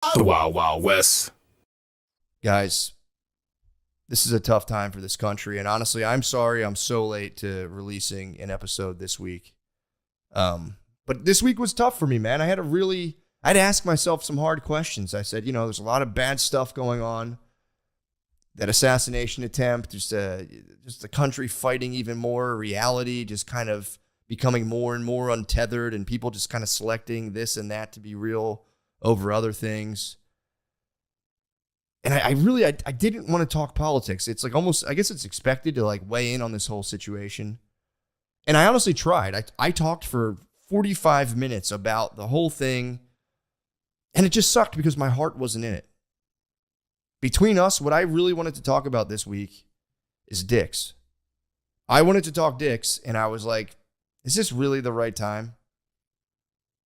The Wild Wild West. Guys, this is a tough time for this country, and honestly, I'm sorry I'm so late to releasing an episode this week. But this week was tough for me, man. I had to ask myself some hard questions. I said, there's a lot of bad stuff going on. That assassination attempt, just the country fighting even more, reality just kind of becoming more and more untethered, and people just kind of selecting this and that to be real over other things. And I didn't want to talk politics. It's like almost, I guess it's expected to like weigh in on this whole situation. And I honestly tried. I talked for 45 minutes about the whole thing, and it just sucked because my heart wasn't in it. Between us, what I really wanted to talk about this week is dicks. I wanted to talk dicks, and I was like, is this really the right time?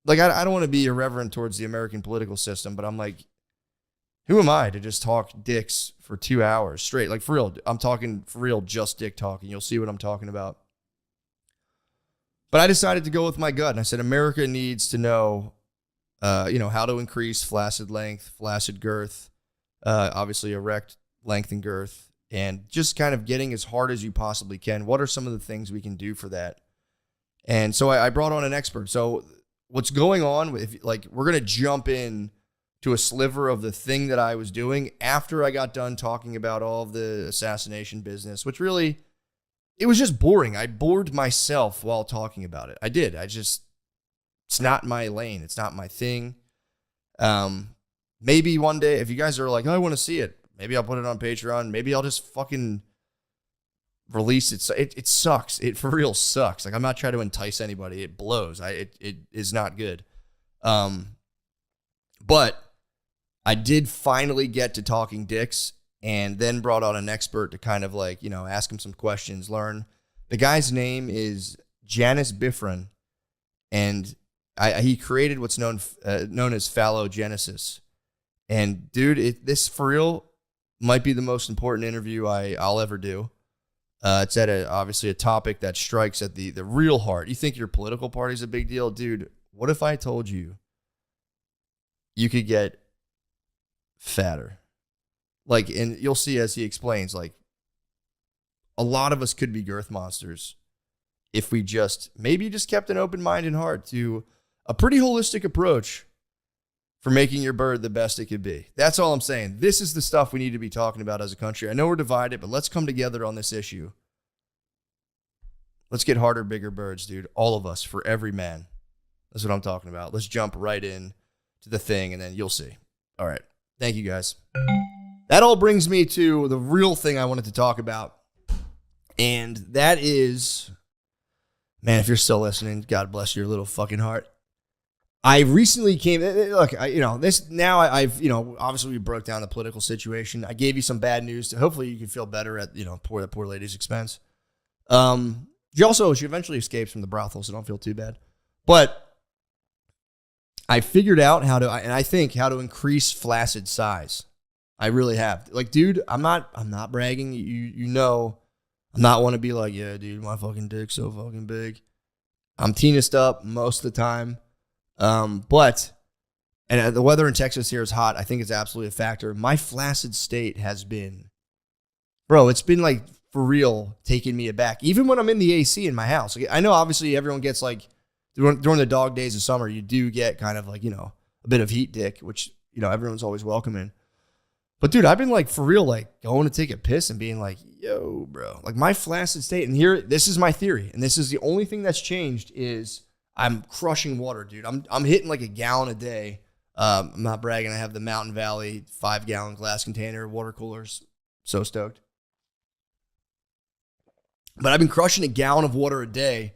Like, I don't want to be irreverent towards the American political system, but I'm like, who am I to just talk dicks for 2 hours straight? Like, for real, I'm talking for real, just dick talking. You'll see what I'm talking about. But I decided to go with my gut, and I said, America needs to know, how to increase flaccid length, flaccid girth, obviously erect length and girth, and just kind of getting as hard as you possibly can. What are some of the things we can do for that? And so I brought on an expert. So what's going on with, we're going to jump in to a sliver of the thing that I was doing after I got done talking about all of the assassination business, which really, it was just boring. I bored myself while talking about it. I did. It's not my lane. It's not my thing. Maybe one day, if you guys are like, oh, I want to see it, maybe I'll put it on Patreon. Maybe I'll just fucking release it. It sucks. It for real sucks. Like, I'm not trying to entice anybody. It blows. It is not good. But I did finally get to talking dicks, and then brought on an expert to kind of ask him some questions, learn. The guy's name is Janus Bifrons, and he created what's known as phallogenesis. And dude, this for real might be the most important interview I'll ever do. It's at obviously a topic that strikes at the real heart. You think your political party's a big deal? Dude, what if I told you you could get fatter? And you'll see as he explains, a lot of us could be girth monsters if we just kept an open mind and heart to a pretty holistic approach for making your bird the best it could be. That's all I'm saying. This is the stuff we need to be talking about as a country. I know we're divided, but let's come together on this issue. Let's get harder, bigger birds, dude. All of us, for every man. That's what I'm talking about. Let's jump right in to the thing, and then you'll see. All right. Thank you, guys. That all brings me to the real thing I wanted to talk about. And that is, man, if you're still listening, God bless your little fucking heart. I recently obviously we broke down the political situation. I gave you some bad news to hopefully you can feel better at, that poor lady's expense. She eventually escapes from the brothel, so don't feel too bad. But I figured out how to increase flaccid size. I really have. Dude, I'm not bragging. I'm not want to be like, yeah, dude, my fucking dick's so fucking big. I'm teenest up most of the time. But the weather in Texas here is hot. I think it's absolutely a factor. My flaccid state has been, it's been for real taking me aback. Even when I'm in the AC in my house. I know obviously everyone gets during the dog days of summer, you do get kind of a bit of heat dick, which, everyone's always welcome in. But dude, I've been for real, going to take a piss and being yo, bro, my flaccid state. And here, this is my theory. And this is the only thing that's changed is I'm crushing water, dude. I'm hitting a gallon a day. I'm not bragging. I have the Mountain Valley 5-gallon glass container water coolers. So stoked. But I've been crushing a gallon of water a day.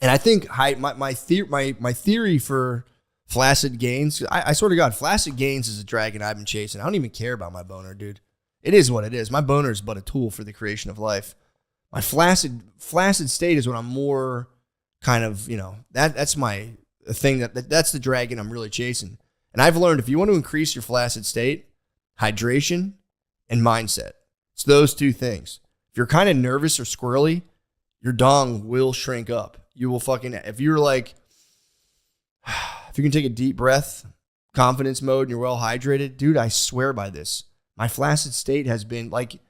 And I think my theory for flaccid gains, I swear to God, flaccid gains is a dragon I've been chasing. I don't even care about my boner, dude. It is what it is. My boner is but a tool for the creation of life. My flaccid state is when I'm more kind of, that's my thing, that's the dragon I'm really chasing. And I've learned if you want to increase your flaccid state, hydration and mindset. It's those two things. If you're kind of nervous or squirrely, your dong will shrink up. You will if you're if you can take a deep breath, confidence mode and you're well hydrated, dude, I swear by this. My flaccid state has been like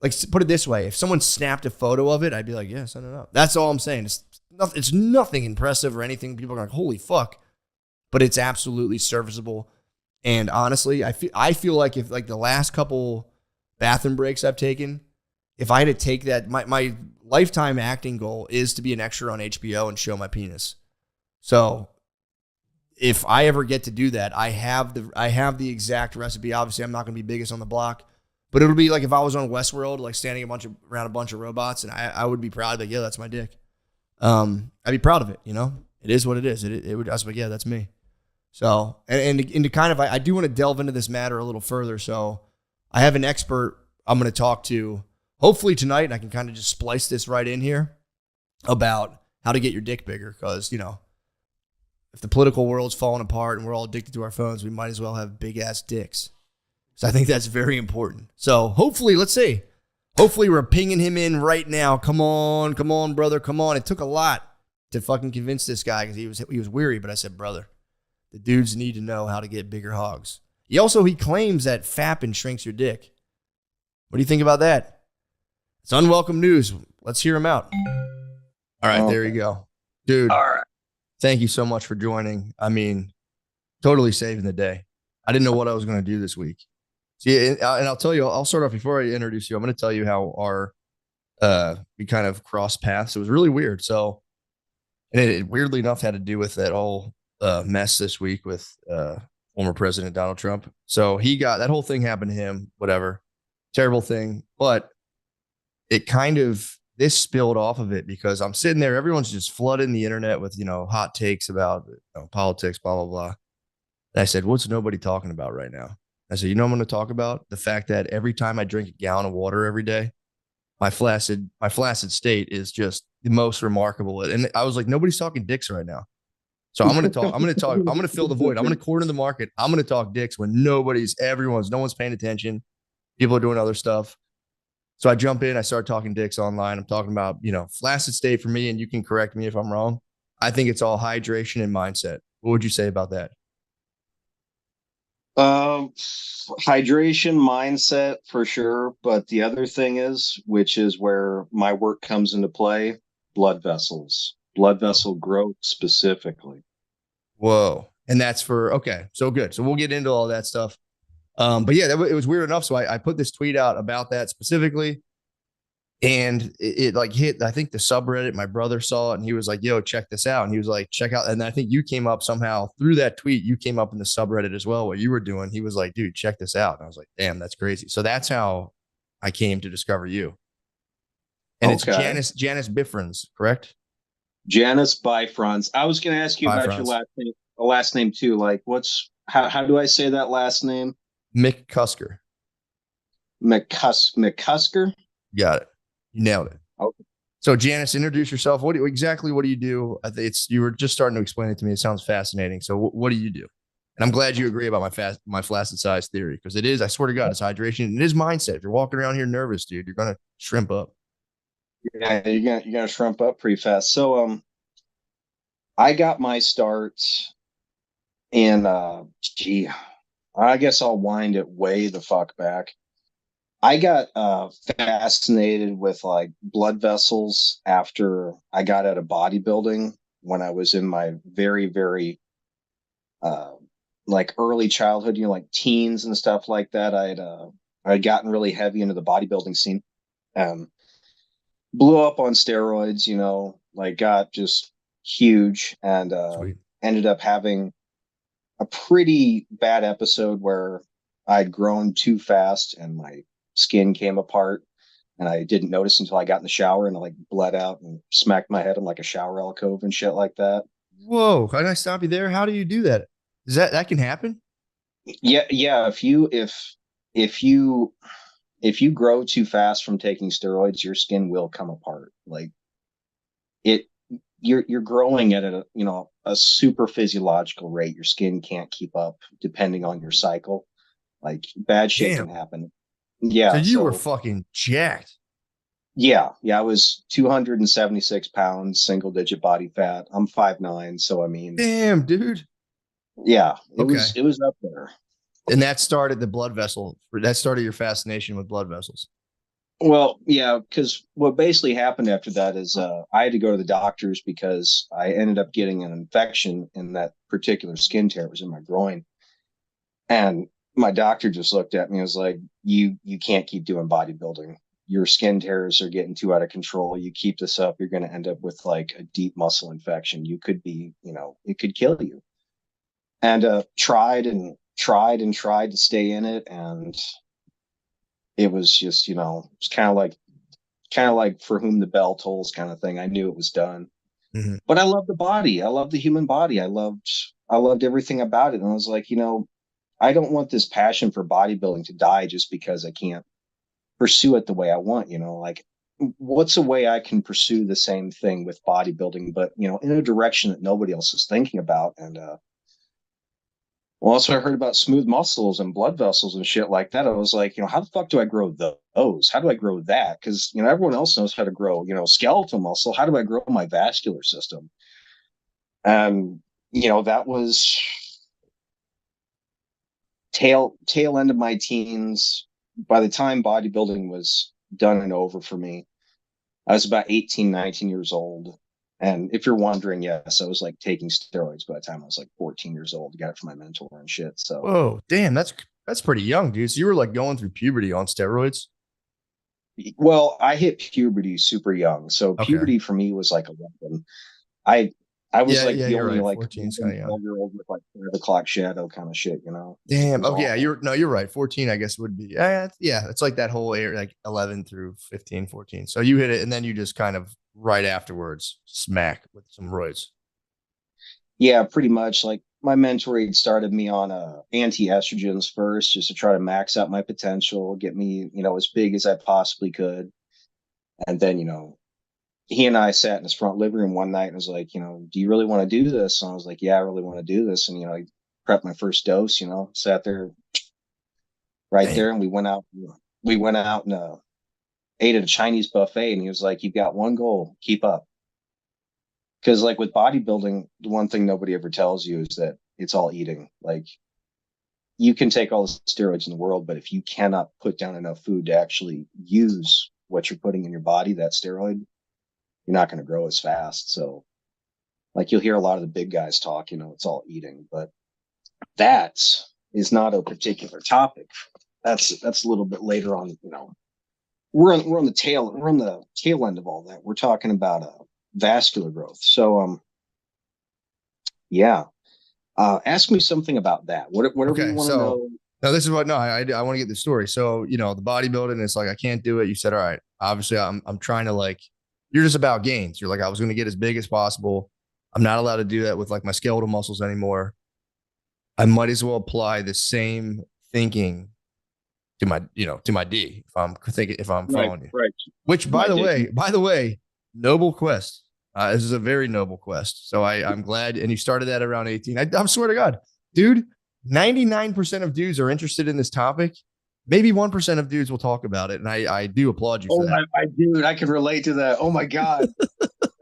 put it this way. If someone snapped a photo of it, I'd be like, yeah, send it up. That's all I'm saying. It's nothing impressive or anything. People are like, holy fuck. But it's absolutely serviceable. And honestly, I feel like if like the last couple bathroom breaks I've taken, if I had to take that, my lifetime acting goal is to be an extra on HBO and show my penis. So if I ever get to do that, I have the exact recipe. Obviously, I'm not going to be biggest on the block, but it'll be like if I was on Westworld, like standing around a bunch of robots, and I would be proud. Like, yeah, that's my dick. I'd be proud of it. You know, it is what it is. It would. I was like, yeah, that's me. So, and to kind of, I do want to delve into this matter a little further. So, I have an expert I'm going to talk to hopefully tonight, and I can kind of just splice this right in here about how to get your dick bigger, because you know, if the political world's falling apart and we're all addicted to our phones, we might as well have big ass dicks. So I think that's very important. So hopefully, let's see. Hopefully we're pinging him in right now. Come on, brother, come on. It took a lot to fucking convince this guy because he was weary, but I said, brother, the dudes need to know how to get bigger hogs. He claims that fapping shrinks your dick. What do you think about that? It's unwelcome news. Let's hear him out. All right, there you go. Dude. All right. Thank you so much for joining. I mean, totally saving the day. I didn't know what I was going to do this week. See, and I'll tell you, I'll start off before I introduce you. I'm going to tell you how we kind of crossed paths. It was really weird. So, and it weirdly enough had to do with that whole mess this week with former President Donald Trump. So that whole thing happened to him, whatever. Terrible thing. But it kind of, this spilled off of it because I'm sitting there, everyone's just flooding the internet with, you know, hot takes about politics, blah, blah, blah. And I said, what's nobody talking about right now? I said, you know what I'm going to talk about? The fact that every time I drink a gallon of water every day, my flaccid state is just the most remarkable. And I was like, nobody's talking dicks right now. So I'm going to fill the void. I'm going to corner the market. I'm going to talk dicks when no one's paying attention. People are doing other stuff. So I jump in, I start talking dicks online. I'm talking about, you know, flaccid state for me, and you can correct me if I'm wrong. I think it's all hydration and mindset. What would you say about that? Hydration, mindset for sure. But the other thing is, which is where my work comes into play, blood vessel growth specifically. Whoa. And that's okay. So good. So we'll get into all that stuff. But yeah, it was weird enough. So I put this tweet out about that specifically, and it like hit, I think the subreddit, my brother saw it and he was like, yo, check this out. And he was like, check out. And I think you came up somehow through that tweet. You came up in the subreddit as well, what you were doing. He was like, dude, check this out. And I was like, damn, that's crazy. So that's how I came to discover you. And It's Janus Bifrons, correct? Janus Bifrons. I was going to ask you about your last name too. Like how do I say that last name? McCusker. McCusker? Got it. You nailed it. Okay. So Janus, introduce yourself. What do you do? You were just starting to explain it to me. It sounds fascinating. So what do you do? And I'm glad you agree about my flaccid size theory, because it is, I swear to God, it's hydration. And it is mindset. If you're walking around here nervous, dude, you're going to shrimp up. Yeah, you're gonna shrimp up pretty fast. So I got my start in I guess I'll wind it way the fuck back. I got fascinated with like blood vessels after I got out of bodybuilding when I was in my very, very like early childhood, you know, like teens and stuff like that. I'd gotten really heavy into the bodybuilding scene. Blew up on steroids, you know, like got just huge, and ended up having a pretty bad episode where I'd grown too fast and my skin came apart, and I didn't notice until I got in the shower and I like bled out and smacked my head in like a shower alcove and shit like that. Whoa. Can I stop you there? How do you do that? That can happen? Yeah. If you grow too fast from taking steroids, your skin will come apart. Like you're growing at a super physiological rate. Your skin can't keep up depending on your cycle. Like bad shit can happen. Yeah. So you were fucking jacked. Yeah. I was 276 pounds, single digit body fat. I'm 5'9". So I mean, damn, dude. Yeah, Okay. it was up there. And that started the blood vessel. That started your fascination with blood vessels. Well, yeah, because what basically happened after that is I had to go to the doctors because I ended up getting an infection in that particular skin tear. It was in my groin, and my doctor just looked at me and was like, "You can't keep doing bodybuilding. Your skin tears are getting too out of control. You keep this up, you're going to end up with like a deep muscle infection. You could be, it could kill you." And tried to stay in it, and it was just, it's kind of like for whom the bell tolls kind of thing. I knew it was done. Mm-hmm. But I love the body. I love the human body. I loved everything about it. And I was like, I don't want this passion for bodybuilding to die just because I can't pursue it the way I want, like what's a way I can pursue the same thing with bodybuilding, but in a direction that nobody else is thinking about. And well, also I heard about smooth muscles and blood vessels and shit like that. I was like, how the fuck do I grow those? How do I grow that? Because everyone else knows how to grow, skeletal muscle. How do I grow my vascular system? And that was tail end of my teens. By the time bodybuilding was done and over for me, I was about 18, 19 years old. And if you're wondering, yes, I was like taking steroids by the time I was like 14 years old. Got it from my mentor and shit. So, Whoa, damn, that's pretty young, dude. So you were like going through puberty on steroids? well, I hit puberty super young. So Okay. puberty for me was like 11. I I was Yeah, like yeah, the you're only right. like 14 is kind 11, of young. 12-year-old with like 5 o'clock shadow kind of shit. It Damn. was Oh yeah, awful. you're right. 14, I guess would be. Yeah, it's like that whole area, like 11 through 15, 14. So you hit it, and then you just kind of right afterwards smack with some roids. Yeah, pretty much. Like my mentor had started me on anti-estrogens first, just to try to max out my potential, get me, as big as I possibly could. And then, he and I sat in his front living room one night and was like, do you really want to do this? And I was like, yeah, I really want to do this. And, I prepped my first dose, sat there right Damn. there, and we went out and ate at a Chinese buffet. And he was like, you've got one goal, keep up. Because like with bodybuilding, the one thing nobody ever tells you is that it's all eating. Like you can take all the steroids in the world, but if you cannot put down enough food to actually use what you're putting in your body, that steroid, you're not going to grow as fast. So like you'll hear a lot of the big guys talk, it's all eating, but that is not a particular topic. That's a little bit later on, we're on the tail end of all that. We're talking about vascular growth. So yeah. Ask me something about that. Whatever you Okay, want to so know. no, this is what no, I want to get the story. So the bodybuilding, it's like I can't do it. You said, all right, obviously I'm trying to like you're just about gains. You're like I was going to get as big as possible. I'm not allowed to do that with like my skeletal muscles anymore. I might as well apply the same thinking to my D if I'm Right, following you. right. Which My dick. by the way, noble quest. This is a very noble quest. So I'm glad. And you started that around 18. I swear to God, dude, 99% of dudes are interested in this topic. Maybe 1% of dudes will talk about it. And I do applaud you for Oh, that. I dude, I can relate to that. Oh my god.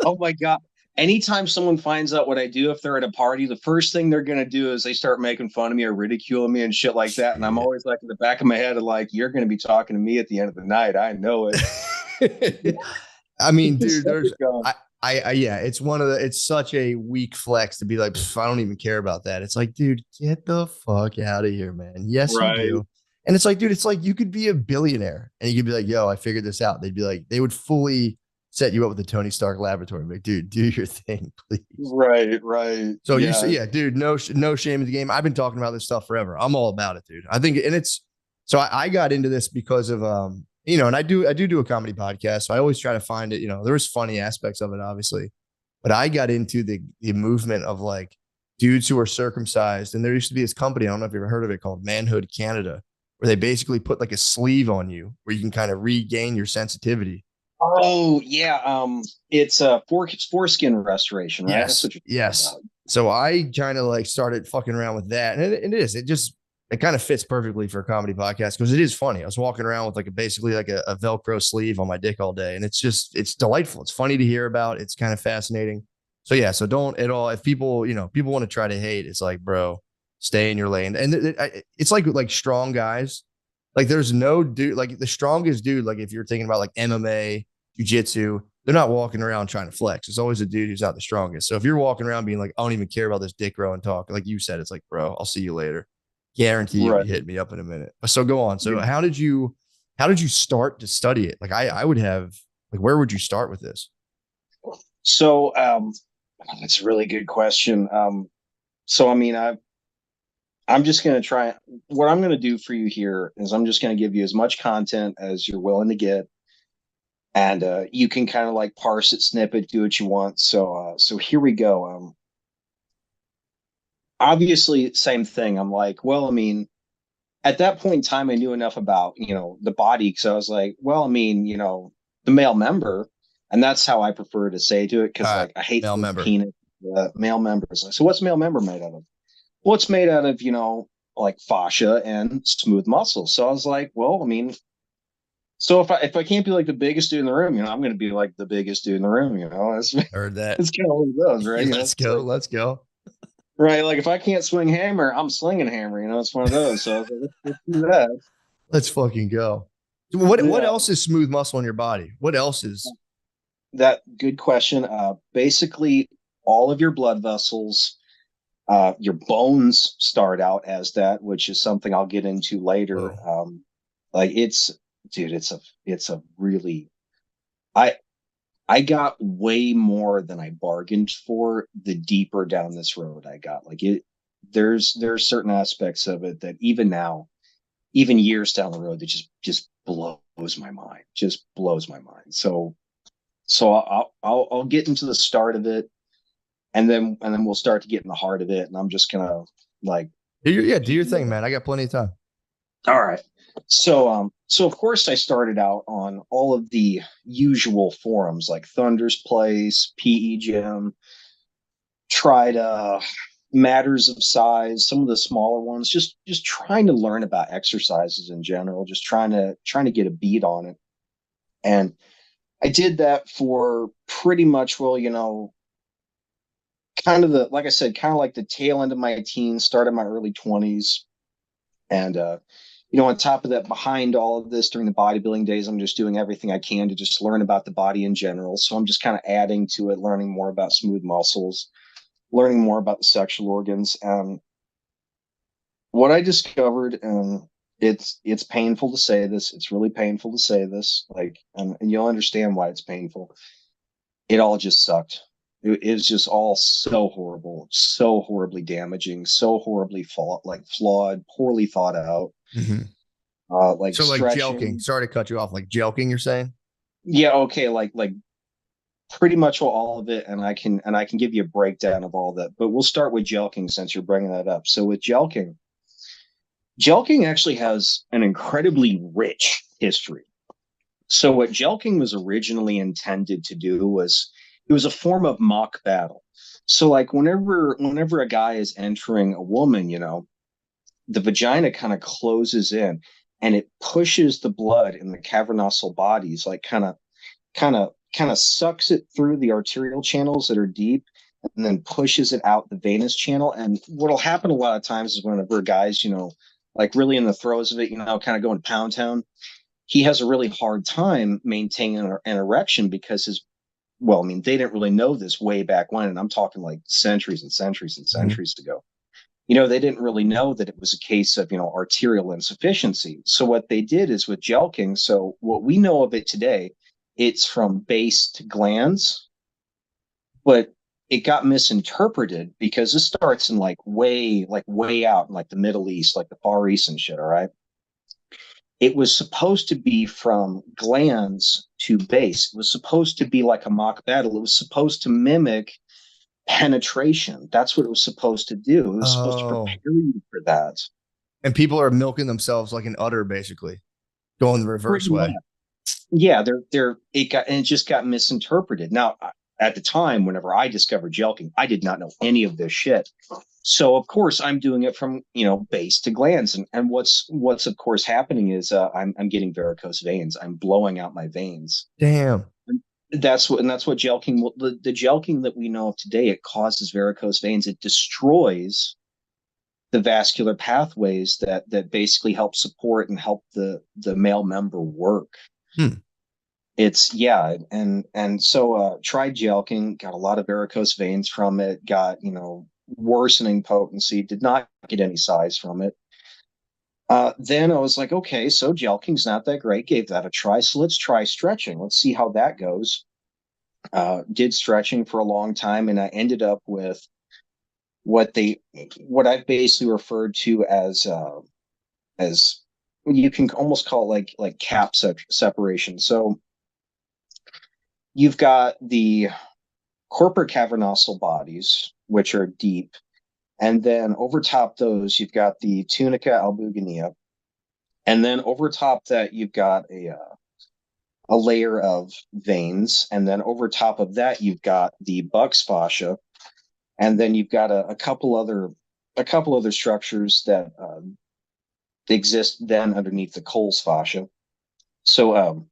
Oh my god. Anytime someone finds out what I do, if they're at a party, the first thing they're gonna do is they start making fun of me or ridiculing me and shit like that. And I'm Shit. always like in the back of my head, like, you're gonna be talking to me at the end of the night. I know it. I mean, dude, Suck there's it, John. yeah, it's such a weak flex to be like, I don't even care about that. It's like, dude, get the fuck out of here, man. Yes, you Right. do. And it's like, dude, it's like you could be a billionaire and you could be like, yo, I figured this out. They'd be like, they would fully set you up with the Tony Stark laboratory. Like, dude, do your thing, please. Right, right. So you say, Yeah. yeah, dude, no shame in the game. I've been talking about this stuff forever. I'm all about it, dude. I think, and it's so I got into this because of and I do a comedy podcast. So I always try to find it. There was funny aspects of it, obviously, but I got into the movement of like dudes who are circumcised, and there used to be this company. I don't know if you've ever heard of it called Manhood Canada, where they basically put like a sleeve on you where you can kind of regain your sensitivity. Oh yeah. It's foreskin restoration, right? That's Yes, what you're talking yes. about. So I kind of like started fucking around with that, and it kind of fits perfectly for a comedy podcast because it is funny. I was walking around with like basically like a Velcro sleeve on my dick all day, and it's delightful. It's funny to hear about. It's kind of fascinating. So yeah, so don't at all. If people want to try to hate, it's like, bro, stay in your lane. And it's like strong guys. Like there's no dude, like the strongest dude, like if you're thinking about like MMA, jiu-jitsu, they're not walking around trying to flex. It's always a dude who's not the strongest. So if you're walking around being like, I don't even care about this dick growing talk, like you said, it's like, bro, I'll see you later. Guarantee you'll Right. be hitting me up in a minute. So go on. So Yeah. how did you start to study it? Like I would have, like, where would you start with this? So that's a really good question. So I mean, I'm just going to try. What I'm going to do for you here is I'm just going to give you as much content as you're willing to get, and you can kind of like parse it, snip it, do what you want. So here we go. Obviously, same thing. I'm like, well, I mean, at that point in time, I knew enough about the body because I was like, well, I mean, the male member, and that's how I prefer to say to it All because right, like I hate male the member. penis, male members. So what's male member made out of? Well, it's made out of like fascia and smooth muscle. So I was like, well, I mean, so if I can't be like the biggest dude in the room, I'm going to be like the biggest dude in the room. That's Heard that. it's kind of what it goes, right? Let's It's go. like Let's go. right, like if I can't swing hammer, I'm slinging hammer. It's one of those. So I was like, let's do that. Let's fucking go. What Yeah, else is smooth muscle in your body? What else is that good question. Basically, all of your blood vessels, your bones start out as that, which is something I'll get into later. oh Like dude, it's a really I I got way more than I bargained for the deeper down this road I got. Like there's certain aspects of it that even now, even years down the road, that just blows my mind. Just blows my mind. So I'll get into the start of it, and then we'll start to get in the heart of it, and I'm just gonna like do your thing, man. I got plenty of time. all right. So of course I started out on all of the usual forums like Thunder's Place, PE Gym, tried Matters of Size, some of the smaller ones, just trying to learn about exercises in general, just trying to get a beat on it. And I did that for pretty much, well, kind of the like I said, kind of like the tail end of my teens, start of my early 20s. And on top of that, behind all of this during the bodybuilding days, I'm just doing everything I can to just learn about the body in general. So I'm just kind of adding to it, learning more about smooth muscles, learning more about the sexual organs. And what I discovered, and it's painful to say this, it's really painful to say this, like, and you'll understand why it's painful. It all just sucked. It was just all so horrible, so horribly damaging, so horribly flawed, poorly thought out. Mm-hmm. Like So like jelking. stretching. Sorry to cut you off. Like jelking, you're saying? Yeah, okay, like pretty much all of it, and I can give you a breakdown of all that. But we'll start with jelking since you're bringing that up. So with jelking actually has an incredibly rich history. So what jelking was originally intended to do was it was a form of mock battle. So like whenever a guy is entering a woman, the vagina kind of closes in and it pushes the blood in the cavernosal bodies, like kind of sucks it through the arterial channels that are deep and then pushes it out the venous channel. And what'll happen a lot of times is whenever guys, like really in the throes of it, kind of going pound town, he has a really hard time maintaining an erection because well, I mean, they didn't really know this way back when, and I'm talking like centuries and centuries and Mm-hmm. centuries ago. They didn't really know that it was a case of, arterial insufficiency. So what they did is with jelking, so what we know of it today, it's from base to glands, but it got misinterpreted because this starts in like way out in like the Middle East, like the Far East and shit, all right? It was supposed to be from glands to base. It was supposed to be like a mock battle. It was supposed to mimic penetration. That's what it was supposed to do. It was supposed to Oh. prepare you for that. And people are milking themselves like an udder, basically, going the reverse Pretty much. way. Yeah, it just got misinterpreted. Now, at the time, whenever I discovered jelking, I did not know any of this shit. So of course I'm doing it from base to glands, and what's of course happening is I'm getting varicose veins. I'm blowing out my veins. Damn. That's what jelking the jelking that we know of today. It causes varicose veins. It destroys the vascular pathways that basically help support and help the male member work. Hmm. It's yeah, and so tried jelking, got a lot of varicose veins from it, got worsening potency, did not get any size from it. Then I was like, okay, so jelking's not that great. Gave that a try. So let's try stretching. Let's see how that goes. Did stretching for a long time, and I ended up with what I've basically referred to as you can almost call it like cap separation. So you've got the corporate cavernosal bodies, which are deep, and then over top those you've got the tunica albuginea, and then over top that you've got a layer of veins, and then over top of that you've got the buck's fascia, and then you've got a couple other structures that exist then underneath the Cole's fascia. So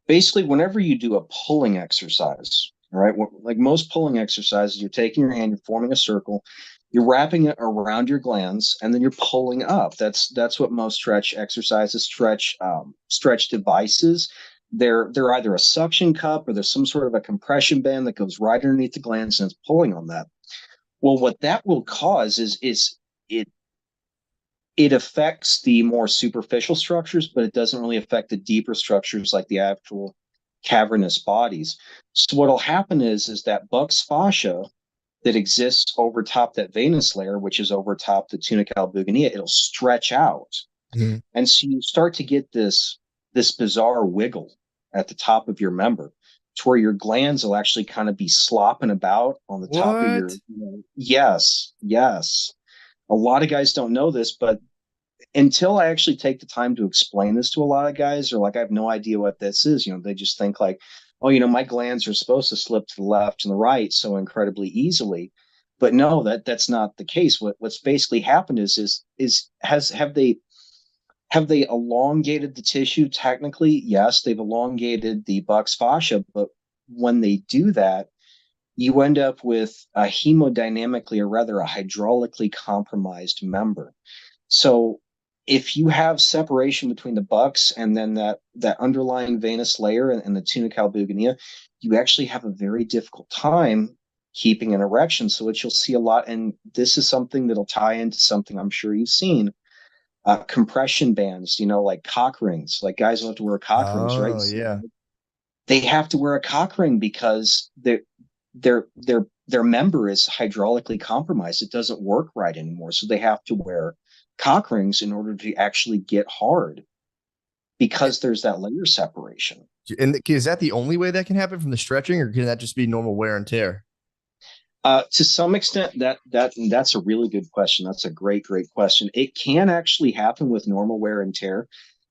basically, whenever you do a pulling exercise, all right, like most pulling exercises, you're taking your hand, you're forming a circle, you're wrapping it around your glands, and then you're pulling up. That's what most stretch exercises, stretch devices. They're either a suction cup or there's some sort of a compression band that goes right underneath the glands and it's pulling on that. Well, what that will cause is it it affects the more superficial structures, but it doesn't really affect the deeper structures like the actual cavernous bodies. So what'll happen is that Buck's fascia that exists over top that venous layer, which is over top the tunica albuginea, it'll stretch out. Hmm. And so you start to get this bizarre wiggle at the top of your member to where your glands will actually kind of be slopping about on the top of your, What? yes, yes. A lot of guys don't know this, but until I actually take the time to explain this to a lot of guys, or like I have no idea what this is, they just think like, oh, my glands are supposed to slip to the left and the right so incredibly easily. But no, that's not the case. What's basically happened is has have they elongated the tissue? Technically, yes, they've elongated the Buck's fascia, but when they do that, you end up with a hemodynamically, or rather a hydraulically compromised member. So if you have separation between the bucks and then that underlying venous layer and the tunica albuginea, you actually have a very difficult time keeping an erection. So what you'll see a lot, and this is something that'll tie into something I'm sure you've seen, compression bands, like cock rings, like guys will have to wear cock rings, right? Oh, yeah. They have to wear a cock ring because their member is hydraulically compromised. It doesn't work right anymore. So they have to wear cock rings in order to actually get hard because there's that layer separation. And is that the only way that can happen from the stretching, or can that just be normal wear and tear? To some extent, that's a really good question. That's a great question. It can actually happen with normal wear and tear.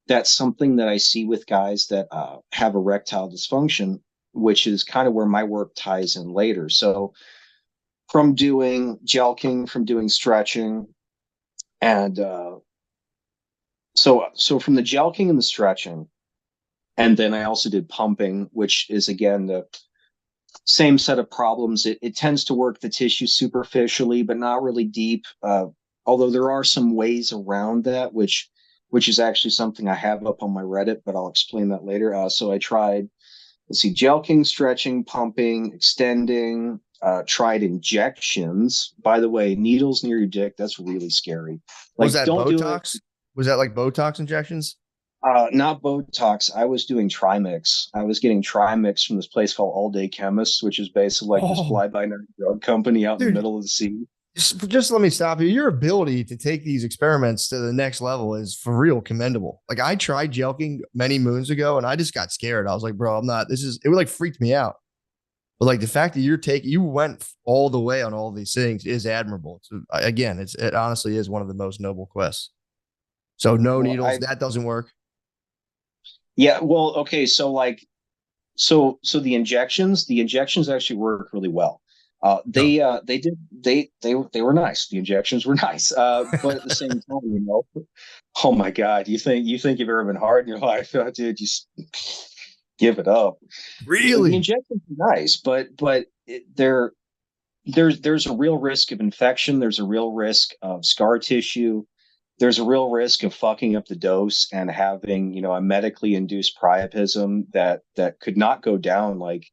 That's something that I see with guys that have erectile dysfunction, which is kind of where my work ties in later. So from doing jelking, from doing stretching, and so from the jelking and the stretching, and then I also did pumping, which is again the same set of problems. It tends to work the tissue superficially, but not really deep. Although there are some ways around that, which is actually something I have up on my Reddit, but I'll explain that later. So I tried, let's see, jelking, stretching, pumping, extending. Tried injections. By the way, needles near your dick, that's really scary. Was Like, that don't do it. Botox? Was that like Botox injections? Not Botox. I was doing Trimix. I was getting Trimix from this place called All Day Chemist, which is basically like this Oh, fly-by-night drug company out in the dude, middle of the sea. just let me stop you. Your ability to take these experiments to the next level is for real commendable. Like I tried jelking many moons ago and I just got scared. I was like, bro, I'm not, it would like freaked me out. But like the fact that you went all the way on all these things is admirable. So, again, it honestly is one of the most noble quests. So no Well, needles, I that doesn't work. yeah, well, okay, so like so the injections actually work really well. No. They were nice. The injections were nice. But at the same time, oh my God, you think you've ever been hard in your life? Oh, dude, just give it up. The Really? injections are nice, but they're there's a real risk of infection. There's a real risk of scar tissue. There's a real risk of fucking up the dose and having, a medically induced priapism that could not go down. Like,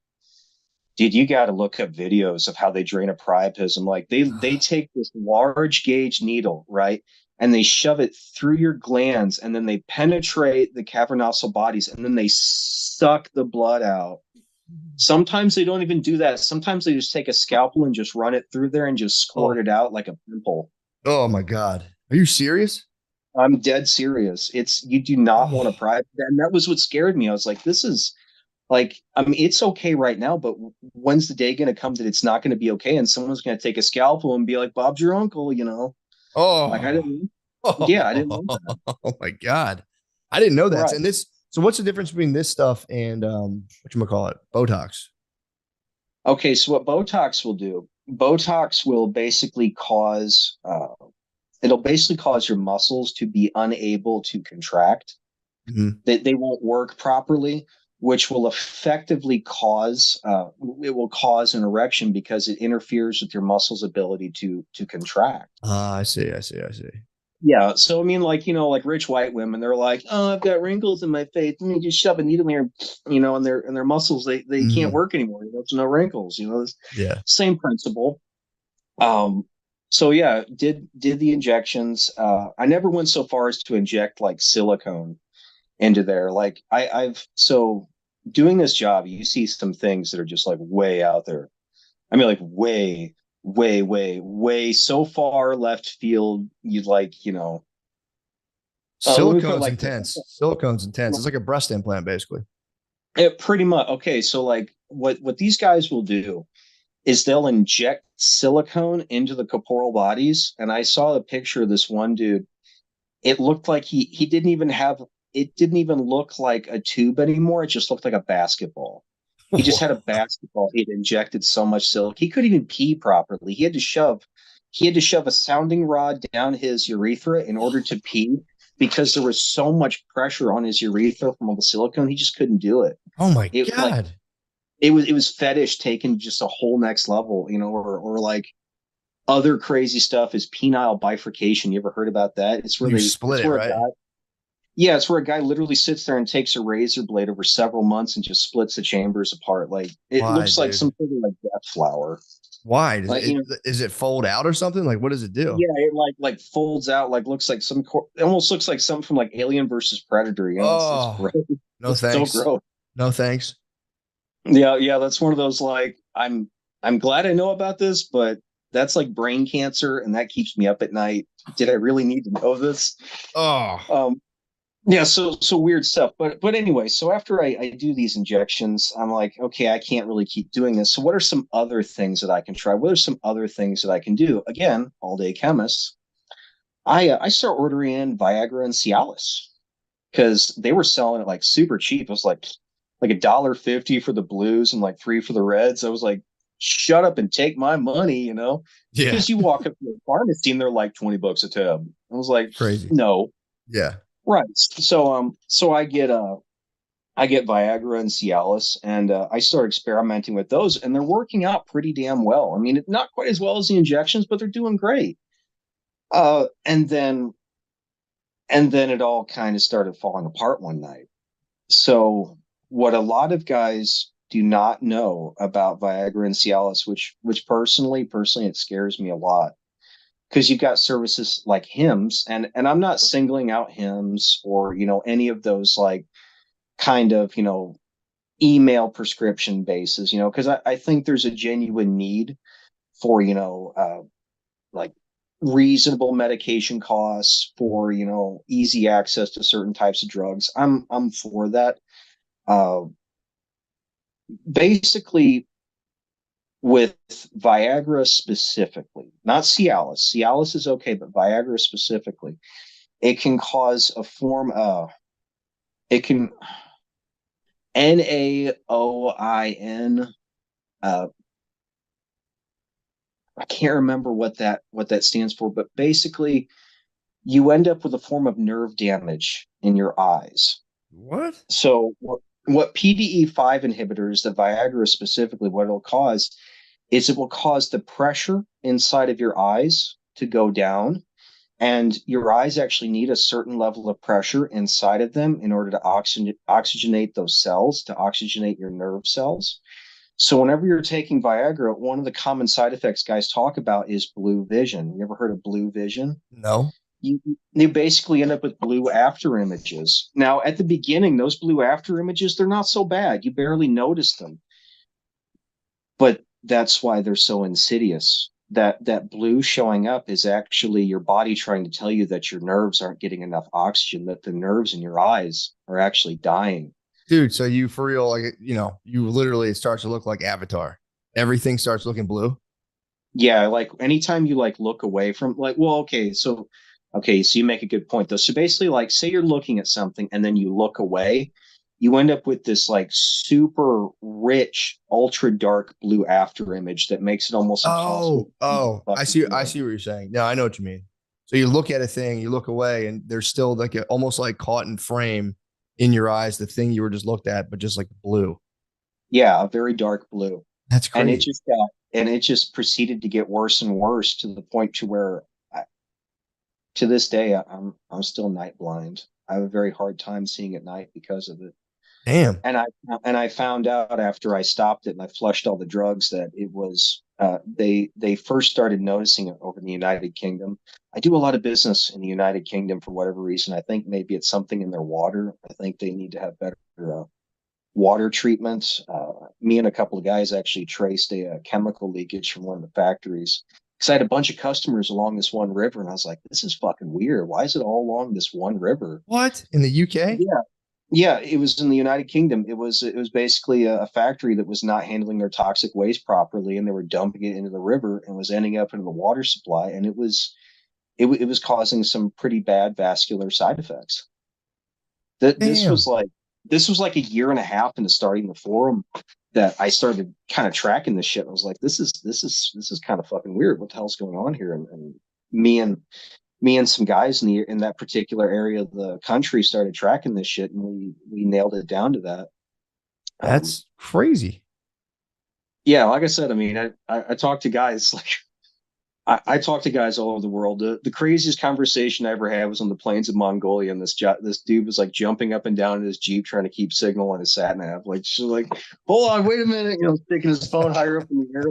dude, you got to look up videos of how they drain a priapism. Like they take this large gauge needle, right? And they shove it through your glands, and then they penetrate the cavernosal bodies, and then they suck the blood out. Sometimes they don't even do that. Sometimes they just take a scalpel and just run it through there and just squirt Oh, it out like a pimple. oh my God. Are you serious? I'm dead serious. It's you do not want to Oh, pry. And that was what scared me. I was like, this is like, I mean, it's okay right now, but when's the day going to come that it's not going to be okay? And someone's going to take a scalpel and be like, Bob's your uncle. Like I oh, didn't, yeah, I didn't want that. oh my God. I didn't know that. Right. And this, so what's the difference between this stuff and what you call it? Botox. Okay. So what Botox will do, Botox will basically cause, it'll basically cause your muscles to be unable to contract. Mhm. They won't work properly, which will effectively cause it will cause an erection because it interferes with your muscles' ability to contract. Ah, I see. I see. I see. Yeah, so I mean, like like rich white women, they're like, "Oh, I've got wrinkles in my face. Let me just shove a needle here, and their muscles they can't Mhm. work anymore. There's no wrinkles. Yeah. Same principle. Um, so yeah, did the injections. I never went so far as to inject like silicone into there. Like I've so doing this job, you see some things that are just like way out there. I mean, like way, way, way, way so far left field. You'd like, let me put it Silicone's like this. intense. Silicone's intense. It's like a breast implant, basically. It pretty much okay. So like what these guys will do is they'll inject silicone into the corporeal bodies. And I saw a picture of this one dude. It looked like he didn't even have it didn't even look like a tube anymore. It just looked like a basketball. He just had a basketball. He had injected so much silicone. He couldn't even pee properly. He had to shove a sounding rod down his urethra in order to pee because there was so much pressure on his urethra from all the silicone. He just couldn't do it. Oh my It like God. it was fetish taken just a whole next level, or like other crazy stuff is penile bifurcation. You ever heard about that? It's where You they split it's it, where a right? guy yeah, it's where a guy literally sits there and takes a razor blade over several months and just splits the chambers apart. Like it Why, looks like dude? some sort of like death flower. Why? Does Like it, is it fold out or something? Like, what does it do? yeah, it like folds out, like looks like it almost looks like something from like Alien versus Predator. It's Oh, gross. no It's so thanks. gross. No thanks. Yeah, yeah, that's one of those like I'm glad I know about this, but that's like brain cancer, and that keeps me up at night. Did I really need to know this? Oh, Um, Yeah, so weird stuff. But anyway, so after I do these injections, I'm like, okay, I can't really keep doing this. So what are some other things that I can try? What are some other things that I can do? Again, all day chemist. I start ordering in Viagra and Cialis because they were selling it like super cheap. It was like $1.50 for the blues and like three for the reds. I was like, shut up and take my money. yeah. Because you walk up to the pharmacy and they're like $20 a tab. I was like, Crazy. no. Yeah. Right. So I get Viagra and Cialis, and I start experimenting with those, and they're working out pretty damn well. I mean, not quite as well as the injections, but they're doing great. And then it all kind of started falling apart one night. So what a lot of guys do not know about Viagra and Cialis, which personally, it scares me a lot because you've got services like Hims, and I'm not singling out Hims or any of those like kind of email prescription basis, because I think there's a genuine need for, like reasonable medication costs for, easy access to certain types of drugs. I'm for that. Uh, Basically, with Viagra specifically, not Cialis. Cialis is okay, but Viagra specifically, it can cause a form of, it can, NAOIN. Uh, I can't remember what that stands for, but basically you end up with a form of nerve damage in your eyes. What? So what PDE5 inhibitors, the Viagra specifically, what it'll cause is it will cause the pressure inside of your eyes to go down. And your eyes actually need a certain level of pressure inside of them in order to oxygenate those cells, to oxygenate your nerve cells. So whenever you're taking Viagra, one of the common side effects guys talk about is blue vision. You ever heard of blue vision? No. You basically end up with blue after images. Now, at the beginning, those blue after images, they're not so bad. You barely notice them, but that's why they're so insidious. That blue showing up is actually your body trying to tell you that your nerves aren't getting enough oxygen, that the nerves in your eyes are actually dying. Dude, so you for real, like, you literally, it starts to look like Avatar. Everything starts looking blue. Yeah, like anytime you like look away from like, well, okay, so you make a good point though. So basically, like, say you're looking at something and then you look away, you end up with this like super rich, ultra dark blue after image that makes it almost impossible Oh, to see what oh, the fuck I you're see. I doing. see what you're saying. No, I know what you mean. So you look at a thing, you look away, and there's still like almost like caught in frame in your eyes, the thing you were just looked at, but just like blue. Yeah, a very dark blue. That's And it crazy. just got and it just proceeded to get worse and worse to the point to where to this day I'm still night blind. I have a very hard time seeing at night because of it. Damn. And I found out after I stopped it and I flushed all the drugs that it was they first started noticing it over in the United Kingdom. I do a lot of business in the United Kingdom for whatever reason. I think maybe it's something in their water. I think they need to have better water treatments. Me and a couple of guys actually traced a chemical leakage from one of the factories because I had a bunch of customers along this one river, and I was like, "This is fucking weird. Why is it all along this one river?" What? In the UK? Yeah, yeah, it was in the United Kingdom. It was basically a factory that was not handling their toxic waste properly, and they were dumping it into the river and was ending up into the water supply, and it was causing some pretty bad vascular side effects. That Damn. this was like a year and a half into starting the forum that I started kind of tracking this shit. I was like, this is kind of fucking weird. What the hell's going on here? And me and me and some guys in that particular area of the country started tracking this shit, and we nailed it down to that. Um, That's crazy. yeah, like I said, I mean, I talk to guys like I talk to guys all over the world. The craziest conversation I ever had was on the plains of Mongolia, and this dude was like jumping up and down in his jeep trying to keep signal on his sat nav. Like, she's like, hold on, wait a minute, sticking his phone higher up in the air.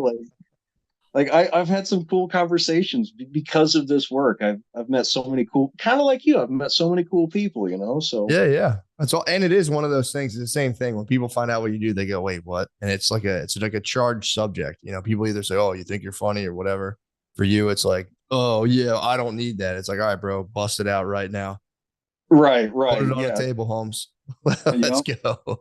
Like I've had some cool conversations because of this work. I've met so many cool, kind of like you. I've met so many cool people, So Yeah, yeah. That's all. And it is one of those things. It's the same thing. When people find out what you do, they go, wait, what? And it's like a charged subject. People either say, oh, you think you're funny or whatever. For you, it's like, oh yeah, I don't need that. It's like, all right, bro, bust it out right now. right, Put right, it on the yeah, table, Holmes. you Let's know, go.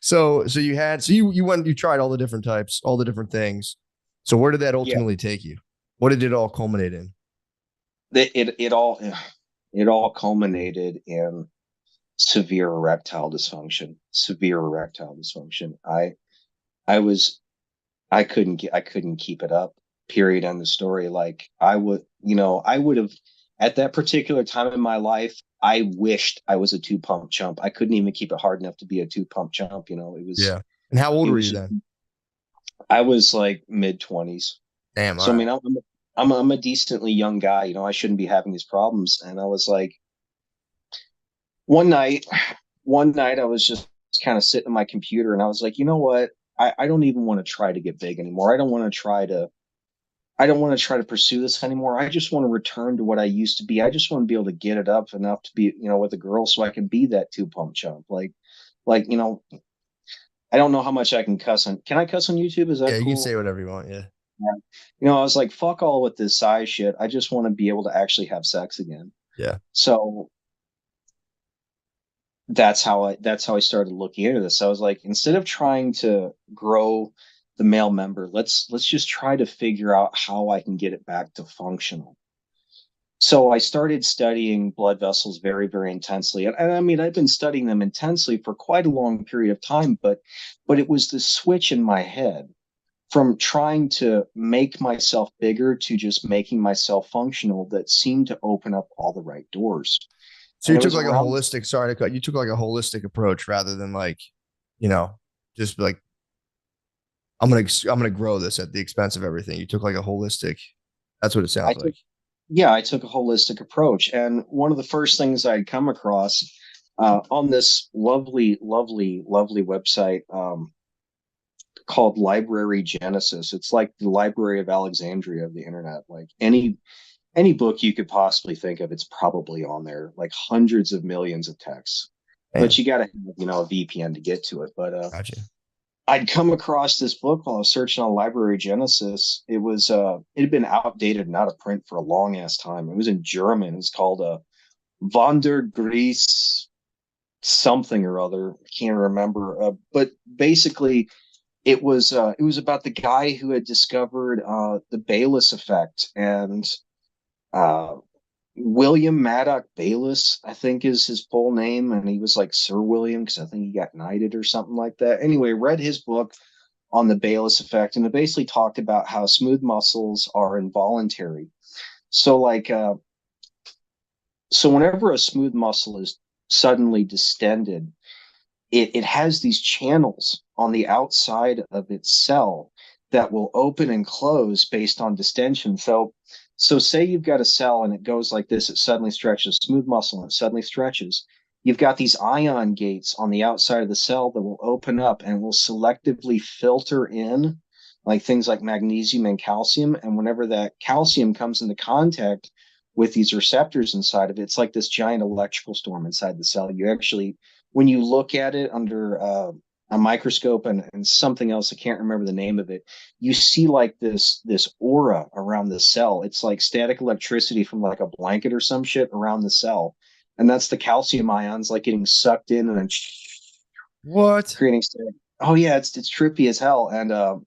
So you went, you tried all the different types, all the different things. So where did that yeah. ultimately take you? What did it all culminate in? It all culminated in severe erectile dysfunction. Severe erectile dysfunction. I was I couldn't keep it up. Period. End the story. Like I would have at that particular time in my life. I wished I was a two pump chump. I couldn't even keep it hard enough to be a two pump chump. Yeah. And how old It were was you just then? I was like mid 20s. Damn. All So I right. mean, I'm a decently young guy. I shouldn't be having these problems. And I was like, one night, one night I was just kind of sitting at my computer, and I was like, you know what? I don't even want to try to get big anymore. I don't want to try to pursue this anymore. I just want to return to what I used to be. I just want to be able to get it up enough to be, with a girl so I can be that two pump chump. Like, I don't know how much I can cuss on. Can I cuss on YouTube? Is Yeah, that you can say cool? whatever you want. Yeah. Yeah. I was like, fuck all with this size shit. I just want to be able to actually have sex again. Yeah. So that's how I started looking into this. I was like, instead of trying to grow the male member, let's just try to figure out how I can get it back to functional. So I started studying blood vessels very, very intensely. And I mean, I've been studying them intensely for quite a long period of time, but it was the switch in my head from trying to make myself bigger to just making myself functional that seemed to open up all the right doors. So And you it took was like a around holistic, sorry to cut, you took like a holistic approach rather than like, you know, just like I'm gonna grow this at the expense of everything. You took like a holistic. That's what it I sounds like. took Yeah, I took a holistic approach, and one of the first things I'd come across on this lovely, lovely, lovely website called Library Genesis. It's like the Library of Alexandria of the internet. Like any book you could possibly think of, it's probably on there. Like hundreds of millions of texts, but Man, you got to have a VPN to get to it. But gotcha. I'd come across this book while I was searching on Library Genesis. It had been outdated and out of print for a long ass time. It was in German. It's called Wander Greece something or other. I can't remember. But basically it was about the guy who had discovered the Bayliss effect, and uh William Maddock Bayliss, I think is his full name, and he was like Sir William because I think he got knighted or something like that. Anyway, read his book on the Bayliss effect, and it basically talked about how smooth muscles are involuntary. So so whenever a smooth muscle is suddenly distended, it has these channels on the outside of its cell that will open and close based on distension. So say you've got a cell and it goes like this, it suddenly stretches, smooth muscle, and it suddenly stretches. You've got these ion gates on the outside of the cell that will open up and will selectively filter in like things like magnesium and calcium. And whenever that calcium comes into contact with these receptors inside of it, it's like this giant electrical storm inside the cell. You actually, when you look at it under a microscope and something else, I can't remember the name of it, you see like this aura around the cell. It's like static electricity from like a blanket or some shit around the cell, and that's the calcium ions like getting sucked in and then What? creating static. Oh yeah, it's trippy as hell. And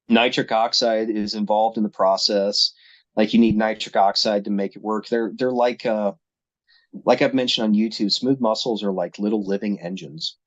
nitric oxide is involved in the process. Like you need nitric oxide to make it work. They're like I've mentioned on YouTube, smooth muscles are like little living engines.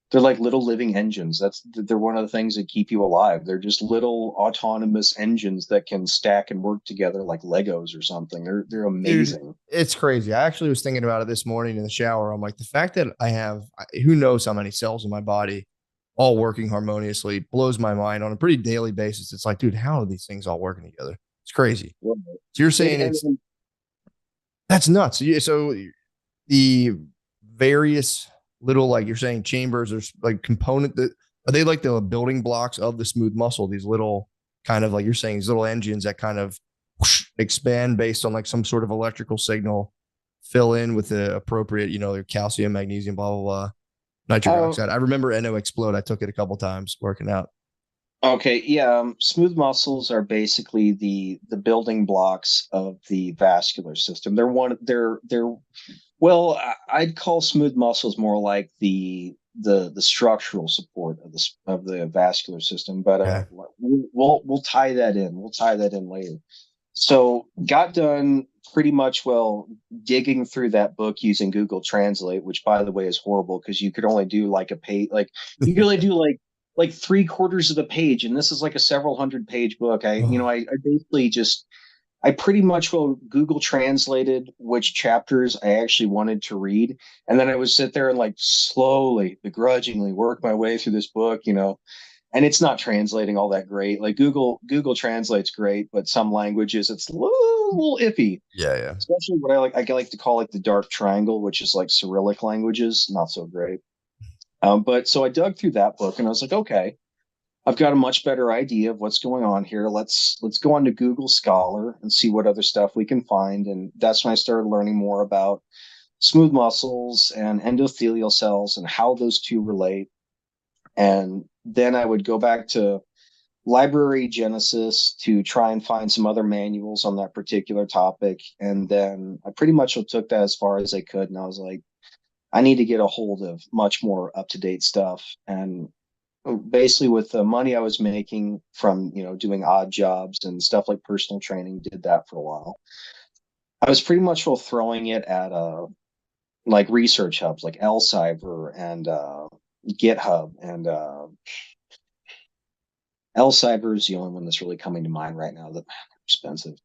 They're like little living engines. They're one of the things that keep you alive. They're just little autonomous engines that can stack and work together like Legos or something. They're Dude, amazing. it's crazy. I actually was thinking about it this morning in the shower. I'm like, the fact that I have who knows how many cells in my body all working harmoniously blows my mind on a pretty daily basis. It's like, dude, how are these things all working together? It's crazy. So you're It, saying and, it's and that's nuts. So the various little, like you're saying, chambers or like component that are they like the building blocks of the smooth muscle? These little kind of like you're saying, these little engines that kind of whoosh, expand based on like some sort of electrical signal, fill in with the appropriate, their calcium, magnesium, blah blah blah, nitric oh, oxide. I remember NO Explode. I took it a couple times working out. okay, yeah. Smooth muscles are basically the building blocks of the vascular system. They're well, I'd call smooth muscles more like the structural support of the vascular system. But Okay. we'll tie that in. We'll tie that in later. So got done pretty much well digging through that book using Google Translate, which by the way is horrible because you could only do like a page, like you could only do like three quarters of the page, and this is like a several hundred page book. Oh, I basically just I pretty much will Google translated which chapters I actually wanted to read. And then I would sit there and like slowly, begrudgingly work my way through this book. And it's not translating all that great. Like Google translates great, but some languages it's a little iffy. yeah, yeah. Especially what I like to call like the dark triangle, which is like Cyrillic languages, not so great. But so I dug through that book and I was like, okay, I've got a much better idea of what's going on here. Let's go on to Google Scholar and see what other stuff we can find. And that's when I started learning more about smooth muscles and endothelial cells and how those two relate. And then I would go back to Library Genesis to try and find some other manuals on that particular topic. And then I pretty much took that as far as I could. And I was like, I need to get a hold of much more up to date stuff. And basically with the money I was making from doing odd jobs and stuff like personal training, did that for a while. I was pretty much throwing it at like research hubs like Elsevier and GitHub, and Elsevier is the only one that's really coming to mind right now that expensive.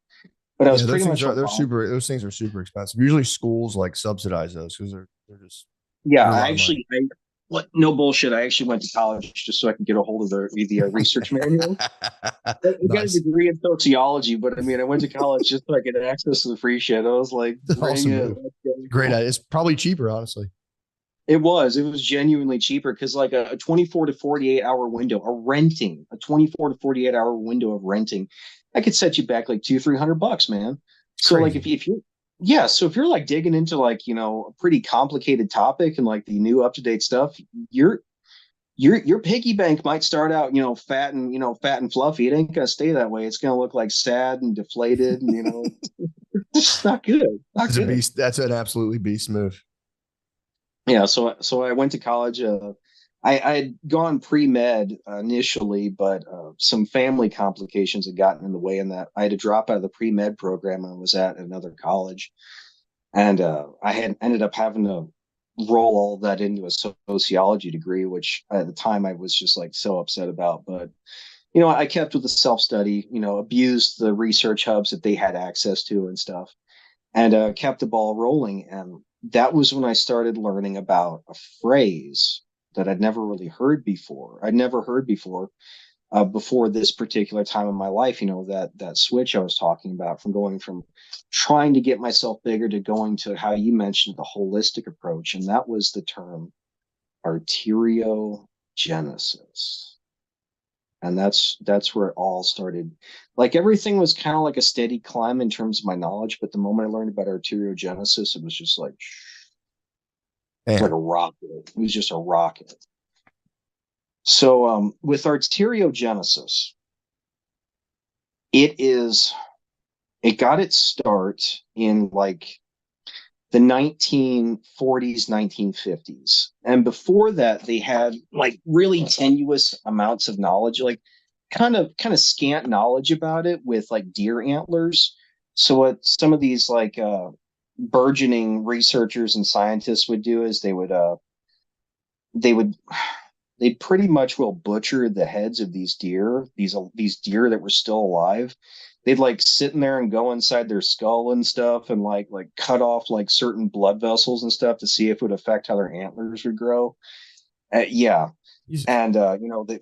But I was Yeah, pretty much those things are super expensive. Usually schools like subsidize those because they're just yeah. they're a I lot of money. actually What? No bullshit. I actually went to college just so I could get a hold of the research manual. I got a Nice. degree in sociology, but I mean, I went to college just so I could access to the free shit. I was like, It's an bring awesome it. move. Let's Great go. idea. It's probably cheaper, honestly. It was genuinely cheaper because like a 24 to 48 hour window, a 24 to 48 hour window of renting, I could set you back like 200-300 bucks, man. It's So like crazy. if you're, yeah, so if you're like digging into like, a pretty complicated topic and like the new up to date stuff, your your piggy bank might start out, fat and fluffy. It ain't gonna stay that way. It's gonna look like sad and deflated, and it's not good. Not That's a good. beast. That's an absolutely beast move. Yeah, so I went to college. I had gone pre-med initially, but some family complications had gotten in the way, and that I had to drop out of the pre-med program I was at another college, and I had ended up having to roll all that into a sociology degree, which at the time I was just like so upset about. But I kept with the self-study, abused the research hubs that they had access to and stuff, and kept the ball rolling. And that was when I started learning about a phrase that I'd never really heard before. I'd never heard before this particular time in my life. That switch I was talking about, from going from trying to get myself bigger to going to how you mentioned the holistic approach, and that was the term arteriogenesis. And that's where it all started. Like everything was kind of like a steady climb in terms of my knowledge, but the moment I learned about arteriogenesis, it was just like it's like Man. a rocket. It was just a rocket. So with arteriogenesis, it is it got its start in like the 1940s, 1950s. And before that, they had like really tenuous amounts of knowledge, like kind of scant knowledge about it with like deer antlers. So what some of these like burgeoning researchers and scientists would do is they would they pretty much will butcher the heads of these deer that were still alive. They'd like sit in there and go inside their skull and stuff, and like cut off like certain blood vessels and stuff to see if it would affect how their antlers would grow. Yeah, Jesus. and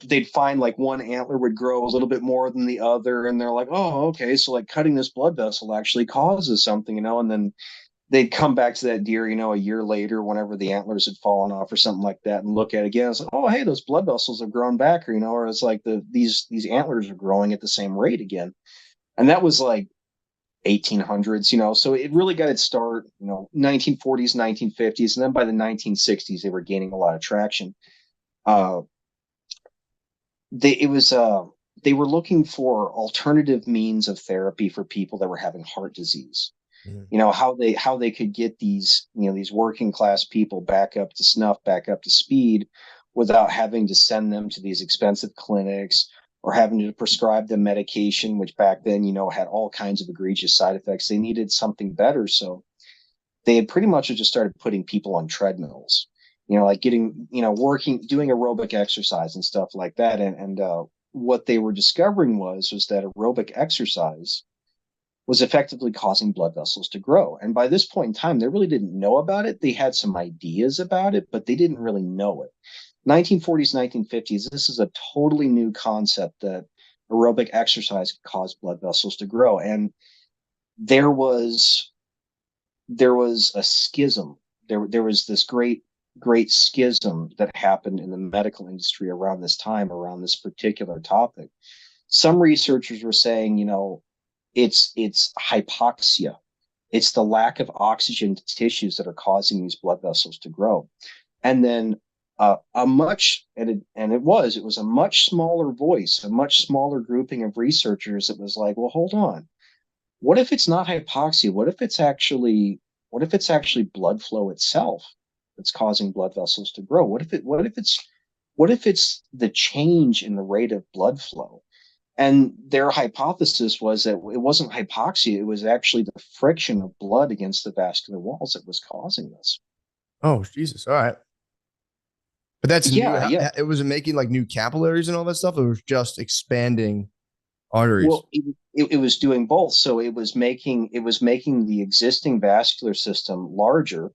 they'd find like one antler would grow a little bit more than the other, and they're like, oh, okay, so like cutting this blood vessel actually causes something, and then they'd come back to that deer, a year later, whenever the antlers had fallen off or something like that, and look at it again. It's like, oh, hey, those blood vessels have grown back, or it's like these antlers are growing at the same rate again. And that was like 1800s. So it really got its start, 1940s, 1950s, and then by the 1960s, they were gaining a lot of traction. Uh, they were looking for alternative means of therapy for people that were having heart disease. Mhm. How they could get these working class people back up to snuff, back up to speed, without having to send them to these expensive clinics or having to prescribe them medication, which back then had all kinds of egregious side effects. They needed something better, so they had pretty much just started putting people on treadmills, like getting working, doing aerobic exercise and stuff like that. And what they were discovering was that aerobic exercise was effectively causing blood vessels to grow. And by this point in time, they really didn't know about it. They had some ideas about it, but they didn't really know it. 1940s, 1950s, this is a totally new concept that aerobic exercise could cause blood vessels to grow. And there was there was a schism. There was this great schism that happened in the medical industry around this time, around this particular topic. Some researchers were saying, it's hypoxia. It's the lack of oxygen to tissues that are causing these blood vessels to grow. And then a much and it was a much smaller voice, a much smaller grouping of researchers that was like, well, hold on. What if it's not hypoxia? What if it's actually blood flow itself that's causing blood vessels to grow? What if it's the change in the rate of blood flow? And their hypothesis was that it wasn't hypoxia, it was actually the friction of blood against the vascular walls that was causing this. Oh, Jesus. All right. But that's new. Yeah, yeah. It was making like new capillaries and all that stuff. It was just expanding arteries. Well, it was doing both. So it was making the existing vascular system larger,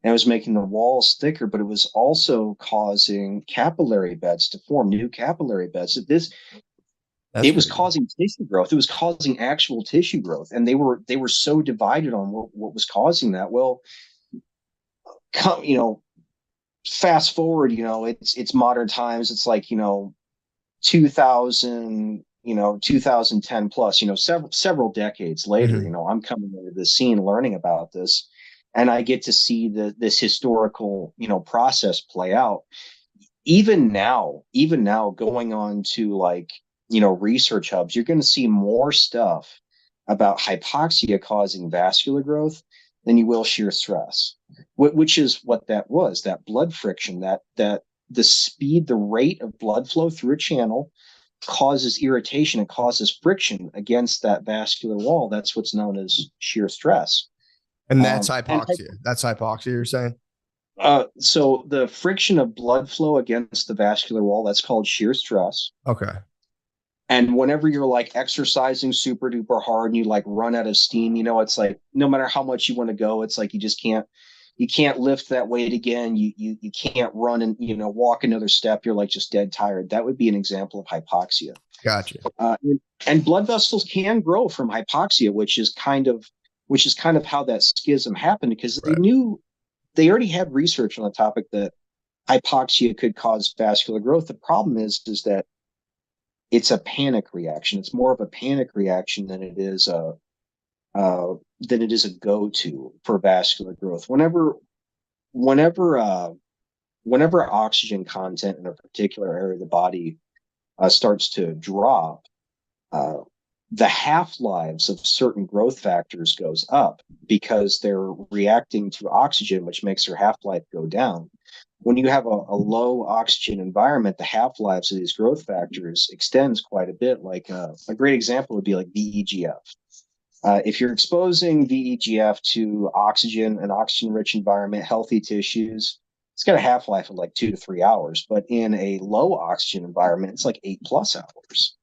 and it was making the walls thicker, but it was also causing capillary beds to form, new capillary beds. That's It was crazy. causing tissue growth. It was causing actual tissue growth, and they were so divided on what was causing that. Well, you know, fast forward, it's modern times. It's like 2000, 2010 plus, several decades later, Hmm. I'm coming into the scene learning about this, and I get to see this historical, process play out. Even now, going on to like, research hubs, you're going to see more stuff about hypoxia causing vascular growth than you will shear stress, which is what that was, that blood friction, that the speed, the rate of blood flow through a channel causes irritation. It causes friction against that vascular wall. That's what's known as shear stress. And that's And hypoxia. That's hypoxia, you're saying? so the friction of blood flow against the vascular wall, that's called shear stress. Okay. And whenever you're like exercising super duper hard and you like run out of steam, it's like no matter how much you want to go, it's like you can't lift that weight again. You can't run and walk another step. You're like just dead tired. That would be an example of hypoxia. Gotcha. And blood vessels can grow from hypoxia, which is kind of how that schism happened, because Right. they already had research on the topic that hypoxia could cause vascular growth. The problem is that it's a panic reaction. It's more of a panic reaction uh, than it is a go-to for vascular growth. Whenever whenever oxygen content in a particular area of the body starts to drop, uh, the half lives of certain growth factors goes up because they're reacting to oxygen, which makes their half life go down. When you have a low oxygen environment, the half lives of these growth factors extends quite a bit. Like a great example would be like VEGF. If you're exposing VEGF to oxygen, an oxygen rich environment, healthy tissues, it's got a half life of like 2 to 3 hours. But in a low oxygen environment, it's like 8+ hours.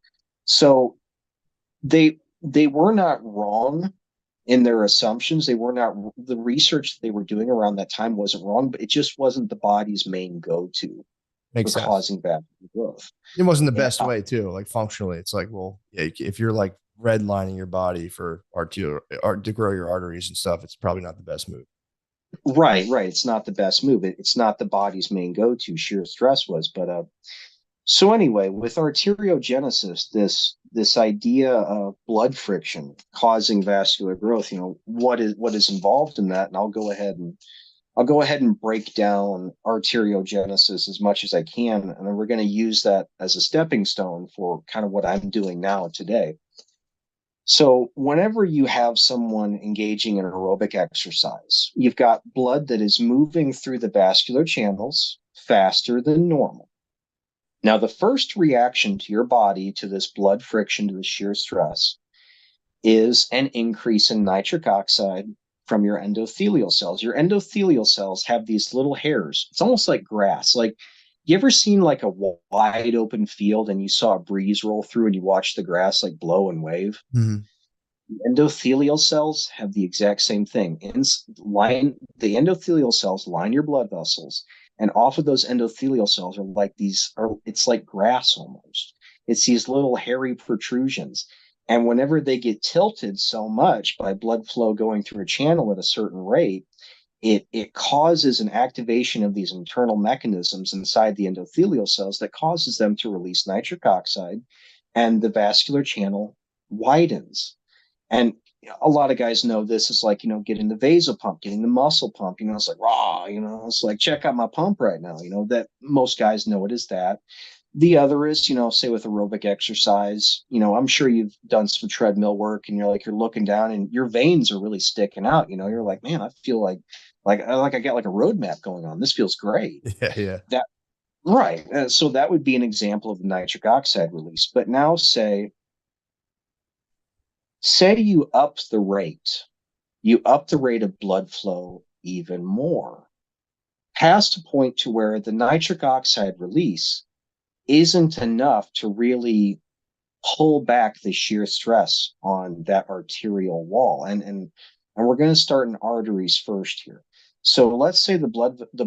So they were not wrong in their assumptions. They were not The research that they were doing around that time wasn't wrong, but it just wasn't the body's main go-to for Makes sense. causing vascular growth. It wasn't the Yeah. best way too. Like functionally, it's like, well, yeah, if you're like redlining your body for arterial or to grow your arteries and stuff, it's probably not the best move. Right. It's not the best move. It's not the body's main go-to. Sheer stress was, but so anyway, with arteriogenesis, this idea of blood friction causing vascular growth, what is involved in that, and I'll go ahead and break down arteriogenesis as much as I can, and then we're going to use that as a stepping stone for kind of what I'm doing now today. So, whenever you have someone engaging in aerobic exercise, you've got blood that is moving through the vascular channels faster than normal. Now, the first reaction to your body to this blood friction, to the shear stress, is an increase in nitric oxide from your endothelial cells. Your endothelial cells have these little hairs. It's almost like grass. Like, you ever seen like a wide open field and you saw a breeze roll through and you watch the grass like blow and wave? Mm-hmm. Endothelial cells have the exact same thing. The endothelial cells line your blood vessels, and off of those endothelial cells are like it's like grass almost. It's these little hairy protrusions. And whenever they get tilted so much by blood flow going through a channel at a certain rate, it causes an activation of these internal mechanisms inside the endothelial cells that causes them to release nitric oxide, and the vascular channel widens. And a lot of guys know this is like, getting the vasal pump, getting the muscle pump, it's like, raw, it's like, check out my pump right now, that most guys know it is that. The other is, say with aerobic exercise, I'm sure you've done some treadmill work and you're looking down and your veins are really sticking out. You're like, man, I feel like I got like a roadmap going on. This feels great. Yeah, yeah. That Right. So that would be an example of the nitric oxide release. But now say you up the rate of blood flow even more, past a point to where the nitric oxide release isn't enough to really pull back the shear stress on that arterial wall. And we're going to start in arteries first here. So let's say the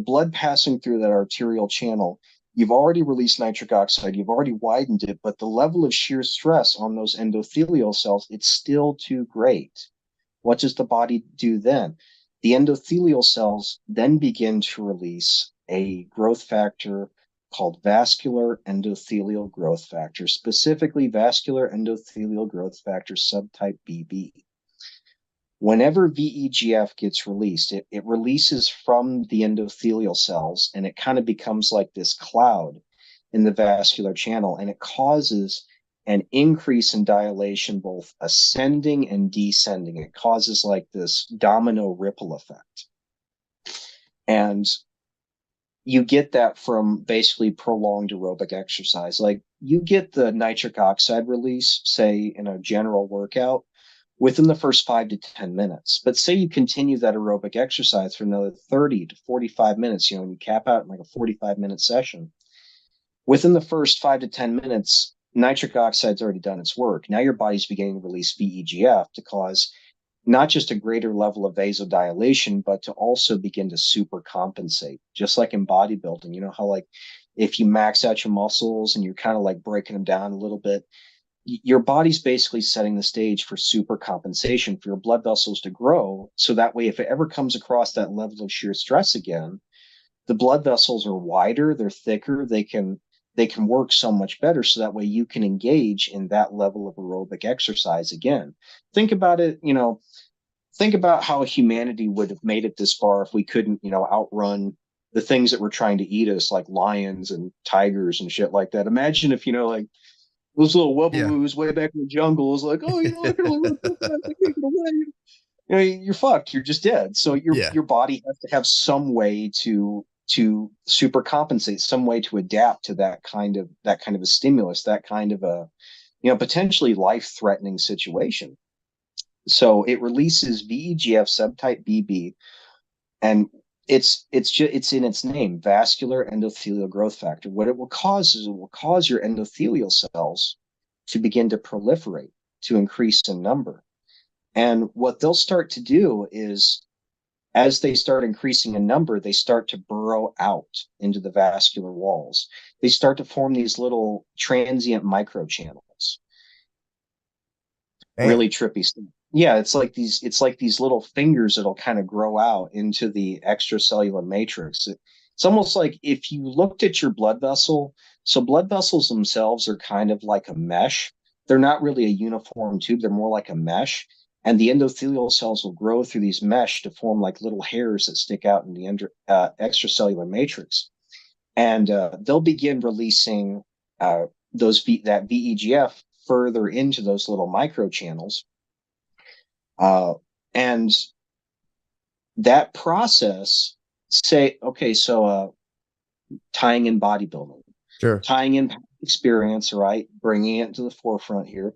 blood passing through that arterial channel, you've already released nitric oxide, you've already widened it, but the level of shear stress on those endothelial cells, it's still too great. What does the body do then? The endothelial cells then begin to release a growth factor called vascular endothelial growth factor, specifically vascular endothelial growth factor subtype BB. Whenever VEGF gets released, it releases from the endothelial cells and it kind of becomes like this cloud in the vascular channel, and it causes an increase in dilation, both ascending and descending. It causes like this domino ripple effect. And you get that from basically prolonged aerobic exercise. Like you get the nitric oxide release, say in a general workout, within the first 5 to 10 minutes. But say you continue that aerobic exercise for another 30 to 45 minutes, and you cap out in like a 45-minute session. Within the first 5 to 10 minutes, nitric oxide's already done its work. Now your body's beginning to release VEGF to cause not just a greater level of vasodilation, but to also begin to super compensate, just like in bodybuilding. You know how like if you max out your muscles and you're kind of like breaking them down a little bit, your body's basically setting the stage for super compensation for your blood vessels to grow. So that way, if it ever comes across that level of shear stress again, the blood vessels are wider, they're thicker, they can work so much better. So that way you can engage in that level of aerobic exercise again. Think about it, think about how humanity would have made it this far if we couldn't, outrun the things that were trying to eat us, like lions and tigers and shit like that. Imagine if, like those little Yeah. wubbles way back in the jungle was like, oh, I can only run so fast, I can't get away. You're fucked. You're just dead. So your Yeah. your body has to have some way to super compensate, some way to adapt to that kind of a stimulus, that kind of a potentially life threatening situation. So it releases VEGF subtype BB, and it's in its name, vascular endothelial growth factor. What it will cause is it will cause your endothelial cells to begin to proliferate, to increase in number. And what they'll start to do is, as they start increasing in number, they start to burrow out into the vascular walls. They start to form these little transient microchannels. Man. Really trippy stuff. Yeah, it's like these little fingers that'll kind of grow out into the extracellular matrix. It's almost like if you looked at your blood vessel, so blood vessels themselves are kind of like a mesh. They're not really a uniform tube, they're more like a mesh. And the endothelial cells will grow through these mesh to form like little hairs that stick out in the extracellular matrix. And they'll begin releasing that VEGF further into those little microchannels. Uh, and that process, say, okay, so tying in bodybuilding, Sure. tying in experience, right? Bringing it to the forefront here.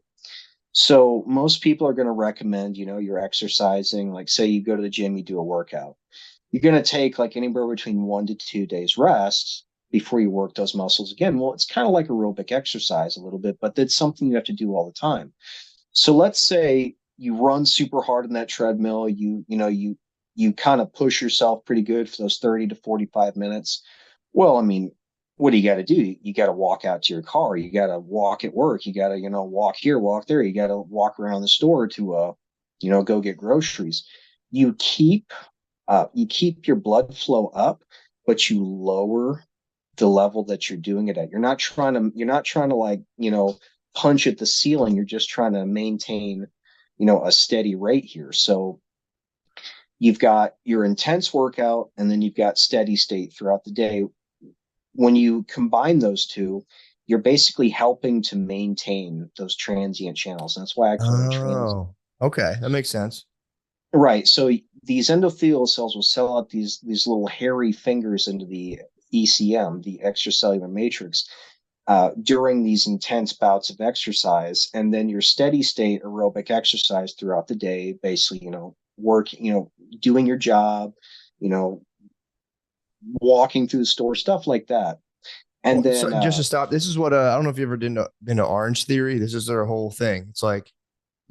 So most people are going to recommend, you're exercising, like say you go to the gym, you do a workout. You're going to take like anywhere between 1 to 2 days rest before you work those muscles again. Well, it's kind of like aerobic exercise a little bit, but that's something you have to do all the time. So let's say you run super hard on that treadmill, you kind of push yourself pretty good for those 30 to 45 minutes. Well, I mean, what do you got to do? You got to walk out to your car, you got to walk at work, you got to, walk here, walk there, you got to walk around the store to go get groceries. You keep you keep your blood flow up, but you lower the level that you're doing it at. You're not trying to like, punch at the ceiling. You're just trying to maintain, a steady rate here. So you've got your intense workout and then you've got steady state throughout the day. When you combine those two, you're basically helping to maintain those transient channels. And that's why I call them transient. Oh, okay. That makes sense. Right. So these endothelial cells will sell out these little hairy fingers into the ECM, the extracellular matrix, during these intense bouts of exercise, and then your steady state aerobic exercise throughout the day, basically, work, doing your job, you know, walking through the store, stuff like that. And Well, so then, just to stop, this is what I don't know if you ever been to Orange Theory. This is their whole thing. It's like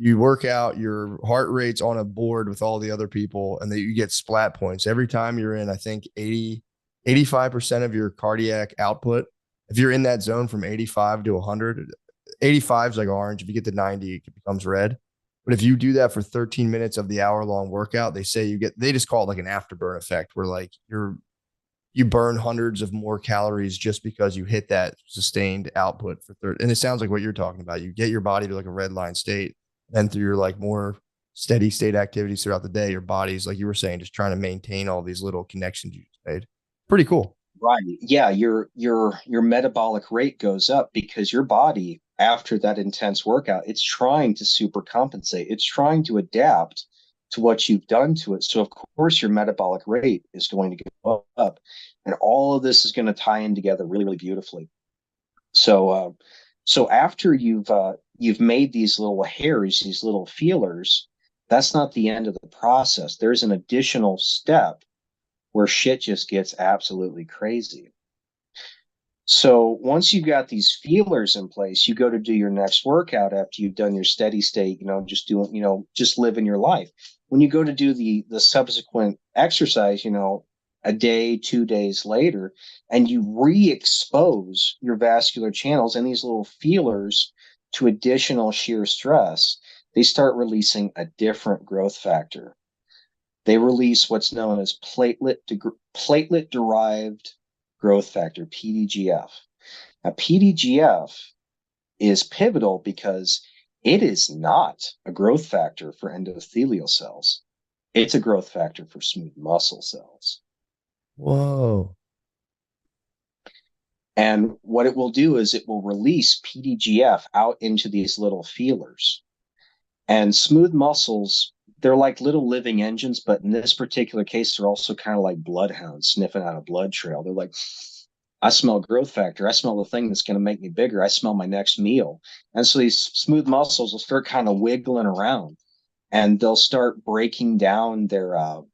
you work out, your heart rate's on a board with all the other people, and then you get splat points every time you're in. I think 85% of your cardiac output. If you're in that zone from 85 to 100, 85 is like orange. If you get to 90, it becomes red. But if you do that for 13 minutes of the hour long workout, they say they just call it like an afterburn effect, where like you burn hundreds of more calories just because you hit that sustained output for 30. And it sounds like what you're talking about. You get your body to like a red line state, and through your like more steady state activities throughout the day, your body's, like you were saying, just trying to maintain all these little connections you just made. Pretty cool. Right. Yeah, your metabolic rate goes up because your body, after that intense workout, it's trying to super compensate. It's trying to adapt to what you've done to it. So of course your metabolic rate is going to go up. And all of this is going to tie in together really, really beautifully. So so after you've made these little hairs, these little feelers, that's not the end of the process. There's an additional step where shit just gets absolutely crazy. So once you've got these feelers in place, you go to do your next workout after you've done your steady state, just doing, just living your life. When you go to do the subsequent exercise, a day, 2 days later, and you re-expose your vascular channels and these little feelers to additional shear stress, they start releasing a different growth factor. They release what's known as platelet derived growth factor, PDGF. Now, PDGF is pivotal because it is not a growth factor for endothelial cells. It's a growth factor for smooth muscle cells. Whoa. And what it will do is it will release PDGF out into these little feelers. And smooth muscles, they're like little living engines, but in this particular case, they're also kind of like bloodhounds sniffing out a blood trail. They're like, I smell growth factor. I smell the thing that's going to make me bigger. I smell my next meal. And so these smooth muscles will start kind of wiggling around, and they'll start breaking down their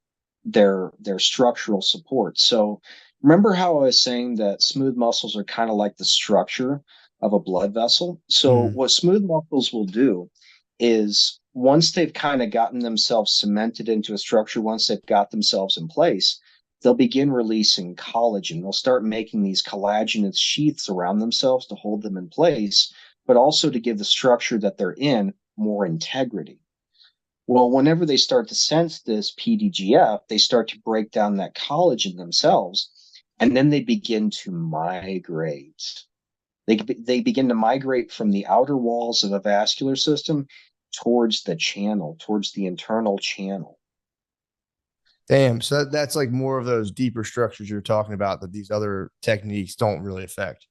structural support. So remember how I was saying that smooth muscles are kind of like the structure of a blood vessel? So Mm. what smooth muscles will do is once they've kind of gotten themselves cemented into a structure, once they've got themselves in place, they'll begin releasing collagen. They'll start making these collagenous sheaths around themselves to hold them in place, but also to give the structure that they're in more integrity. Well, whenever they start to sense this PDGF, they start to break down that collagen themselves, and then they begin to migrate. They begin to migrate from the outer walls of a vascular system towards the channel, towards the internal channel. Damn. So that's like more of those deeper structures you're talking about that these other techniques don't really affect.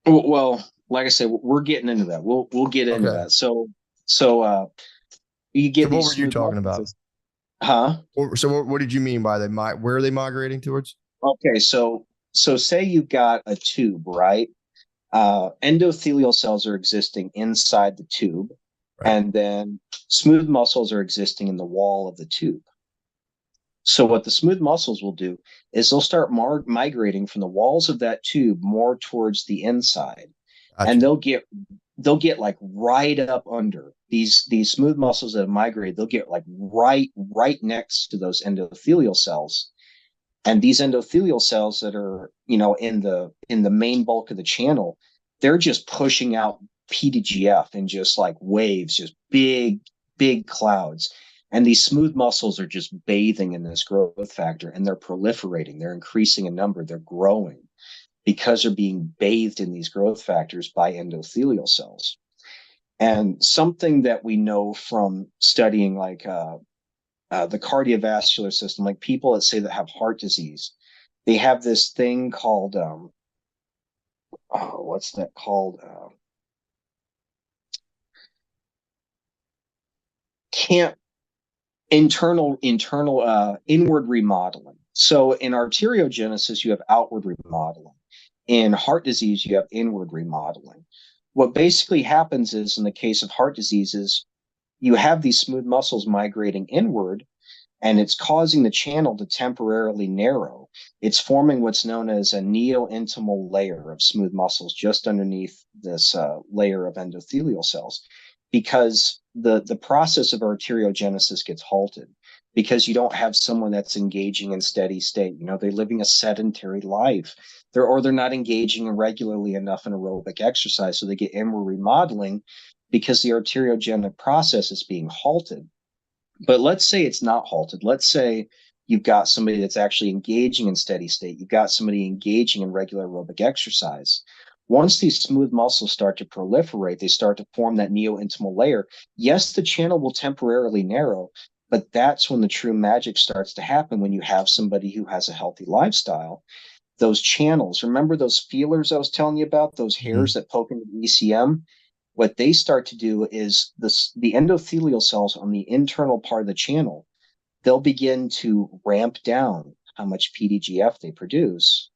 Well, like I said, we're getting into that. We'll get into Okay. that. So you So get what these were you smooth talking about? muscles, huh? So what did you mean by where are they migrating towards? Okay, so say you've got a tube, right? Endothelial cells are existing inside the tube, Right. and then smooth muscles are existing in the wall of the tube. So what the smooth muscles will do is they'll start migrating from the walls of that tube more towards the inside, and Gotcha. they'll get like right up under these smooth muscles that have migrated. They'll get like right next to those endothelial cells, and these endothelial cells that are in the main bulk of the channel, they're just pushing out PDGF in just like waves, just big clouds. And these smooth muscles are just bathing in this growth factor, and they're proliferating, they're increasing in number, they're growing because they're being bathed in these growth factors by endothelial cells. And something that we know from studying like the cardiovascular system, like people that say that have heart disease, they have this thing called what's that called? Can't internal inward remodeling. So in arteriogenesis, you have outward remodeling. In heart disease, you have inward remodeling. What basically happens is, in the case of heart diseases, you have these smooth muscles migrating inward, and it's causing the channel to temporarily narrow. It's forming what's known as a neo-intimal layer of smooth muscles just underneath this layer of endothelial cells, because the process of arteriogenesis gets halted because you don't have someone that's engaging in steady state. They're living a sedentary life. They're not engaging regularly enough in aerobic exercise, so they get inward remodeling because the arteriogenic process is being halted. But let's say it's not halted. Let's say you've got somebody that's actually engaging in steady state. You've got somebody engaging in regular aerobic exercise. Once these smooth muscles start to proliferate, they start to form that neointimal layer. Yes, the channel will temporarily narrow, but that's when the true magic starts to happen when you have somebody who has a healthy lifestyle. Those channels, remember those feelers I was telling you about, those hairs that poke into the ECM? What they start to do is the endothelial cells on the internal part of the channel, they'll begin to ramp down how much PDGF they produce.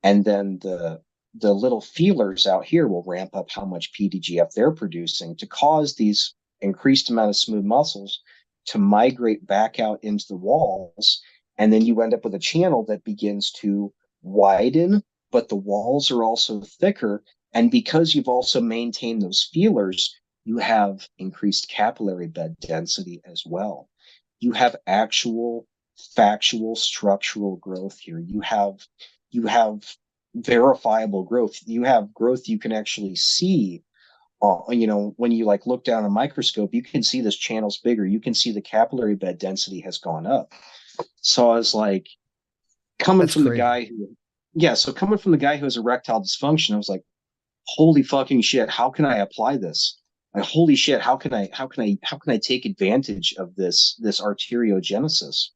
And then the little feelers out here will ramp up how much PDGF they're producing to cause these increased amount of smooth muscles to migrate back out into the walls. And then you end up with a channel that begins to widen, but the walls are also thicker. And because you've also maintained those feelers, you have increased capillary bed density as well. You have actual factual structural growth here. You have verifiable growth. You have growth you can actually see. When you like look down a microscope, you can see this channel's bigger. You can see the capillary bed density has gone up. So I was like, coming That's from crazy. the guy who, yeah. So coming from the guy who has erectile dysfunction, I was like, holy fucking shit, how can I apply this? Like, holy shit, how can I take advantage of this arteriogenesis?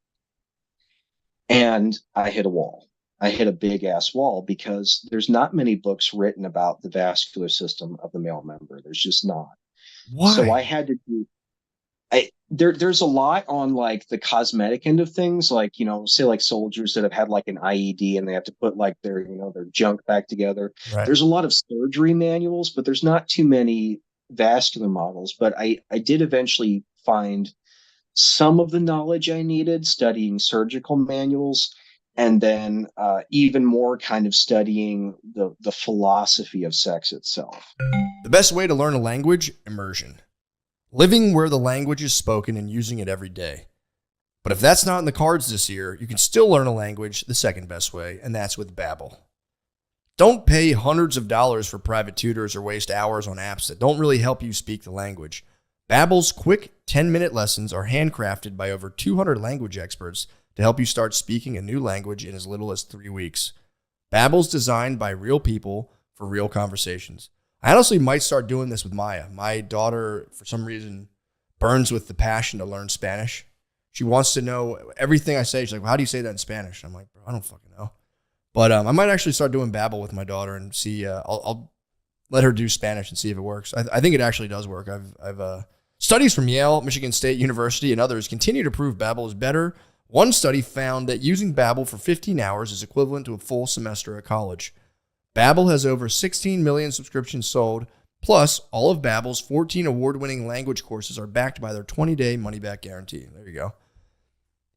And I hit a wall. I hit a big ass wall because there's not many books written about the vascular system of the male member. There's just not. So I Why? had to do there's a lot on like the cosmetic end of things, like, say like soldiers that have had like an IED and they have to put like their junk back together. Right. There's a lot of surgery manuals, but there's not too many vascular models. But I did eventually find some of the knowledge I needed studying surgical manuals, and then even more kind of studying the philosophy of sex itself. The best way to learn a language, immersion. Living where the language is spoken and using it every day. But if that's not in the cards this year, you can still learn a language the second best way, and that's with Babbel. Don't pay hundreds of dollars for private tutors or waste hours on apps that don't really help you speak the language. Babbel's quick 10-minute lessons are handcrafted by over 200 language experts to help you start speaking a new language in as little as 3 weeks. Babbel's designed by real people for real conversations. I honestly might start doing this with Maya. My daughter, for some reason, burns with the passion to learn Spanish. She wants to know everything I say. She's like, well, how do you say that in Spanish? I'm like, bro, I don't fucking know. But I might actually start doing Babbel with my daughter and see. I'll let her do Spanish and see if it works. I think it actually does work. I've studies from Yale, Michigan State University, and others continue to prove Babbel is better. One study found that using Babbel for 15 hours is equivalent to a full semester at college. Babbel has over 16 million subscriptions sold. Plus, all of Babbel's 14 award-winning language courses are backed by their 20-day money-back guarantee. There you go.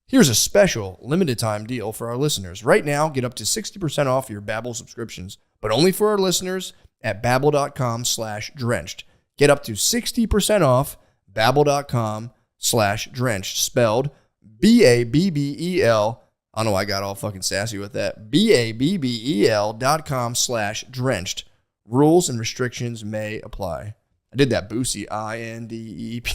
Here's a special limited-time deal for our listeners. Right now, get up to 60% off your Babbel subscriptions, but only for our listeners at Babbel.com/drenched. Get up to 60% off Babbel.com/drenched, spelled Babbel. I don't know why I got all fucking sassy with that. Babbel.com/drenched. Rules and restrictions may apply. I did that Boosie. INDEP.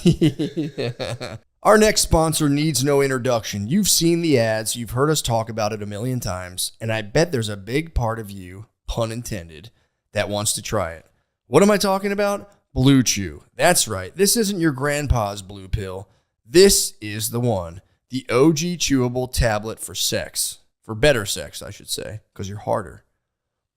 Our next sponsor needs no introduction. You've seen the ads. You've heard us talk about it a million times. And I bet there's a big part of you, pun intended, that wants to try it. What am I talking about? Blue Chew. That's right. This isn't your grandpa's blue pill. This is the one. The OG chewable tablet for sex. For better sex, I should say, because you're harder.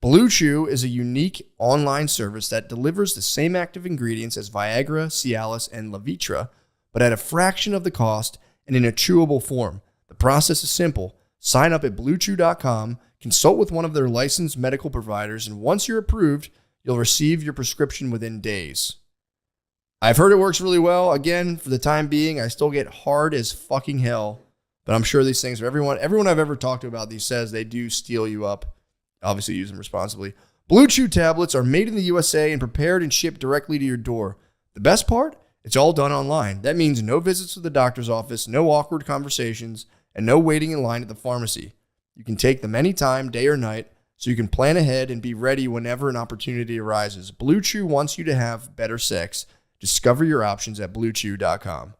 Blue Chew is a unique online service that delivers the same active ingredients as Viagra, Cialis, and Levitra, but at a fraction of the cost and in a chewable form. The process is simple. Sign up at BlueChew.com, consult with one of their licensed medical providers, and once you're approved, you'll receive your prescription within days. I've heard it works really well. Again, for the time being, I still get hard as fucking hell, but I'm sure these things are everyone I've ever talked to about these says they do steal you up. Obviously, use them responsibly. Blue Chew tablets are made in the USA and prepared and shipped directly to your door. The best part? It's all done online. That means no visits to the doctor's office, no awkward conversations, and no waiting in line at the pharmacy. You can take them anytime, day or night, so you can plan ahead and be ready whenever an opportunity arises. Blue Chew wants you to have better sex. Discover your options at BlueChew.com.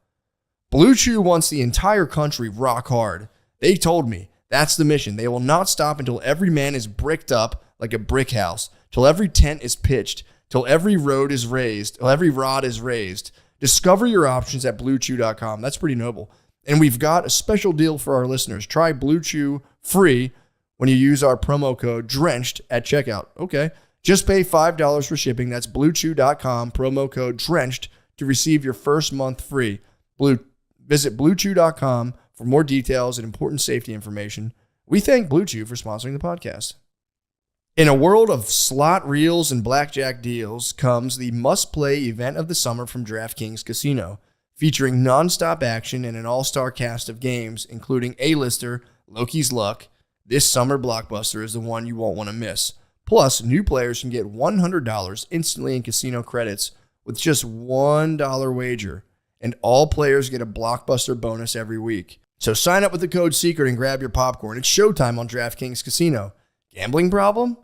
Blue Chew wants the entire country rock hard. They told me that's the mission. They will not stop until every man is bricked up like a brick house, till every tent is pitched, till every road is raised, till every rod is raised. Discover your options at BlueChew.com. That's pretty noble. And we've got a special deal for our listeners. Try Blue Chew free when you use our promo code DRENCHED at checkout. Okay. Just pay $5 for shipping. That's BlueChew.com, promo code DRENCHED to receive your first month free. Visit BlueChew.com for more details and important safety information. We thank Blue Chew for sponsoring the podcast. In a world of slot reels and blackjack deals comes the must-play event of the summer from DraftKings Casino, featuring nonstop action and an all-star cast of games, including A-lister Loki's Luck. This summer blockbuster is the one you won't want to miss. Plus, new players can get $100 instantly in casino credits with just $1 wager, and all players get a blockbuster bonus every week. So sign up with the code SECRET and grab your popcorn. It's showtime on DraftKings Casino. Gambling problem?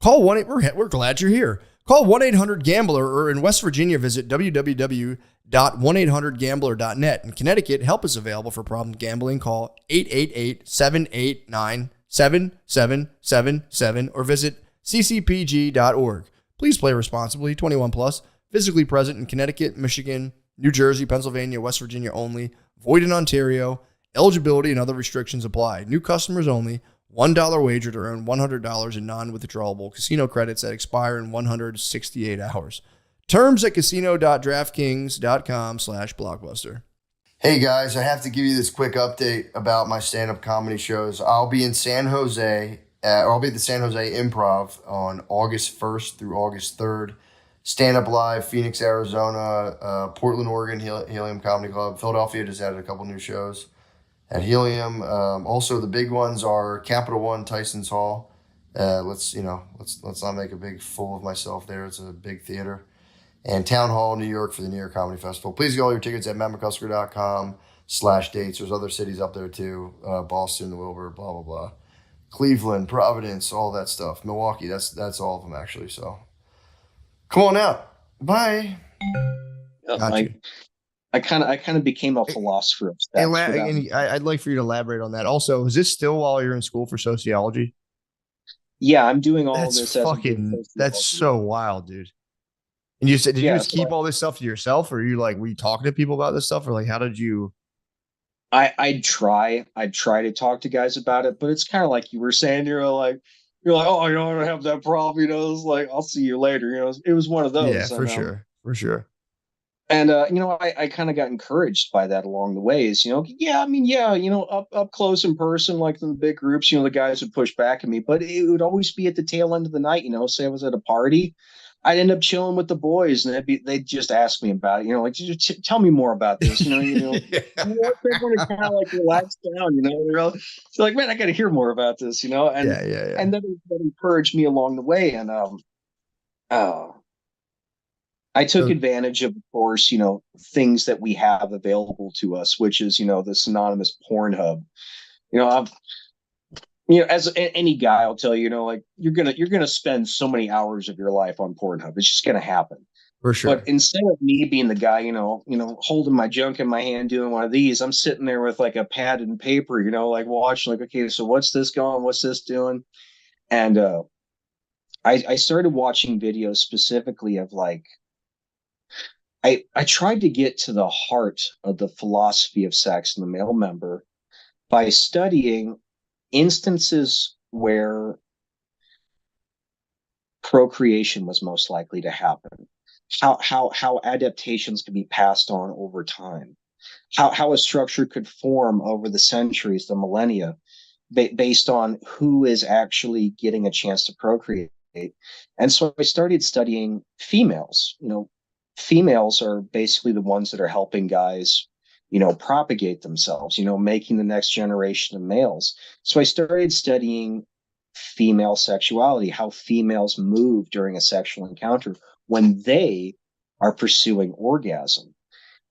Call 1-800. We're glad you're here. Call 1-800-GAMBLER, or in West Virginia, visit www.1800gambler.net. In Connecticut, help is available for problem gambling. Call 888-789-7777 or visit ccpg.org. Please play responsibly. 21 plus. Physically present in Connecticut, Michigan, New Jersey, Pennsylvania, West Virginia only. Void in Ontario. Eligibility and other restrictions apply. New customers only. $1 wager to earn $100 in non-withdrawable casino credits that expire in 168 hours. Terms at casino.draftkings.com/blockbuster. Hey guys, I have to give you this quick update about my stand-up comedy shows. I'll be in San Jose, I'll be at the San Jose Improv on August 1st through August 3rd. Stand-up live, Phoenix, Arizona, Portland, Oregon, Helium Comedy Club. Philadelphia just added a couple new shows at Helium. Also, the big ones are Capital One, Tyson's Hall. Let's not make a big fool of myself there. It's a big theater. And Town Hall, New York for the New York Comedy Festival. Please get all your tickets at mattmccusker.com/dates. There's other cities up there too. Boston, Wilbur, blah, blah, blah. Cleveland, Providence, all that stuff. Milwaukee, that's all of them actually. So come on out. Bye. I kind of became a philosopher of sex. I'd like for you to elaborate on that. Also, is this still while you're in school for sociology? Yeah, I'm doing all this. That's so wild, dude. And you said, did you just keep all this stuff to yourself, or were you talking to people about this stuff, or how did you? I'd try to talk to guys about it, but it's kind of like you were saying, you're like, oh, I don't have that problem, it's like, I'll see you later, it was one of those. Yeah, for sure. And I kind of got encouraged by that along the ways, up close in person, like in the big groups, the guys would push back at me, but it would always be at the tail end of the night, say I was at a party, I'd end up chilling with the boys, and they'd just ask me about it, tell me more about this, they want to kind of relax down, they're like, man, I got to hear more about this, and and that encouraged me along the way, and I took advantage of course, things that we have available to us, which is, the synonymous Pornhub. As any guy, I'll tell you, you're gonna spend so many hours of your life on Pornhub. It's just gonna happen. For sure. But instead of me being the guy, holding my junk in my hand, doing one of these, I'm sitting there with a pad and paper, watching, okay, so what's this going? What's this doing? And I started watching videos specifically of I tried to get to the heart of the philosophy of sex in the male member by studying instances where procreation was most likely to happen, how adaptations can be passed on over time, how a structure could form over the centuries, the millennia, based on who is actually getting a chance to procreate. And so I started studying females. Females are basically the ones that are helping guys propagate themselves, making the next generation of males. So I started studying female sexuality, how females move during a sexual encounter when they are pursuing orgasm.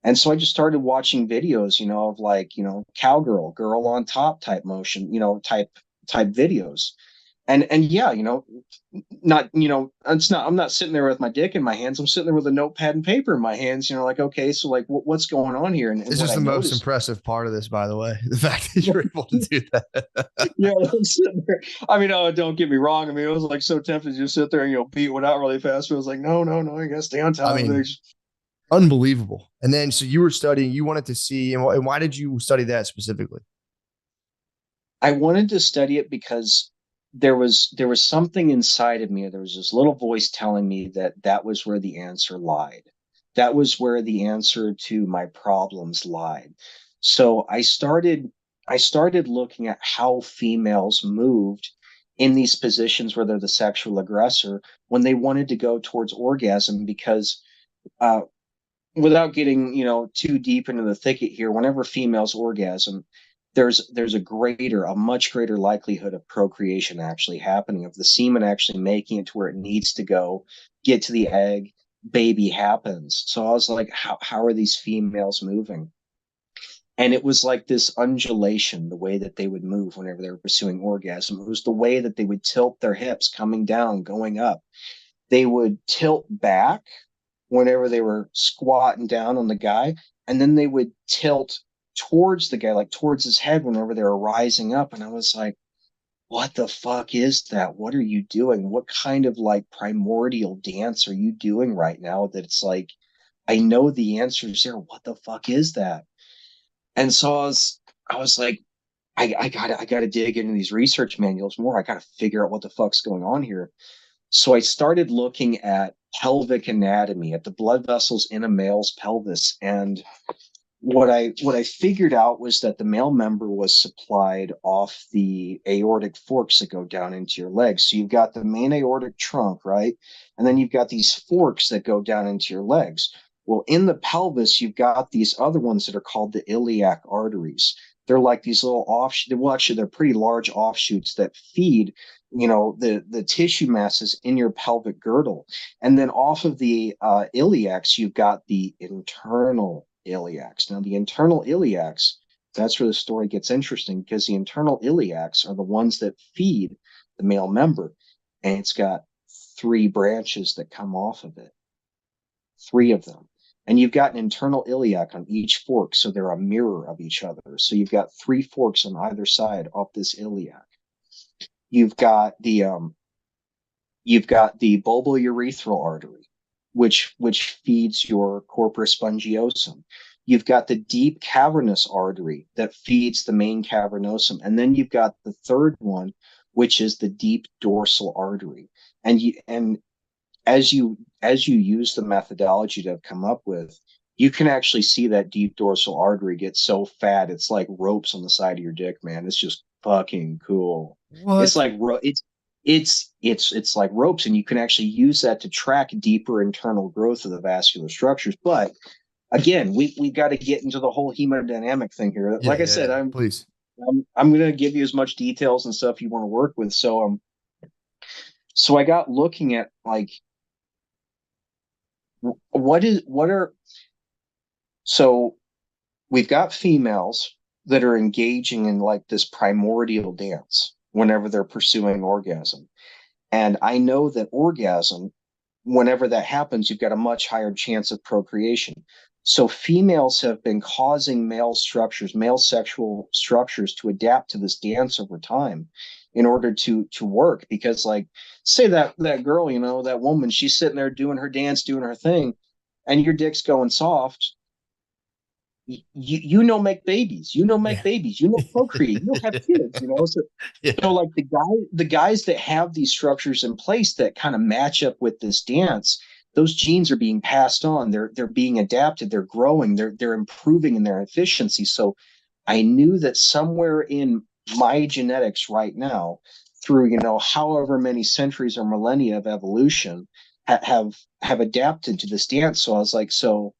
And so I just started watching videos, of like, cowgirl, girl on top type motion, type videos. And yeah, not, it's not, I'm not sitting there with my dick in my hands. I'm sitting there with a notepad and paper in my hands, like, okay, so like what's going on here? And This what is I the most noticed. impressive part of this, by the way. The fact that you're able to do that. Yeah, I'm sitting there. I mean, oh, don't get me wrong. I mean, it was like so tempted to just sit there and beat one out really fast. But I was like, no, no, no, I gotta stay on I top of mean, things. unbelievable. And then, so you were studying, you wanted to see, and why did you study that specifically? I wanted to study it because there was something inside of me. There was this little voice telling me that that was where the answer lied. That was where the answer to my problems lied. So I started looking at how females moved in these positions where they're the sexual aggressor when they wanted to go towards orgasm because uh, without getting too deep into the thicket here, whenever females orgasm, there's a much greater likelihood of procreation actually happening, of the semen actually making it to where it needs to go, get to the egg, baby happens. So I was like, how are these females moving? And it was like this undulation, the way that they would move whenever they were pursuing orgasm. It was the way that they would tilt their hips coming down, going up. They would tilt back whenever they were squatting down on the guy, and then they would tilt towards the guy, like towards his head, whenever they were rising up. And I was like, what the fuck is that? What are you doing? What kind of like primordial dance are you doing right now? That it's like, I know the answers there. What the fuck is that? And so I was like, I gotta dig into these research manuals more. I gotta figure out what the fuck's going on here. So I started looking at pelvic anatomy, at the blood vessels in a male's pelvis. And what I figured out was that the male member was supplied off the aortic forks that go down into your legs. So you've got the main aortic trunk, right? And then you've got these forks that go down into your legs. Well, in the pelvis, you've got these other ones that are called the iliac arteries. They're like these little offshoots. Well, actually, they're pretty large offshoots that feed, the tissue masses in your pelvic girdle. And then off of the iliacs, you've got the internal iliacs. Now, the internal iliacs, that's where the story gets interesting, because the internal iliacs are the ones that feed the male member. And it's got three branches that come off of it, three of them. And you've got an internal iliac on each fork, so they're a mirror of each other. So you've got three forks on either side of this iliac. You've got the bulbourethral artery, which feeds your corpus spongiosum. You've got the deep cavernous artery that feeds the main cavernosum, and then you've got the third one, which is the deep dorsal artery. And as you use the methodology to come up with, you can actually see that deep dorsal artery get so fat it's like ropes on the side of your dick, man. It's just fucking cool. It's What? like it's like ropes, and you can actually use that to track deeper internal growth of the vascular structures. But again, we got to get into the whole hemodynamic thing here. Yeah, Like I yeah, said, yeah. I'm Please. I'm, I'm going to give you as much details and stuff you want to work with. So I got looking at like what are so we've got females that are engaging in like this primordial dance whenever they're pursuing orgasm. And I know that orgasm, whenever that happens, you've got a much higher chance of procreation. So females have been causing male sexual structures to adapt to this dance over time in order to work. Because like, say that girl, that woman, she's sitting there doing her dance, doing her thing, and your dick's going soft. Make babies, Yeah. procreate, have kids, so Yeah. like the guys that have these structures in place that kind of match up with this dance, those genes are being passed on. They're being adapted. They're growing. They're improving in their efficiency. So I knew that somewhere in my genetics right now, through however many centuries or millennia of evolution, have adapted to this dance. So I was like, so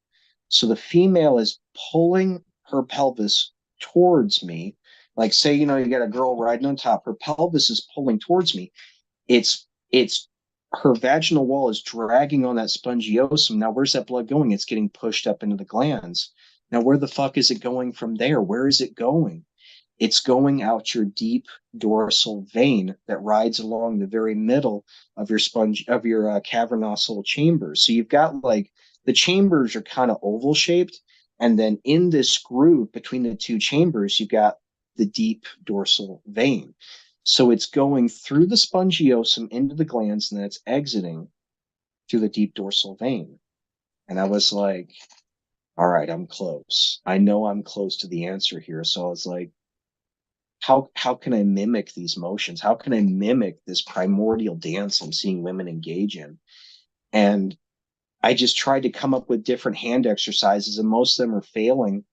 the female is pulling her pelvis towards me. Like, say, you got a girl riding on top, her pelvis is pulling towards me. It's her vaginal wall is dragging on that spongiosum. Now, where's that blood going? It's getting pushed up into the glands. Now, where the fuck is it going from there? Where is it going? It's going out your deep dorsal vein that rides along the very middle of your cavernosal chambers. So you've got like the chambers are kind of oval shaped, and then in this groove between the two chambers, you've got the deep dorsal vein. So it's going through the spongiosum into the glands, and then it's exiting through the deep dorsal vein. And I was like, all right, I'm close. I know I'm close to the answer here. So I was like, how can I mimic these motions? How can I mimic this primordial dance I'm seeing women engage in? And I just tried to come up with different hand exercises, and most of them are failing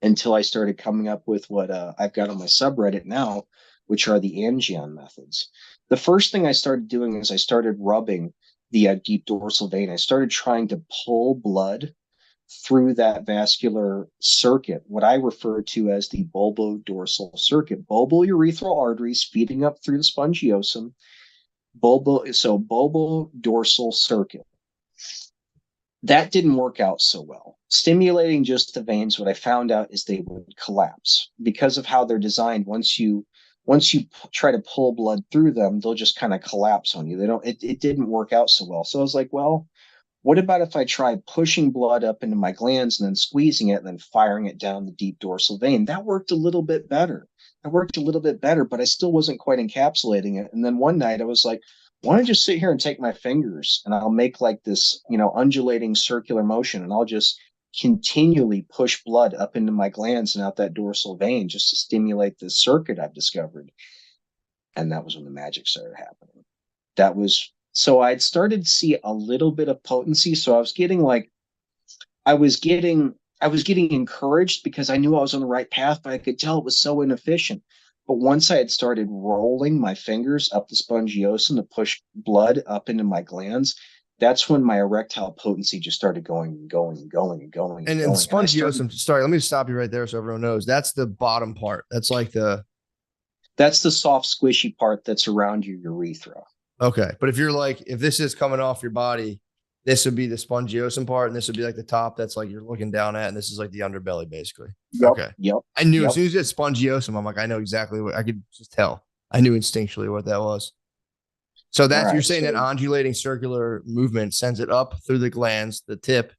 until I started coming up with what I've got on my subreddit now, which are the Angion methods. The first thing I started doing is I started rubbing the deep dorsal vein. I started trying to pull blood through that vascular circuit, what I refer to as the bulbodorsal circuit. Bulbourethral arteries feeding up through the spongiosum, bulbodorsal circuit. That didn't work out so well. Stimulating just the veins, what I found out is they would collapse because of how they're designed. Once you try to pull blood through them, they'll just kind of collapse on you. It didn't work out so well. So I was like, well, what about if I try pushing blood up into my glands and then squeezing it and then firing it down the deep dorsal vein? That worked a little bit better. But I still wasn't quite encapsulating it. And then one night I was like, why don't I just sit here and take my fingers and I'll make like this, undulating circular motion, and I'll just continually push blood up into my glands and out that dorsal vein just to stimulate this circuit I've discovered. And that was when the magic started happening. That was so I'd started to see a little bit of potency. So I was getting encouraged because I knew I was on the right path, but I could tell it was so inefficient. But once I had started rolling my fingers up the spongiosum to push blood up into my glands, that's when my erectile potency just started going and going and going and going And going. spongiosum, sorry, let me stop you right there so everyone knows. That's the bottom part. That's like that's the soft, squishy part that's around your urethra. Okay. But if this is coming off your body, this would be the spongiosum part, and this would be like the top that's like you're looking down at, and this is like the underbelly, basically. Yep, Okay. yep. I knew yep. as soon as you said spongiosum, I'm like, I know exactly what I could just tell. I knew instinctually what that was. So that's you're saying that undulating circular movement sends it up through the glands, the tip,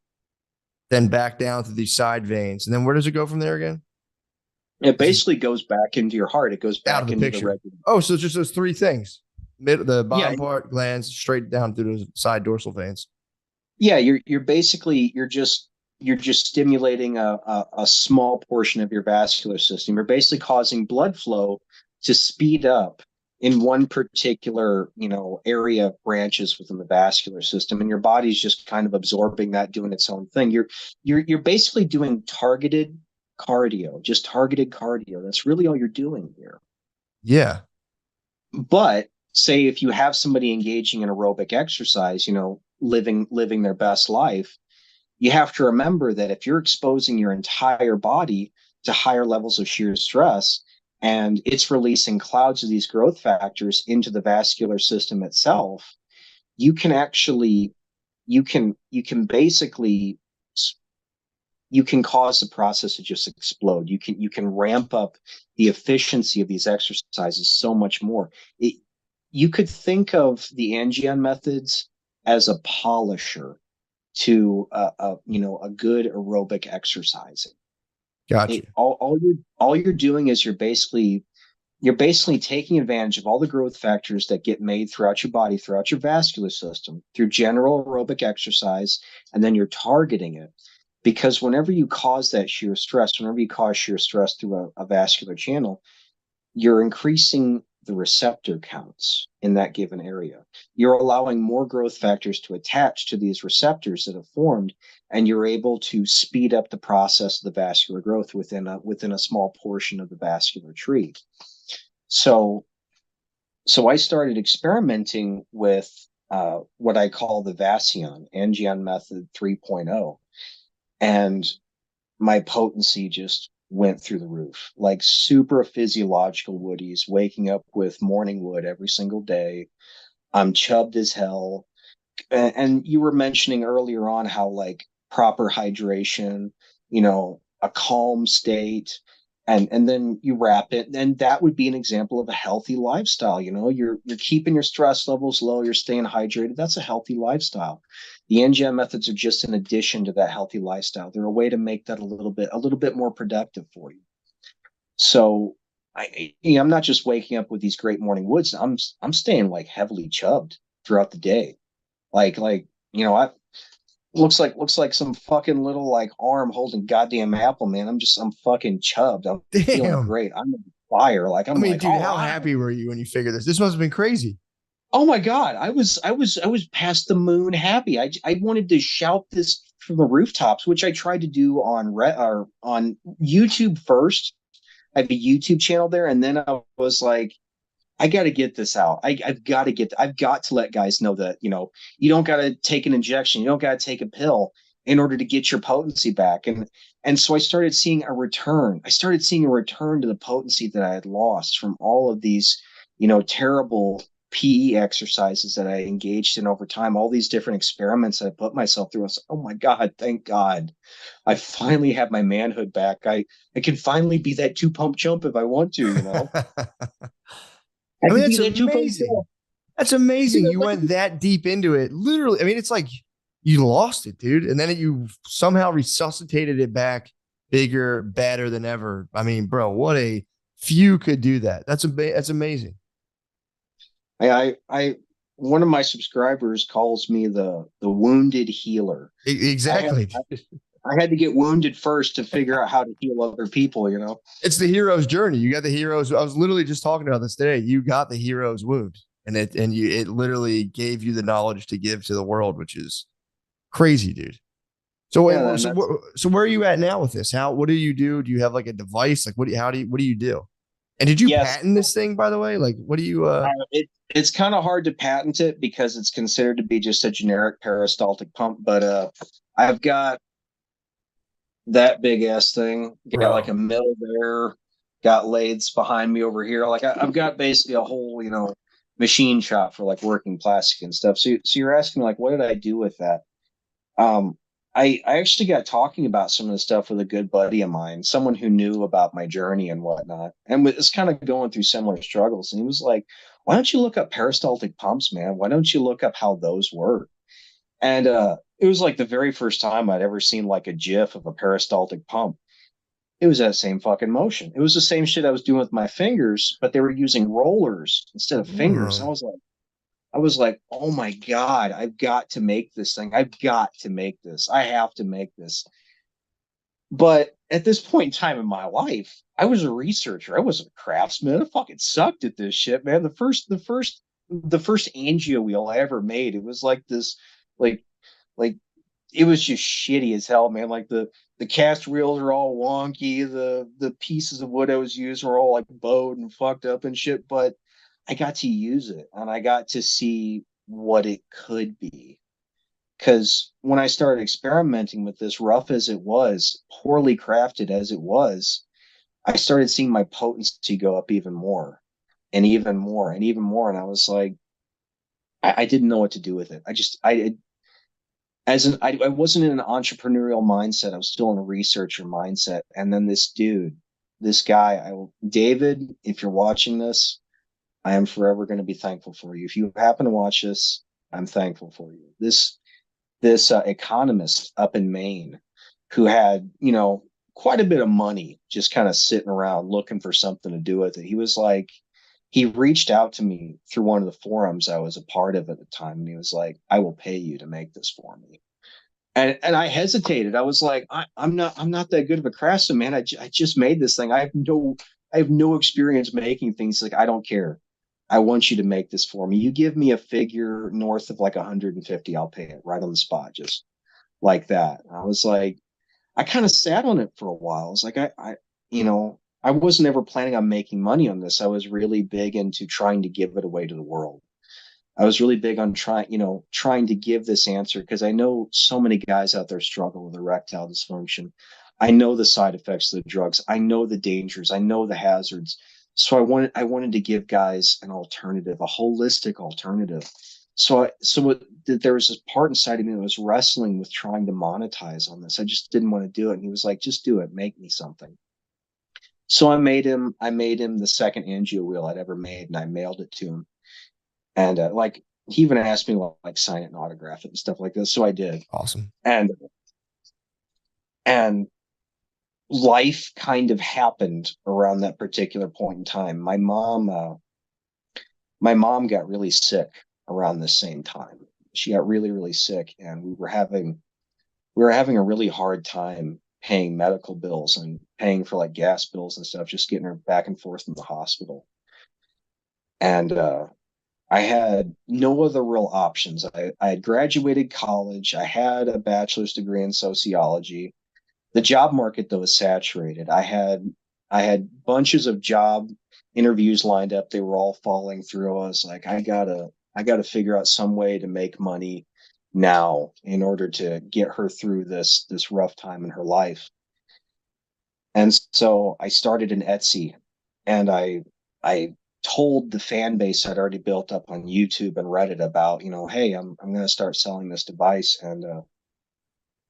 then back down through these side veins. And then where does it go from there again? It basically goes back into your heart. It goes back out of the into picture. the regular. Oh, so it's just those three things. The bottom part, glands, straight down through the side dorsal veins. Yeah, you're basically just stimulating a small portion of your vascular system. You're basically causing blood flow to speed up in one particular area of branches within the vascular system, and your body's just kind of absorbing that, doing its own thing. You're basically doing targeted cardio, just targeted cardio. That's really all you're doing here. Yeah. But say if you have somebody engaging in aerobic exercise, living their best life, you have to remember that if you're exposing your entire body to higher levels of shear stress and it's releasing clouds of these growth factors into the vascular system itself, you can basically cause the process to just explode. You can ramp up the efficiency of these exercises so much more. You could think of the Angion methods as a polisher to a good aerobic exercising. Gotcha. All you're doing is you're basically taking advantage of all the growth factors that get made throughout your body, throughout your vascular system, through general aerobic exercise, and then you're targeting it. Because whenever you cause shear stress through a vascular channel, you're increasing the receptor counts in that given area. You're allowing more growth factors to attach to these receptors that have formed, and you're able to speed up the process of the vascular growth within a small portion of the vascular tree. So I started experimenting with what I call the Angion method 3.0, and my potency just went through the roof, like super physiological woodies, waking up with morning wood every single day, I'm chubbed as hell. And you were mentioning earlier on how like proper hydration, a calm state, and then you wrap it, and that would be an example of a healthy lifestyle. You're keeping your stress levels low, you're staying hydrated. That's a healthy lifestyle. The NGM methods are just an addition to that healthy lifestyle. They're a way to make that a little bit more productive for you. So I'm not just waking up with these great morning woods. I'm staying like heavily chubbed throughout the day. I looks like some fucking little like arm holding goddamn apple, man. I'm fucking chubbed. I'm feeling Damn. great. I'm on fire. Like I I'm mean, like, dude, all how right. happy were you when you figured this? This must have been crazy. Oh my God. I was past the moon happy. I wanted to shout this from the rooftops, which I tried to do or on YouTube first. I have a YouTube channel there, and then I was like, I got to get this out. I've got to let guys know that, you don't got to take an injection. You don't got to take a pill in order to get your potency back. And so I started seeing a return. I started seeing a return to the potency that I had lost from all of these, terrible PE exercises that I engaged in over time, all these different experiments that I put myself through. I was like, oh my God, thank God. I finally have my manhood back. I can finally be that two pump chump if I want to. I I mean, can be that's that two pump amazing. chump. That's amazing. Yeah, You like, went that deep into it. Literally, I mean, it's like you lost it, dude. And then you somehow resuscitated it back bigger, better than ever. I mean, bro, what a few could do that. That's amazing. I one of my subscribers calls me the wounded healer. I had Exactly. I had to get wounded first to figure out how to heal other people. It's the hero's journey. You got the hero's. I was literally just talking about this today. You got the hero's wound, and it literally gave you the knowledge to give to the world, which is crazy, dude. So Yeah, wait, and that's so where are you at now with this? What do you do? Do you have like a device? Like what do you do? And did you yes. patent this thing, by the way? Like, what do you It's kind of hard to patent it because it's considered to be just a generic peristaltic pump. But I've got that big ass thing. Got like bro? a mill there. Got lathes behind me over here. Like I've got basically a whole machine shop for like working plastic and stuff. So you're asking like, what did I do with that? Um, I actually got talking about some of the stuff with a good buddy of mine, someone who knew about my journey and whatnot, and was kind of going through similar struggles. And he was like, "Why don't you look up peristaltic pumps, man? Why don't you look up how those work?" And it was like the very first time I'd ever seen like a GIF of a peristaltic pump. It was that same fucking motion. It was the same shit I was doing with my fingers, but they were using rollers instead of fingers. Oh, I was like, oh my God, I've got to make this thing. I've got to make this. I have to make this. But at this point in time in my life, I was a researcher. I wasn't a craftsman. I fucking sucked at this shit, man. The first angio wheel I ever made, it was like this, like, like it was just shitty as hell, man. Like the cast reels are all wonky. The pieces of wood I was using were all like bowed and fucked up and shit. But I got to use it and I got to see what it could be. Because when I started experimenting with this, rough as it was, poorly crafted as it was, I started seeing my potency go up even more and even more and even more. And I was like, I didn't know what to do with it. I wasn't in an entrepreneurial mindset. I was still in a researcher mindset. And then this dude, this guy, David, if you're watching this, I am forever going to be thankful for you. If you happen to watch this, I'm thankful for you. This economist up in Maine who had, quite a bit of money just kind of sitting around looking for something to do with it. He reached out to me through one of the forums I was a part of at the time. And he was like, I will pay you to make this for me. And I hesitated. I was like, I'm not that good of a craftsman, man. I just made this thing. I have no experience making things. Like, I don't care. I want you to make this for me. You give me a figure north of like 150, I'll pay it right on the spot, just like that. I was like, I kind of sat on it for a while. I was like, I wasn't ever planning on making money on this. I was really big into trying to give it away to the world. I was really big on trying to give this answer because I know so many guys out there struggle with erectile dysfunction. I know the side effects of the drugs. I know the dangers. I know the hazards. So I wanted to give guys an alternative, a holistic alternative. There was this part inside of me that was wrestling with trying to monetize on this. I just didn't want to do it. And he was like, just do it, make me something. So I made him the second angio wheel I'd ever made, and I mailed it to him. And like he even asked me to like sign it and autograph it and stuff like this. So I did. Awesome. And life kind of happened around that particular point in time. My mom got really sick around the same time. She got really, really sick, and we were having a really hard time paying medical bills and paying for like gas bills and stuff, just getting her back and forth from the hospital. And I had no other real options. I had graduated college. I had a bachelor's degree in sociology. The job market though was saturated. I had bunches of job interviews lined up. They were all falling through. I was like, I gotta figure out some way to make money now in order to get her through this rough time in her life. And so I started an Etsy, and I told the fan base I'd already built up on YouTube and Reddit about, hey, I'm going to start selling this device, and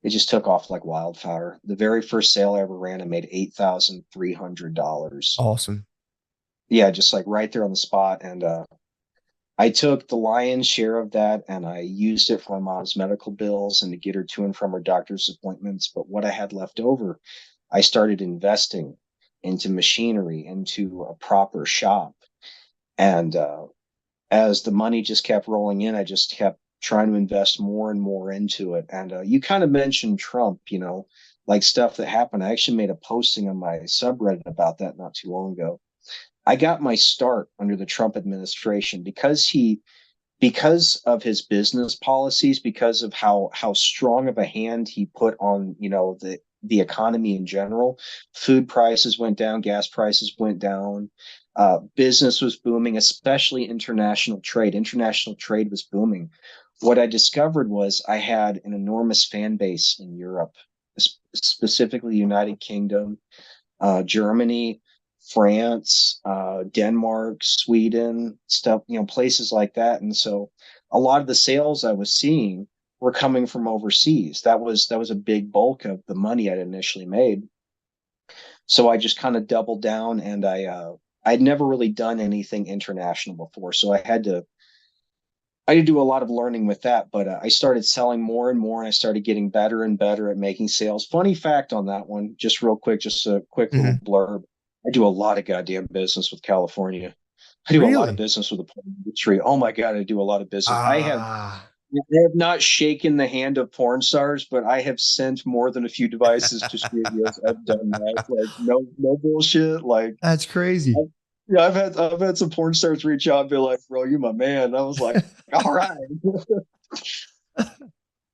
it just took off like wildfire. The very first sale I ever ran, I made $8,300. Awesome. Yeah, just like right there on the spot. And I took the lion's share of that, and I used it for my mom's medical bills and to get her to and from her doctor's appointments. But what I had left over, I started investing into machinery, into a proper shop. And as the money just kept rolling in, I just kept trying to invest more and more into it. And you kind of mentioned Trump, like stuff that happened. I actually made a posting on my subreddit about that not too long ago. I got my start under the Trump administration because of his business policies, because of how strong of a hand he put on, the economy in general. Food prices went down, gas prices went down. Business was booming, especially international trade. International trade was booming. What I discovered was I had an enormous fan base in Europe, specifically United Kingdom, Germany, France, Denmark, Sweden, stuff, places like that. And so a lot of the sales I was seeing were coming from overseas. That was a big bulk of the money I'd initially made. So I just kind of doubled down, and I'd never really done anything international before. So I had to do a lot of learning with that, but I started selling more and more, and I started getting better and better at making sales. Funny fact on that one, just real quick, just a quick little Hmm. blurb. I do a lot of goddamn business with California. I do a lot of Really? business with the porn industry. Oh my God, I do a lot of business. Ah, I have not shaken the hand of porn stars, but I have sent more than a few devices to studios. I've done that. Like no bullshit. Like that's crazy. yeah, I've had some porn stars reach out and be like, "Bro, you my man." I was like, "All right,"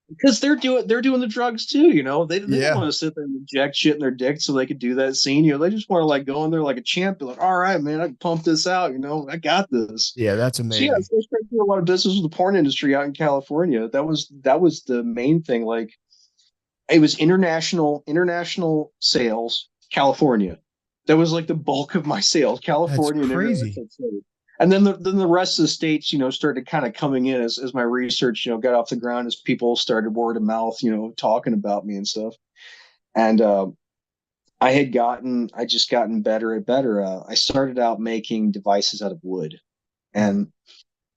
because they're doing the drugs too. They don't Yeah. want to sit there and inject shit in their dick so they could do that scene. They just want to like go in there like a champ, be like, "All right, man, I can pump this out. I got this." Yeah, that's So yeah, amazing. so I started doing a lot of business with the porn industry out in California. That was the main thing. Like it was international sales, California. That was like the bulk of my sales, That's California and crazy. international sales. And then the rest of the states, started kind of coming in as my research, got off the ground, as people started word of mouth, talking about me and stuff. And I just gotten better and better. I started out making devices out of wood, Mm. and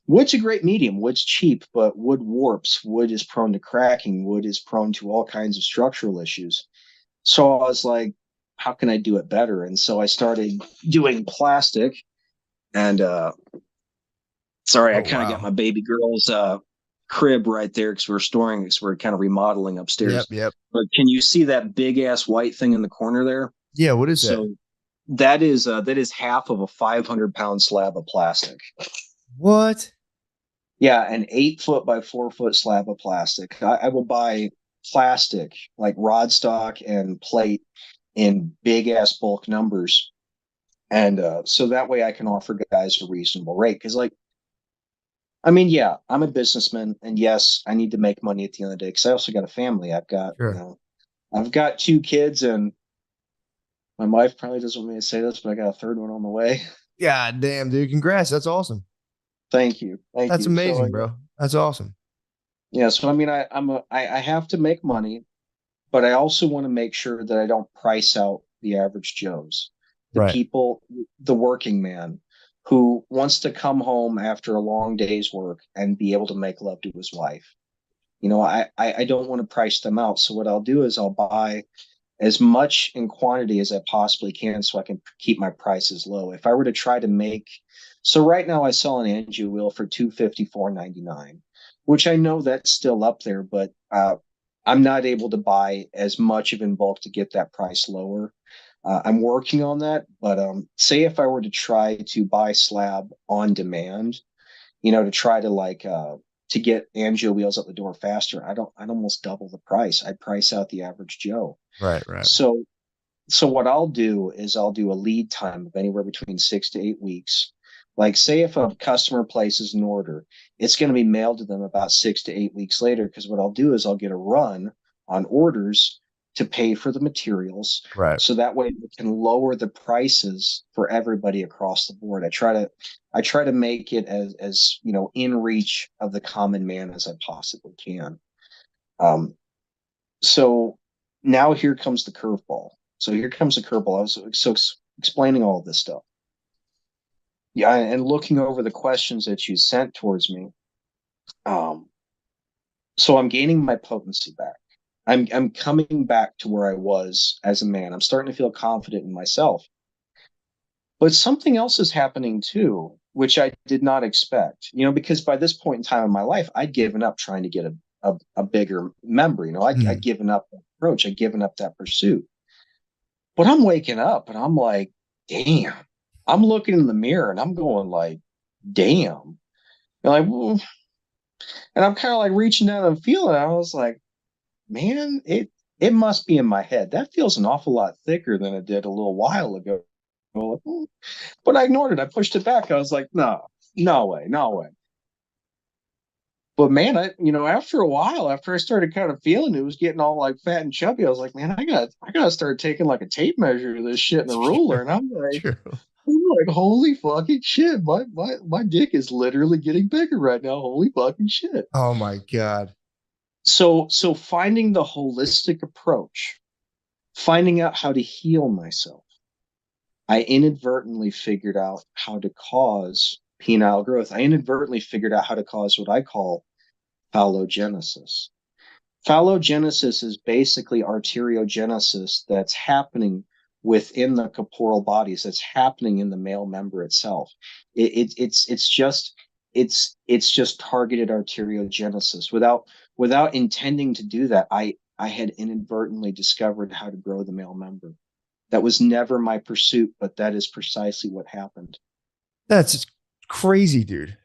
wood's a great medium. Wood's cheap, but wood warps. Wood is prone to cracking. Wood is prone to all kinds of structural issues. So I was like, how can I do it better? And so I started doing plastic. And sorry, I Oh, kind of got wow. my baby girl's crib right there because we're kind of remodeling Yep, upstairs. yep. But can you see that big ass white thing in the corner there? Yeah, what is that? So that is half of a 500-pound slab of plastic. What? Yeah, an 8 foot by 4 foot slab of plastic. I will buy plastic like rod stock and plate in big ass bulk numbers, and so that way I can offer guys a reasonable rate. Because like, I mean, yeah, I'm a businessman, and yes, I need to make money at the end of the day. Because I also got a family. Sure. I've got 2 kids, and my wife probably doesn't want me to say this, but I got a third one on the way. God damn, dude. Congrats. That's awesome. Thank you. Thank That's you. So amazing, bro. That's awesome. yeah, so I mean I have to make money, but I also want to make sure that I don't price out the average Joes, the Right. people, the working man who wants to come home after a long day's work and be able to make love to his wife. I don't want to price them out. So what I'll do is I'll buy as much in quantity as I possibly can so I can keep my prices low. If I were to try to make, so right now I sell an angio wheel for 254.99, which I know that's still up there, but I'm not able to buy as much of in bulk to get that price lower. I'm working on that, but say if I were to try to buy slab on demand, to try to to get angio wheels out the door faster, I'd almost double the price. I'd price out the average Joe. Right. Right. So so what I'll do is I'll do a lead time of anywhere between 6 to 8 weeks. Like say if a customer places an order, it's going to be mailed to them about 6 to 8 weeks later. Because what I'll do is I'll get a run on orders to pay for the materials. Right. So that way we can lower the prices for everybody across the board. I try to make it as in reach of the common man as I possibly can. Um, so now here comes the curveball. So here comes the curveball. I was explaining all of this stuff. Yeah, and looking over the questions that you sent towards me. Um, so I'm gaining my potency back. I'm coming back to where I was as a man. I'm starting to feel confident in myself. But something else is happening too, which I did not expect. Because by this point in time in my life, I'd given up trying to get a bigger member. I'd Mhm. given up that approach. I'd given up that pursuit. But I'm waking up and I'm like, damn. I'm looking in the mirror and I'm going like, damn. And like, well, and I'm kind of like reaching down and feeling it. I was like, man, it must be in my head. That feels an awful lot thicker than it did a little while ago. But I ignored it. I pushed it back. I was like, no, no way, no way. But man, after a while, after I started kind of feeling it was getting all like fat and chubby, I was like, man, I gotta start taking like a tape measure of this shit in a True. ruler. And I'm like, True. holy fucking shit, my dick is literally getting bigger right now. Holy fucking shit. Oh my God. So finding the holistic approach, finding out how to heal myself, I inadvertently figured out how to cause penile growth. I inadvertently figured out how to cause what I call phallogenesis. Phallogenesis is basically arteriogenesis that's happening within the corporeal bodies, that's happening in the male member itself. It's just targeted arteriogenesis. Without intending to do that, I had inadvertently discovered how to grow the male member. That was never my pursuit, but that is precisely what happened. That's crazy, dude.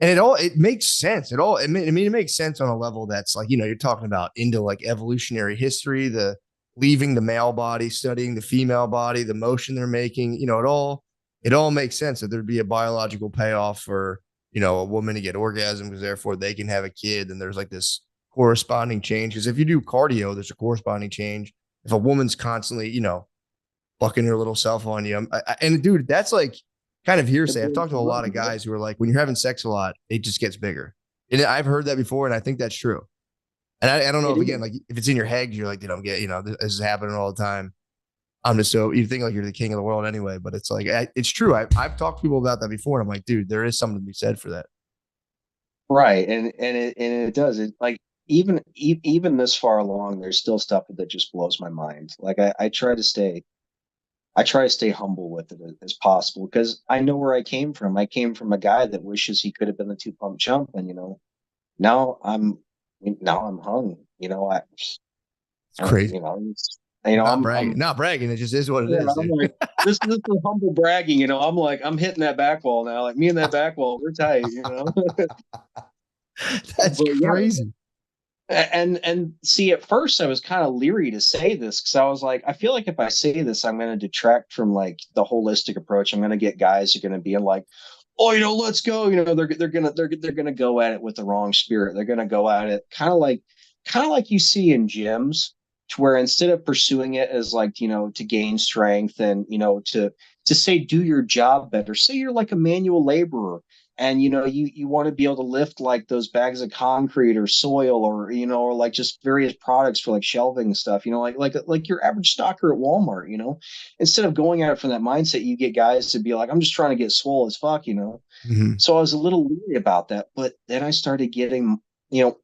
And it makes sense. It makes sense on a level that's like, you're talking about into like evolutionary history, the leaving the male body, studying the female body, the motion they're making, it all makes sense that there'd be a biological payoff for, a woman to get orgasm because therefore they can have a kid. And there's like this corresponding change. Because if you do cardio, there's a corresponding change. If a woman's constantly, bucking her little self on you. And dude, that's like kind of hearsay. I've talked to a lot of guys who are like, when you're having sex a lot, it just gets bigger. And I've heard that before, and I think that's true. And I don't know It if is. again, like if it's in your head, you're like, they don't get, this is happening all the time. I'm just so you think like you're the king of the world anyway, but it's like it's true. I've talked to people about that before, and I'm like, dude, there is something to be said for that. Right, and it does it like even this far along, there's still stuff that just blows my mind. Like I try to stay humble with it as possible because I know where I came from. I came from a guy that wishes he could have been the two pump chump, and now I'm now I'm hung. It's crazy. You know, Not bragging. It just is what it yeah, is, I'm dude. like this is humble bragging. I'm like I'm hitting that back wall now. Like me and that back wall, we're tight. That's But yeah, crazy. and see, at first I was kind of leery to say this because I was like, I feel like if I say this, I'm going to detract from like the holistic approach. I'm going to get guys who are going to be like, oh, let's go. They're gonna go at it with the wrong spirit. They're going to go at it kind of like you see in gyms, to where instead of pursuing it as like to gain strength and to to say do your job better. Say you're like a manual laborer and you want to be able to lift like those bags of concrete or soil or or like just various products for like shelving and stuff, like your average stocker at Walmart, instead of going at it from that mindset, you get guys to be like, I'm just trying to get swole as fuck. Hmm. So I was a little leery about that, but then I started getting, you know,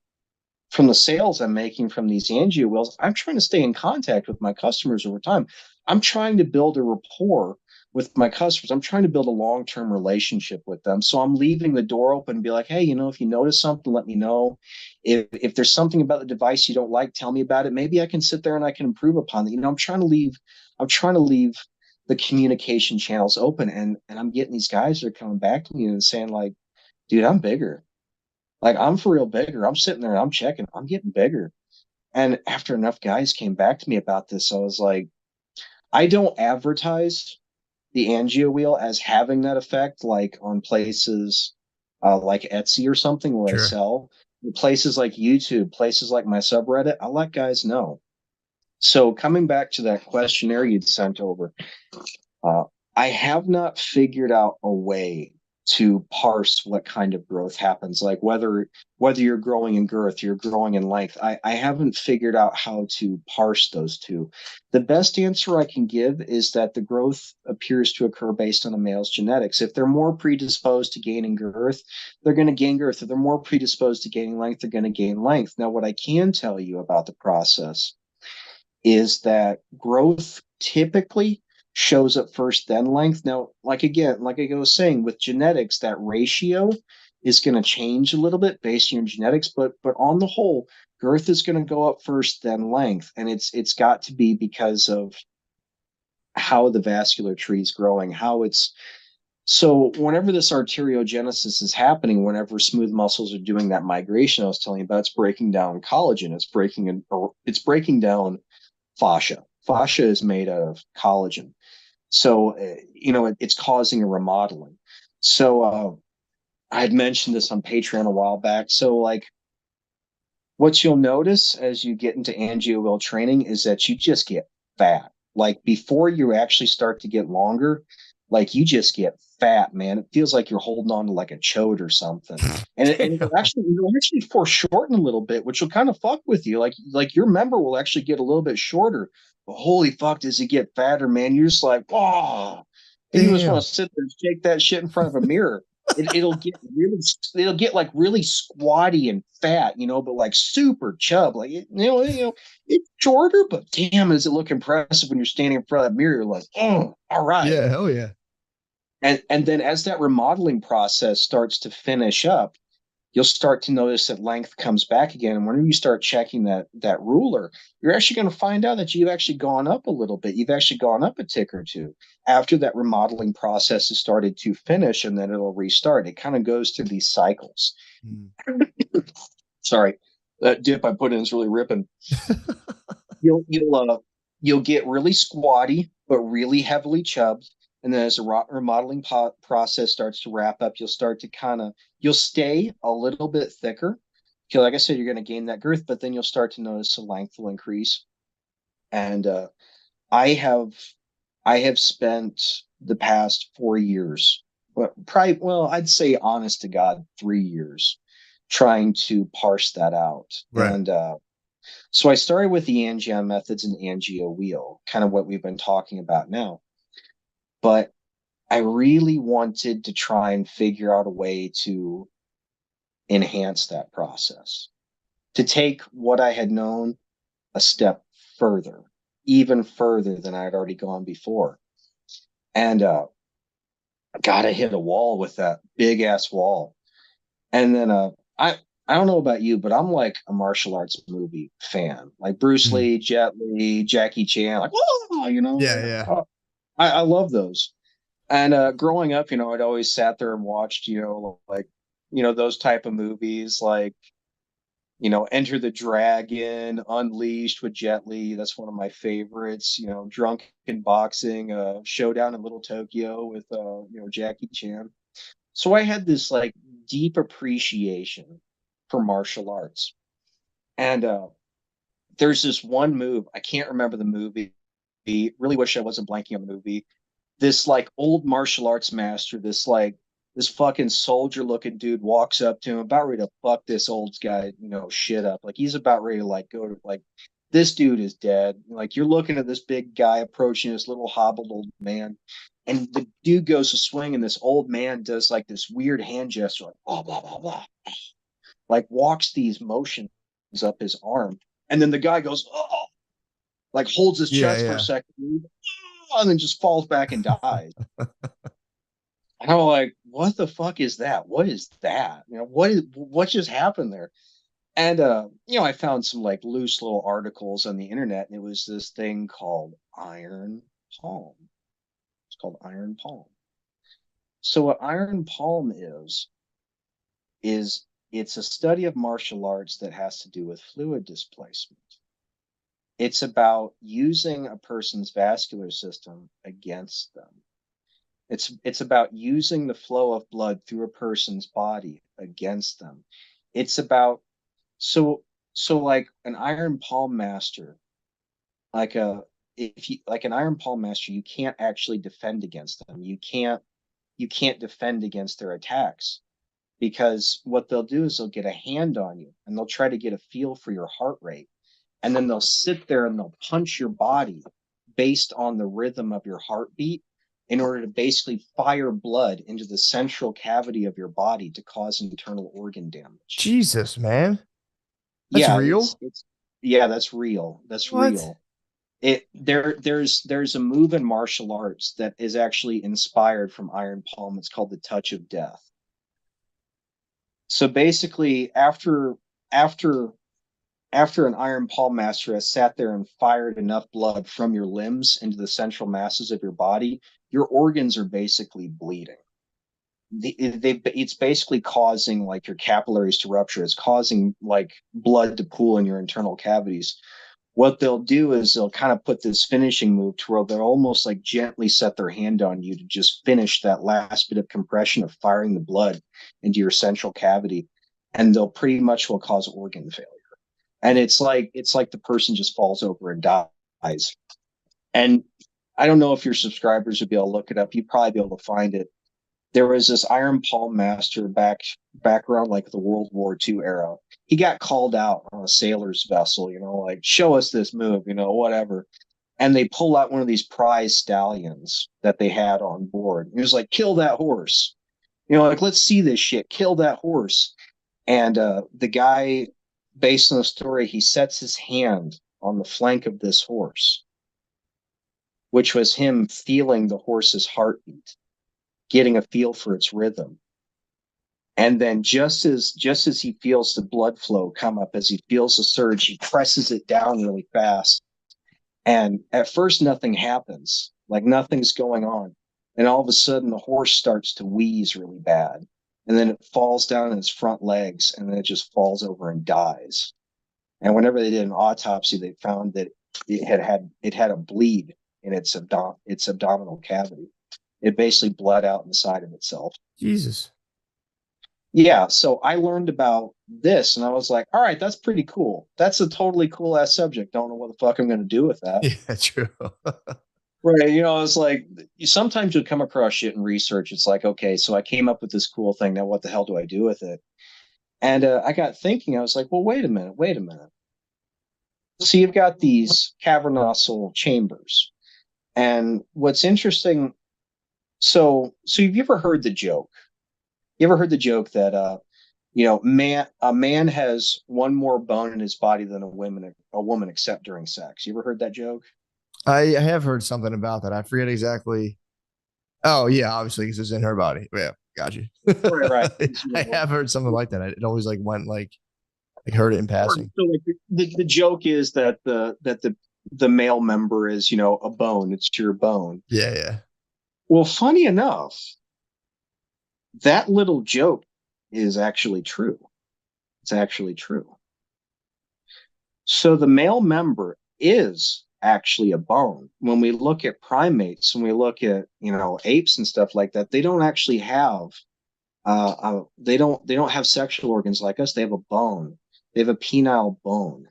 from the sales I'm making from these angio wheels, I'm trying to stay in contact with my customers over time. I'm trying to build a rapport with my customers. I'm trying to build a long-term relationship with them. So I'm leaving the door open and be like, hey, if you notice something, let me know. If there's something about the device you don't like, tell me about it. Maybe I can sit there and I can improve upon it. I'm trying to leave the communication channels open, and I'm getting these guys that are coming back to me and saying, like, dude, I'm bigger. Like, I'm for real bigger. I'm sitting there and I'm checking. I'm getting bigger. And after enough guys came back to me about this, I was like, I don't advertise the angio wheel as having that effect, like on places like Etsy or something where I Sure. sell. Places like YouTube, places like my subreddit, I let guys know. So coming back to that questionnaire you'd sent over, uh, I have not figured out a way to parse what kind of growth happens, like whether you're growing in girth, you're growing in length. I haven't figured out how to parse those two. The best answer I can give is that the growth appears to occur based on a male's genetics. If they're more predisposed to gaining girth, they're going to gain girth. If they're more predisposed to gaining length, they're going to gain length. Now, what I can tell you about the process is that growth typically shows up first, then length. Now, like again, like I was saying, with genetics, that ratio is going to change a little bit based on your genetics, but on the whole, girth is going to go up first, then length, and it's got to be because of how the vascular tree is growing, how it's so whenever this arteriogenesis is happening, whenever smooth muscles are doing that migration I was telling you about, it's breaking down collagen, it's breaking down fascia. Fascia is made of collagen. So, it's causing a remodeling. So, I had mentioned this on Patreon a while back. So, like, what you'll notice as you get into angio wheel training is that you just get fat. Like, before you actually start to get longer, like, you just get fat, man. It feels like you're holding on to like a chode or something. And Damn. it'll actually foreshorten a little bit, which will kind of fuck with you. Like your member will actually get a little bit shorter. But holy fuck, does it get fatter, man? You're just like, oh, and you just want Damn. to sit there and shake that shit in front of a mirror. It'll get like really squatty and fat, but like super chub. Like it's shorter, but damn, does it look impressive when you're standing in front of that mirror? You're like, oh, all right. Yeah. Hell yeah. And then as that remodeling process starts to finish up, you'll start to notice that length comes back again. And whenever you start checking that ruler, you're actually going to find out that you've actually gone up a little bit. You've actually gone up a tick or two after that remodeling process has started to finish, and then it'll restart. It kind of goes through these cycles. Mm. Sorry, that dip I put in is really ripping. You'll get really squatty, but really heavily chubbed. And then as the remodeling process starts to wrap up, you'll stay a little bit thicker. Okay, like I said, you're going to gain that girth, but then you'll start to notice the length will increase. And I have I have spent the past 4 years, I'd say honest to God, 3 years trying to parse that out. Right. And so I started with the Angion methods and angio wheel, kind of what we've been talking about now. But I really wanted to try and figure out a way to enhance that process, to take what I had known a step further, even further than I had already gone before. And I gotta hit a wall with that big ass wall. And then I don't know about you, but I'm like a martial arts movie fan, like Bruce Mm. Lee, Jet Li, Jackie Chan, like Yeah. Yeah. I love those. And growing up, I'd always sat there and watched, like those type of movies, like Enter the Dragon, Unleashed with Jet Li. That's one of my favorites. Drunken Boxing, Showdown in Little Tokyo with Jackie Chan. So I had this like deep appreciation for martial arts. And there's this one move, I can't remember the movie. Really wish I wasn't blanking on the movie. this like old martial arts master, this fucking soldier looking dude walks up to him, about ready to fuck this old guy, shit up. Like he's about ready to like go to like this dude is dead. Like you're looking at this big guy approaching this little hobbled old man. And the dude goes to swing, and this old man does like this weird hand gesture, like blah blah blah blah, like walks these motions up his arm. And then the guy goes, oh, like holds his Yeah, chest for a yeah. second, and then just falls back and dies. And I'm like, what the fuck is that? What is that? What just happened there? And I found some like loose little articles on the internet, and it was this thing called iron palm. It's called iron palm. So what iron palm is it's a study of martial arts that has to do with fluid displacement. It's about using a person's vascular system against them. It's about using the flow of blood through a person's body against them. It's about so so like an iron palm master, like a if you like an iron palm master, you can't actually defend against them. You can't defend against their attacks, because what they'll do is they'll get a hand on you and they'll try to get a feel for your heart rate, and then they'll sit there and they'll punch your body based on the rhythm of your heartbeat, in order to basically fire blood into the central cavity of your body to cause internal organ damage. Jesus, man. That's Yeah, real? it's yeah, that's real. That's What? real. There's a move in martial arts that is actually inspired from iron palm. It's called the touch of death. So basically, after after an iron palm master has sat there and fired enough blood from your limbs into the central masses of your body, your organs are basically bleeding. It's basically causing like your capillaries to rupture. It's causing like blood to pool in your internal cavities. What they'll do is they'll kind of put this finishing move to where they'll almost like gently set their hand on you to just finish that last bit of compression of firing the blood into your central cavity. And they'll pretty much will cause organ failure. And it's like the person just falls over and dies. And I don't know if your subscribers would be able to look it up. You'd probably be able to find it. There was this iron palm master back around like the World War II era. He got called out on a sailor's vessel, like show us this move, whatever. And they pull out one of these prize stallions that they had on board. He was like, kill that horse. Like let's see this shit. Kill that horse. And the guy, based on the story, he sets his hand on the flank of this horse, which was him feeling the horse's heartbeat, getting a feel for its rhythm. And then just as he feels the blood flow come up, as he feels the surge, he presses it down really fast. And at first nothing happens, like nothing's going on. And all of a sudden the horse starts to wheeze really bad. And then it falls down in its front legs, and then it just falls over and dies. And whenever they did an autopsy, they found that it had a bleed in its abdominal cavity. It basically bled out inside of itself. Jesus. Yeah, so I learned about this, and I was like, all right, that's pretty cool. That's a totally cool ass subject. Don't know what the fuck I'm going to do with that. Yeah, true. Right. It's like sometimes you'll come across shit in research. It's like, okay, so I came up with this cool thing. Now what the hell do I do with it? And I got thinking, I was like, well, wait a minute. So you've got these cavernossal chambers. And what's interesting, so have you ever heard the joke? You ever heard the joke that a man has one more bone in his body than a woman except during sex? You ever heard that joke? I have heard something about that. I forget exactly. Oh, yeah, obviously, because it's in her body. Yeah, got you. Right, right. I have heard something like that. It always like went like heard it in passing. So like the joke is that the male member is a bone. It's your bone. Yeah, yeah. Well, funny enough, that little joke is actually true. It's actually true. So the male member is actually a bone. When we look at primates, when we look at apes and stuff like that, they don't actually have they don't have sexual organs like us. They have a bone. They have a penile bone,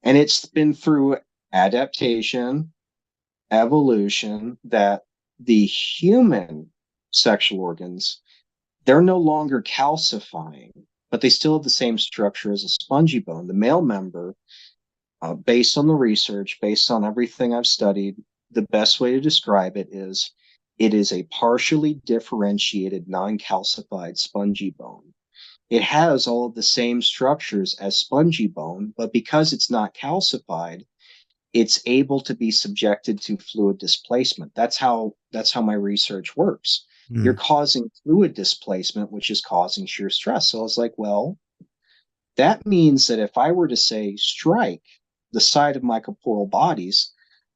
and it's been through adaptation, evolution, that the human sexual organs, they're no longer calcifying, but they still have the same structure as a spongy bone. The male member, based on the research, based on everything I've studied, the best way to describe it is a partially differentiated, non-calcified spongy bone. It has all of the same structures as spongy bone, but because it's not calcified, it's able to be subjected to fluid displacement. That's how my research works. You're Mm. causing fluid displacement, which is causing shear stress. So I was like, well, that means that if I were to say strike the side of my corporeal bodies,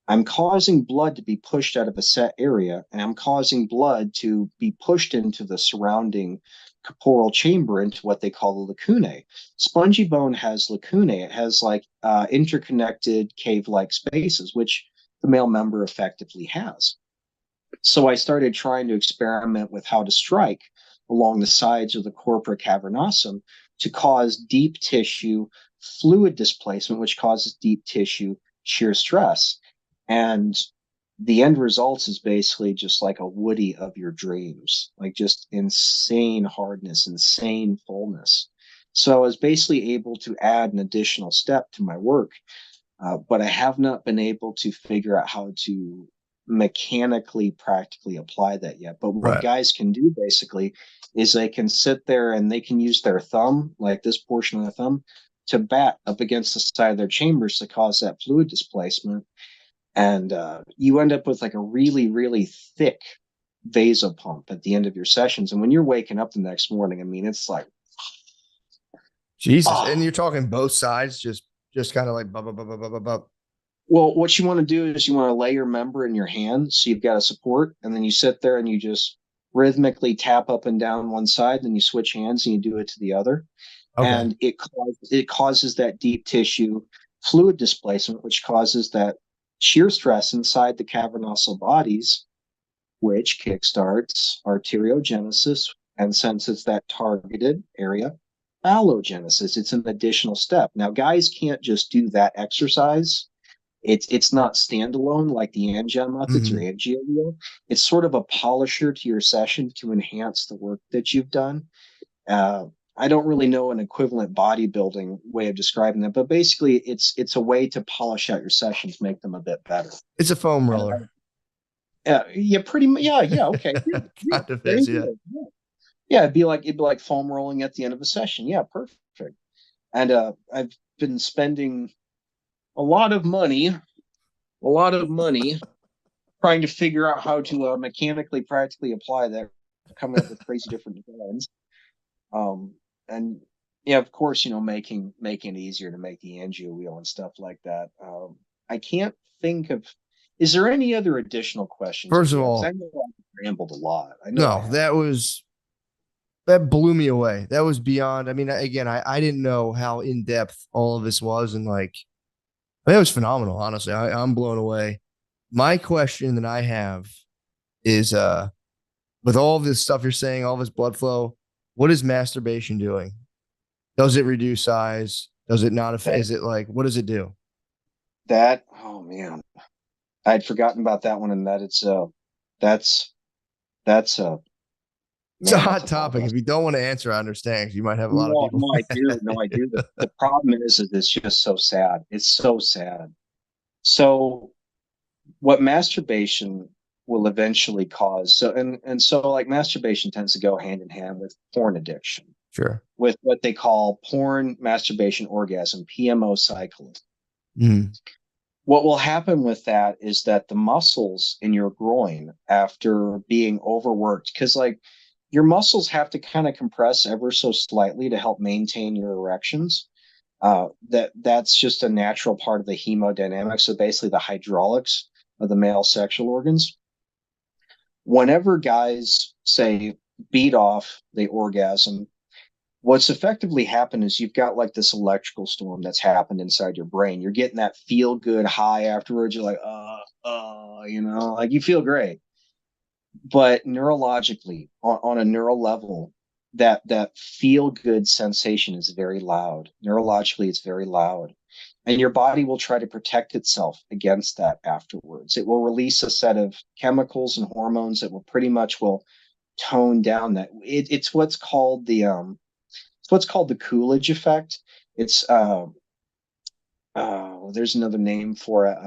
I'm causing blood to be pushed out of a set area, and I'm causing blood to be pushed into the surrounding corporeal chamber into what they call the lacunae. Spongy bone has lacunae. It has like interconnected cave-like spaces, which the male member effectively has. So I started trying to experiment with how to strike along the sides of the corpora cavernosum to cause deep tissue fluid displacement, which causes deep tissue shear stress. And the end result is basically just like a woody of your dreams, like just insane hardness, insane fullness. So I was basically able to add an additional step to my work, but I have not been able to figure out how to mechanically practically apply that yet. But what Right. guys can do basically is they can sit there and they can use their thumb, like this portion of the thumb, to bat up against the side of their chambers to cause that fluid displacement. And you end up with like a really, really thick vasopump at the end of your sessions. And when you're waking up the next morning, I mean, it's like, Jesus. And oh, you're talking both sides, just kind of like bub, bub, bub, bub, bub, bub. well, what you want to do is you want to lay your member in your hand so you've got a support, and then you sit there and you just rhythmically tap up and down one side, then you switch hands and you do it to the other. Okay. And it causes that deep tissue fluid displacement, which causes that shear stress inside the cavernosal bodies, which kickstarts arteriogenesis. And since it's that targeted area, allogenesis. It's an additional step. Now, guys can't just do that exercise. It's not standalone like the Angen methods or Hmm. AngioWheel. It's sort of a polisher to your session to enhance the work that you've done. Uh, I don't really know an equivalent bodybuilding way of describing that, but basically, it's a way to polish out your sessions, make them a bit better. It's a foam And roller. yeah, pretty much, yeah, okay, yeah, yeah, Kind of very is, yeah. good. Yeah, it'd be like foam rolling at the end of a session. Yeah, perfect. And I've been spending a lot of money, a lot of money trying to figure out how to mechanically practically apply that, coming up with crazy different designs. And yeah, of course, making it easier to make the angio wheel and stuff like that. I can't think of. Is there any other additional questions First that of you have? Because I all, know I've rambled a lot. I know I no, have. that blew me away. That was beyond. I mean, again, I didn't know how in depth all of this was, and like, it was phenomenal. Honestly, I'm blown away. My question that I have is, with all of this stuff you're saying, all this blood flow, what is masturbation doing? Does it reduce size? Does it not affect? That Is it like, what does it do? that oh man, I'd forgotten about that one, and that that's that's a It's a man, that's hot a ball topic. If you don't want to answer, I understand because you might have a lot of No, people. no, I do. No, I do. The problem is it's just so sad. It's so sad. So what masturbation will eventually cause. So like masturbation tends to go hand in hand with porn addiction, Sure. with what they call porn masturbation orgasm, PMO cycling. Mm. What will happen with that is that the muscles in your groin, after being overworked, because like your muscles have to kind of compress ever so slightly to help maintain your erections. That's just a natural part of the hemodynamics. So basically, the hydraulics of the male sexual organs. Whenever guys say beat off, they orgasm. What's effectively happened is you've got like this electrical storm that's happened inside your brain. You're getting that feel good high afterwards. You're like, like you feel great. But neurologically, on a neural level, that feel good sensation is very loud. Neurologically, it's very loud. And your body will try to protect itself against that afterwards. It will release a set of chemicals and hormones that will pretty much will tone down that. It's what's called the Coolidge effect. It's there's another name for it.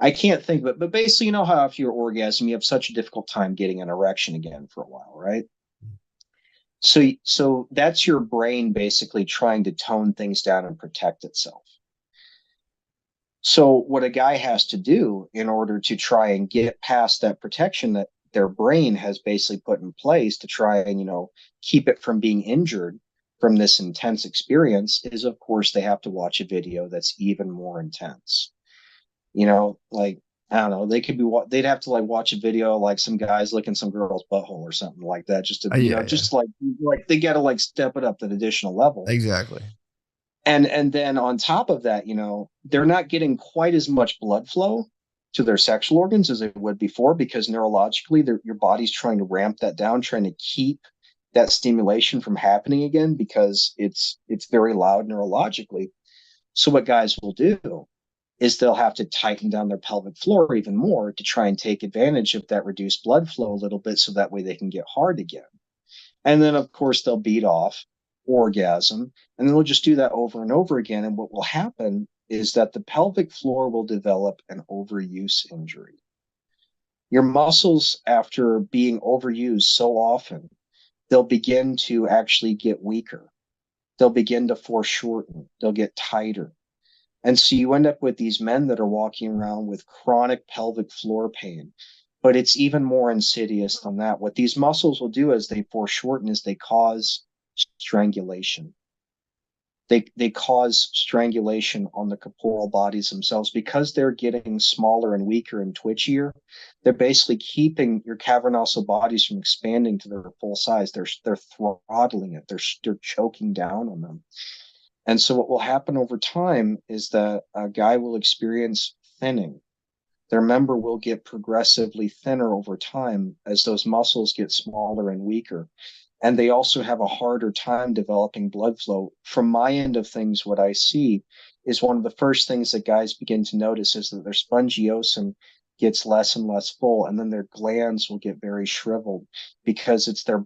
I can't think of it, but basically, you know how after your orgasm, you have such a difficult time getting an erection again for a while, right? So that's your brain basically trying to tone things down and protect itself. So what a guy has to do in order to try and get past that protection that their brain has basically put in place to try and, keep it from being injured from this intense experience is, of course, they have to watch a video that's even more intense. Like, I don't know, they'd have to like watch a video like some guys licking some girl's butthole or something like that, just to, Yeah, yeah, just like they got to like step it up that additional level. exactly. And then on top of that, they're not getting quite as much blood flow to their sexual organs as they would before, because neurologically your body's trying to ramp that down, trying to keep that stimulation from happening again, because it's very loud neurologically. So what guys will do is they'll have to tighten down their pelvic floor even more to try and take advantage of that reduced blood flow a little bit, so that way they can get hard again. And then, of course, they'll beat off, orgasm, and then they'll just do that over and over again. And what will happen is that the pelvic floor will develop an overuse injury. Your muscles, after being overused so often, they'll begin to actually get weaker. They'll begin to foreshorten. They'll get tighter. And so you end up with these men that are walking around with chronic pelvic floor pain. But it's even more insidious than that. What these muscles will do as they foreshorten is they cause strangulation. They cause strangulation on the corporal bodies themselves, because they're getting smaller and weaker and twitchier. They're basically keeping your cavernoso bodies from expanding to their full size. They're throttling it. They're choking down on them. And so what will happen over time is that a guy will experience thinning. Their member will get progressively thinner over time as those muscles get smaller and weaker. And they also have a harder time developing blood flow. From my end of things, what I see is one of the first things that guys begin to notice is that their spongiosum gets less and less full, and then their glands will get very shriveled, because it's their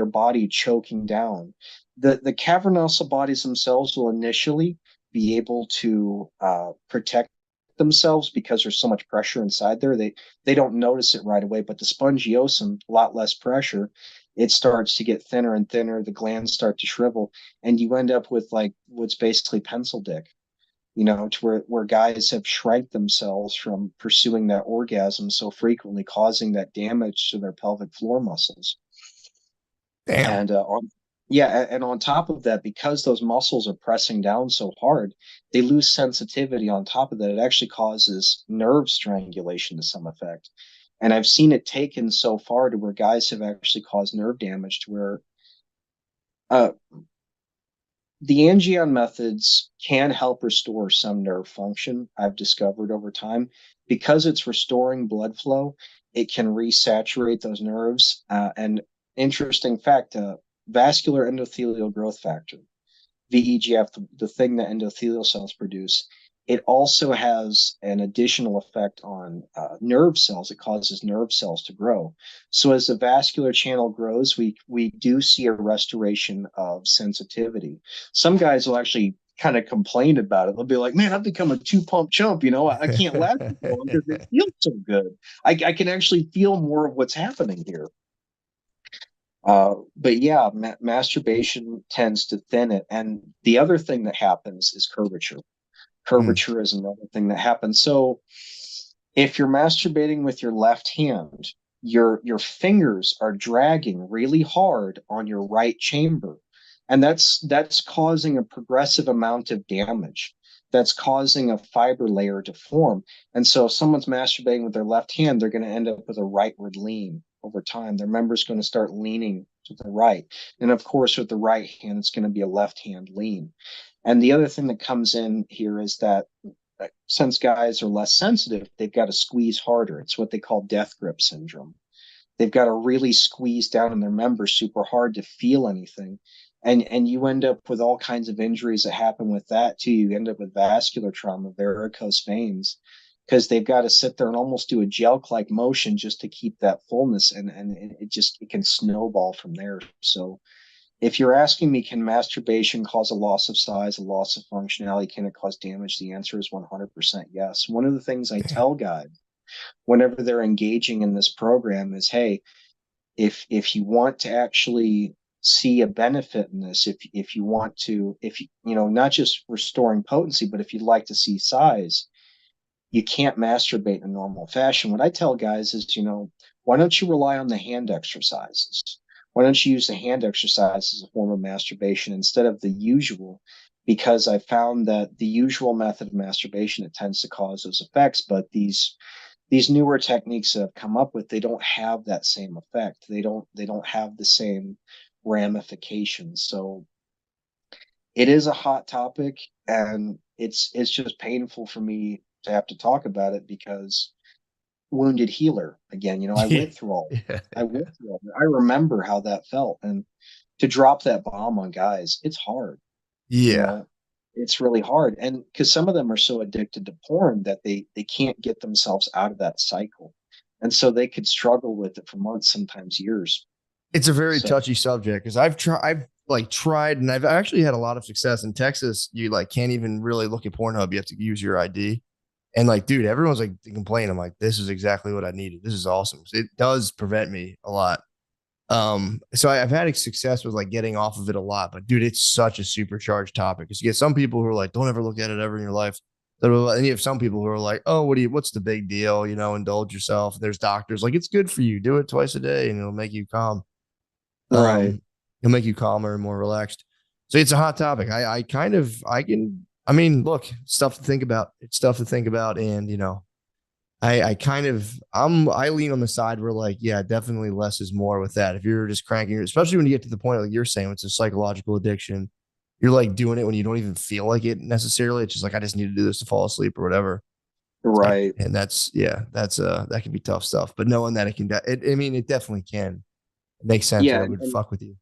body choking down. The cavernosa bodies themselves will initially be able to protect themselves because there's so much pressure inside there. They don't notice it right away, but the spongiosum, a lot less pressure, it starts to get thinner and thinner. The glands start to shrivel, and you end up with like what's basically pencil dick. To where guys have shrank themselves from pursuing that orgasm so frequently, causing that damage to their pelvic floor muscles. Damn. And on top of that, because those muscles are pressing down so hard, they lose sensitivity. On top of that, it actually causes nerve strangulation to some effect. And I've seen it taken so far to where guys have actually caused nerve damage to where uh, the Angion methods can help restore some nerve function, I've discovered over time. Because it's restoring blood flow, it can resaturate those nerves. And interesting fact, vascular endothelial growth factor, VEGF, the thing that endothelial cells produce, it also has an additional effect on nerve cells. It causes nerve cells to grow. So as the vascular channel grows, we do see a restoration of sensitivity. Some guys will actually kind of complain about it. They'll be like, "Man, I've become a two-pump chump. I can't last it long because it feels so good. I can actually feel more of what's happening here." But yeah, masturbation tends to thin it. And the other thing that happens is curvature. Mm. Curvature is another thing that happens. So if you're masturbating with your left hand, your fingers are dragging really hard on your right chamber. And that's causing a progressive amount of damage. That's causing a fiber layer to form. And so if someone's masturbating with their left hand, they're going to end up with a rightward lean over time. Their member's going to start leaning to the right. And of course, with the right hand, it's going to be a left hand lean. And the other thing that comes in here is that since guys are less sensitive, they've got to squeeze harder. It's what they call death grip syndrome. they've got to really squeeze down in their members super hard to feel anything. And you end up with all kinds of injuries that happen with that too. You end up with vascular trauma, varicose veins, because they've got to sit there and almost do a gel-like motion just to keep that fullness, and it can snowball from there. So if you're asking me, can masturbation cause a loss of size, a loss of functionality? Can it cause damage? The answer is 100% yes. One of the things I Damn. tell guys whenever they're engaging in this program is, hey, if you want to actually see a benefit in this, if you want to, if you know, not just restoring potency, but if you'd like to see size, you can't masturbate in a normal fashion. What I tell guys is, why don't you rely on the hand exercises? Why don't you use the hand exercise as a form of masturbation instead of the usual? Because I found that the usual method of masturbation, it tends to cause those effects, but these newer techniques that have come up with, they don't have that same effect. They don't have the same ramifications. So it is a hot topic, and it's just painful for me to have to talk about it because wounded healer again, I Yeah. went through all Yeah. I went through all I remember how that felt, and to drop that bomb on guys, it's hard, you Yeah. know it's really hard, and because some of them are so addicted to porn that they can't get themselves out of that cycle, and so they could struggle with it for months, sometimes years. It's a very So touchy subject because I've like tried and I've actually had a lot of success in Texas. You like can't even really look at Pornhub. You have to use your ID. And like, dude, everyone's like complaining. I'm like, this is exactly what I needed. This is awesome. It does prevent me a lot. So I've had success with like getting off of it a lot, but dude, it's such a supercharged topic because you get some people who are like, don't ever look at it ever in your life. And you have some people who are like, oh, what's the big deal? Indulge yourself. There's doctors like, it's good for you. Do it twice a day and it'll make you calm. right. It'll make you calmer and more relaxed. So it's a hot topic. I mean, look, stuff to think about. It's stuff to think about. And, I lean on the side where like, yeah, definitely less is more with that. If you're just cranking, especially when you get to the point like you're saying, it's a psychological addiction. You're like doing it when you don't even feel like it necessarily. It's just like, I just need to do this to fall asleep or whatever. Right. And that can be tough stuff. But knowing that I mean, it definitely can. It makes sense Yeah, or it would fuck with you.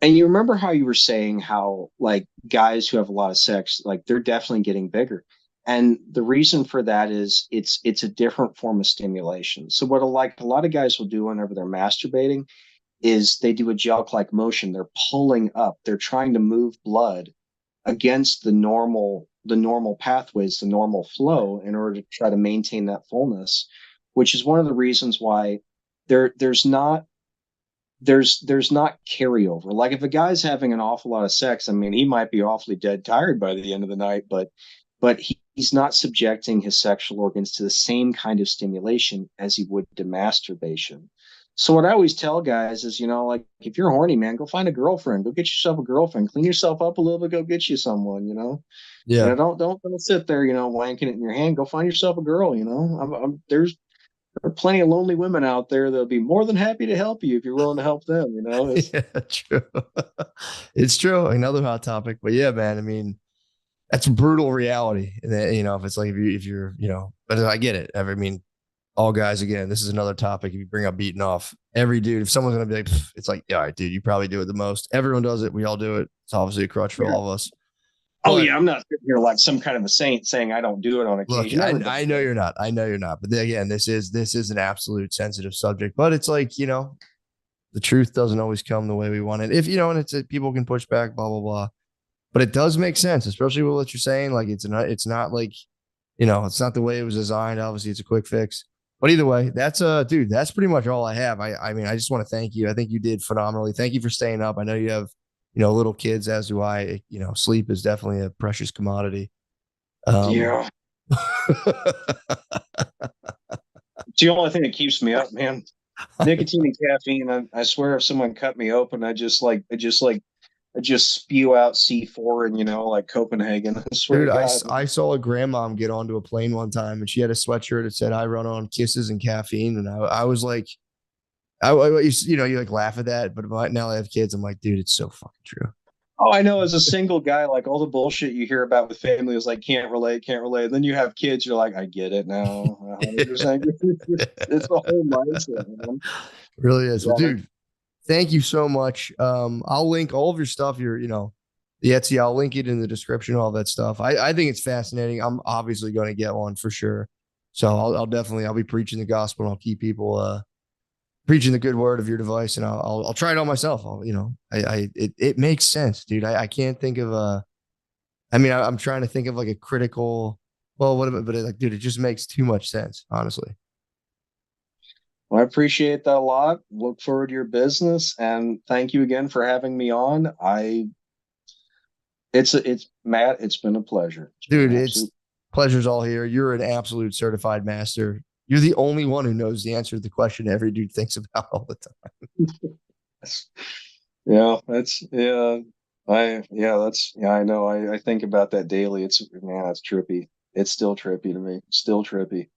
and you remember how you were saying how, like, guys who have a lot of sex, like, they're definitely getting bigger. And the reason for that is it's a different form of stimulation. So what a lot of guys will do whenever they're masturbating is they do a gel-like motion. They're pulling up. They're trying to move blood against the normal pathways, the normal flow, in order to try to maintain that fullness, which is one of the reasons why there's not there's not carryover. Like, if a guy's having an awful lot of sex, I mean, he might be awfully dead tired by the end of the night, but he's not subjecting his sexual organs to the same kind of stimulation as he would to masturbation. So what I always tell guys is, like, if you're horny, man, go find a girlfriend, go get yourself a girlfriend, clean yourself up a little bit, go get you someone. Yeah. Don't sit there, wanking it in your hand. Go find yourself a girl. There are plenty of lonely women out there that'll be more than happy to help you if you're willing to help them. Yeah, true. It's true. Another hot topic, but yeah, man. I mean, that's brutal reality. And then, if it's like if you're, but I get it. I mean, all guys again. This is another topic. If you bring up beating off, every dude, if someone's gonna be like, it's like, yeah, all right, dude, you probably do it the most. Everyone does it. We all do it. It's obviously a crutch for Yeah. all of us. Oh But yeah, I'm not sitting here like some kind of a saint saying I don't do it on look, occasion. Everybody I know does. you're not. I know you're not. But then again, this is an absolute sensitive subject. But it's like, the truth doesn't always come the way we want it. If and people can push back, blah blah blah. But it does make sense, especially with what you're saying. Like it's not like it's not the way it was designed. Obviously, it's a quick fix. But either way, dude. That's pretty much all I have. I mean, I just want to thank you. I think you did phenomenally. Thank you for staying up. I know you have little kids, as do I. Sleep is definitely a precious commodity. Um, Yeah, it's the only thing that keeps me up, man. Nicotine and caffeine. I swear, if someone cut me open, I just spew out C4 and like Copenhagen. I swear Dude, to God. I saw a grandmom get onto a plane one time and she had a sweatshirt that said, I run on kisses and caffeine. And I was like, you like laugh at that. But now I have kids. I'm like, dude, it's so fucking true. Oh, I know. As a single guy, like all the bullshit you hear about with family is like can't relate, can't relate. And then you have kids, you're like, I get it now. 100%. It's the whole mindset, man. Really is. Well, Yeah. dude, thank you so much. I'll link all of your stuff. The Etsy. I'll link it in the description. All that stuff. I think it's fascinating. I'm obviously going to get one for sure. So I'll definitely I'll be preaching the gospel. And I'll keep people preaching the good word of your device, and I'll try it on myself. It makes sense, dude. I can't think of I'm trying to think of like a critical. Well, what about? But like, dude, it just makes too much sense, honestly. Well, I appreciate that a lot. Look forward to your business, and thank you again for having me on. It's Matt. It's been a pleasure. Dude, it's pleasure's all here. You're an absolute certified master. You're the only one who knows the answer to the question every dude thinks about all the time. Yeah, I know. I think about that daily. It's trippy. It's still trippy to me. Still trippy.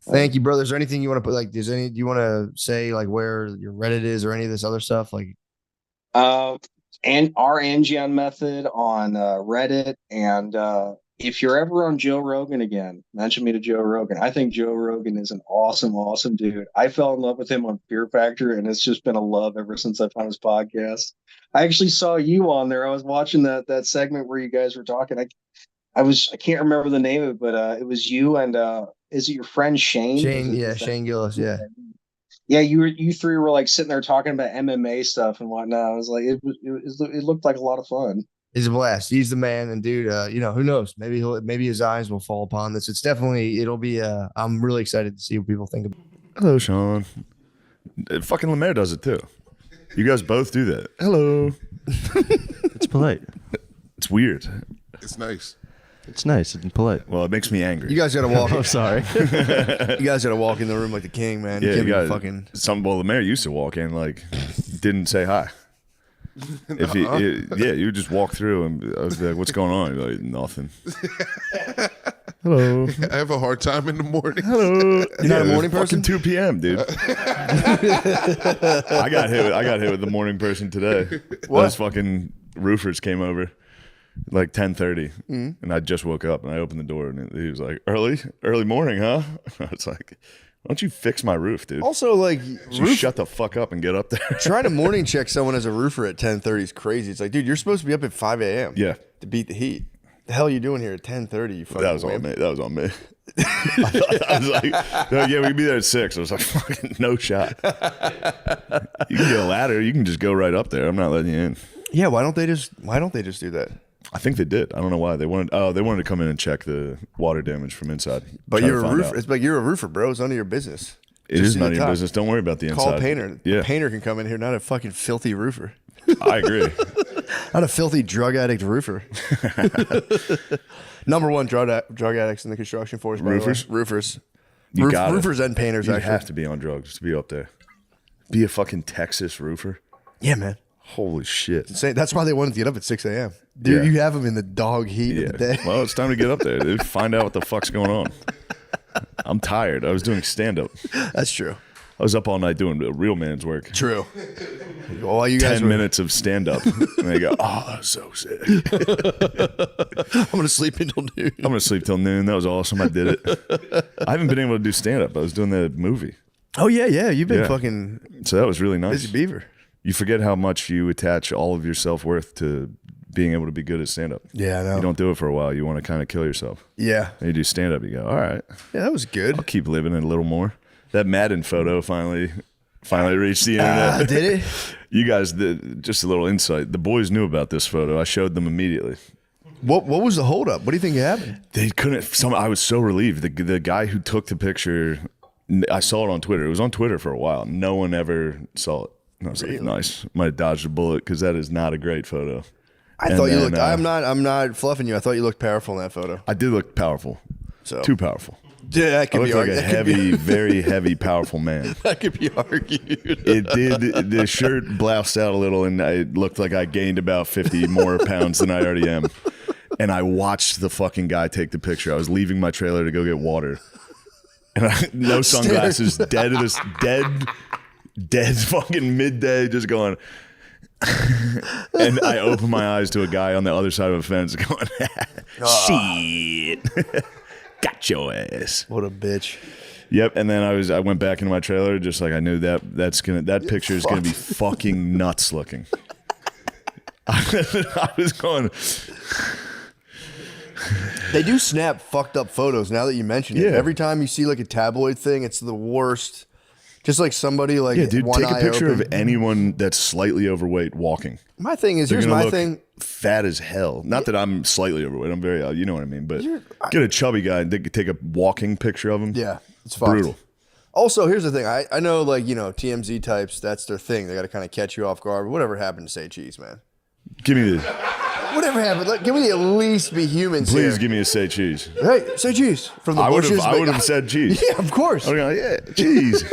Thank you, brother. Is there anything you want to put do you want to say like where your Reddit is or any of this other stuff? Like and our Angion method on Reddit, and if you're ever on Joe Rogan again, mention me to Joe Rogan. I think Joe Rogan is an awesome dude. I fell in love with him on Fear Factor, and it's just been a love ever since I found his podcast. I actually saw you on there. I was watching that segment where you guys were talking. I can't remember the name of it, but it was you and is it your friend Shane? Shane Gillis, yeah. Yeah, you three were like sitting there talking about MMA stuff and whatnot. I was like, it looked like a lot of fun. He's a blast. He's the man, and dude, who knows? Maybe his eyes will fall upon this. It'll be. I'm really excited to see what people think about. Hello, Sean. Fucking Lemaire does it too. You guys both do that. Hello. It's polite. It's weird. It's nice. It's nice and polite. Well, it makes me angry. You guys gotta walk. Oh, sorry. You guys gotta walk in the room like the king, man. Yeah, you got fucking. Well, Lemaire used to walk in like didn't say hi. If you would just walk through and I was like, "What's going on?" You're like, "Nothing." Hello. I have a hard time in the morning. Hello. You're not a morning person? 2 p.m., dude. I got hit with the morning person today. What? Those fucking roofers came over like 10:30, and I just woke up and I opened the door and he was like, "Early morning, huh?" I was like, "Why don't you fix my roof, dude?" Also, like, Shut the fuck up and get up there. trying to morning check someone as a roofer at 10:30 is crazy. It's like, dude, you're supposed to be up at 5 a.m. Yeah. to beat the heat. The hell are you doing here at 10:30? You fucking That was on me. That was on me. I was like, "No, yeah, we'd be there at 6." I was like, "Fucking no shot." You can get a ladder. You can just go right up there. I'm not letting you in. Yeah, why don't they just do that? I think they did. I don't know why they wanted. Oh, they wanted to come in and check the water damage from inside. But Try to you're a find roofer. out. It's like you're a roofer, bro. It's none of your business. It is none of your business. Don't worry about the inside. Call a painter. Yeah, A painter can come in here, not a fucking filthy roofer. I agree. Not a filthy drug addict roofer. Number one drug addicts in the construction force. By Roofers? the way. Roofers. You got it. Roofers and painters. You actually have to be on drugs to be up there. Be a fucking Texas roofer. Yeah, man. Holy shit. That's why they wanted to get up at 6 a.m. Dude, Yeah. you have them in the dog heat of the day. Well, it's time to get up there, dude. Find out what the fuck's going on. I'm tired. I was doing stand-up. That's true. I was up all night doing real man's work. True. Well, you guys 10 minutes of stand-up. And they go, "Oh, that was so sick. I'm going to sleep until noon. I'm going to sleep till noon. That was awesome. I did it." I haven't been able to do stand-up. I was doing the movie. Oh, yeah. You've been Yeah. fucking So that was really nice. busy beaver. You forget how much you attach all of your self-worth to being able to be good at stand-up. Yeah, I know. You don't do it for a while. You want to kind of kill yourself. Yeah. And you do stand-up. You go, "All right, Yeah, that was good. I'll keep living it a little more." That Madden photo finally reached the internet. Did it? You guys, just a little insight. The boys knew about this photo. I showed them immediately. What was the holdup? What do you think happened? They couldn't. I was so relieved. The guy who took the picture, I saw it on Twitter. It was on Twitter for a while. No one ever saw it. And I was like, nice. Might have dodged a bullet because that is not a great photo. I thought you looked. I'm not fluffing you. I thought you looked powerful in that photo. I did look powerful. So Too powerful. yeah, that I could be looked like argued. a heavy, very heavy, powerful man. That could be argued. It did. The shirt bloused out a little, and it looked like I gained about 50 more pounds than I already am. And I watched the fucking guy take the picture. I was leaving my trailer to go get water, and no sunglasses, dead fucking midday, just going. And I open my eyes to a guy on the other side of a fence going, shit. Got your ass. What a bitch. Yep, and then I went back into my trailer just like I knew that picture is gonna be fucking nuts looking. I was going. They do snap fucked up photos now that you mention it. Yeah. Every time you see like a tabloid thing, it's the worst. Just like somebody like Yeah, dude, one take a eye picture open. of anyone that's slightly overweight walking. My thing is, They're here's gonna my look thing. fat as hell. Not that I'm slightly overweight. I'm very, you know what I mean. But get a chubby guy and take a walking picture of him. Yeah, it's fucked. Brutal. Also, here's the thing. I know, like, you know, TMZ types, that's their thing. They got to kind of catch you off guard. But whatever happened to say cheese, man? Give me the. Whatever happened? Like, can we at least be humans Please here? give me a say cheese. Hey, say cheese from the I would bushes. have said cheese. Yeah, of course. I would have gone, yeah, cheese.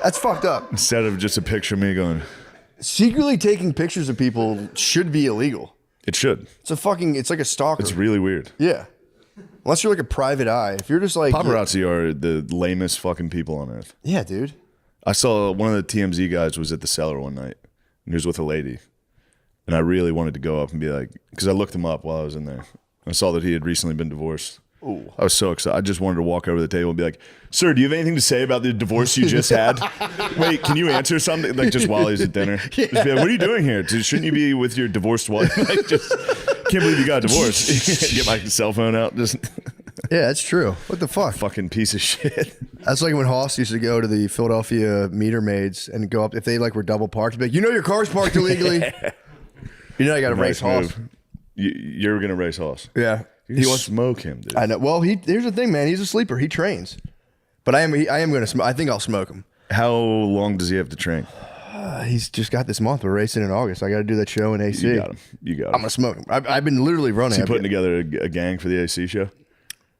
That's fucked up. Instead of just a picture of me going, Secretly taking pictures of people should be illegal. it should. It's like a stalker. It's really weird. Yeah. Unless you're like a private eye. If you're just like Paparazzi are the lamest fucking people on earth. Yeah, dude. I saw one of the TMZ guys was at the cellar one night, and he was with a lady, and I really wanted to go up and be like, because I looked him up while I was in there. I saw that he had recently been divorced. Ooh. I was so excited. I just wanted to walk over to the table and be like, "Sir, do you have anything to say about the divorce you just had? Wait, can you answer something?" Like just while he's at dinner. Yeah. Just be like, "What are you doing here? Shouldn't you be with your divorced wife?" Like just can't believe you got divorced. Get my cell phone out. Just Yeah, that's true. What the fuck? fucking piece of shit. That's like when Hoss used to go to the Philadelphia meter maids and go up if they like were double parked. Be like, you know your car's parked illegally. You know I got to race Hoss. You're gonna race Hoss. Yeah, He wants to smoke him, dude. I know. Well, here's the thing, man. He's a sleeper. He trains, but I am going to smoke. I think I'll smoke him. How long does he have to train? He's just got this month. We're racing in August. I got to do that show in AC. You got him. You got him. I'm gonna smoke him. I've been literally running. Is he putting together a gang for the AC show?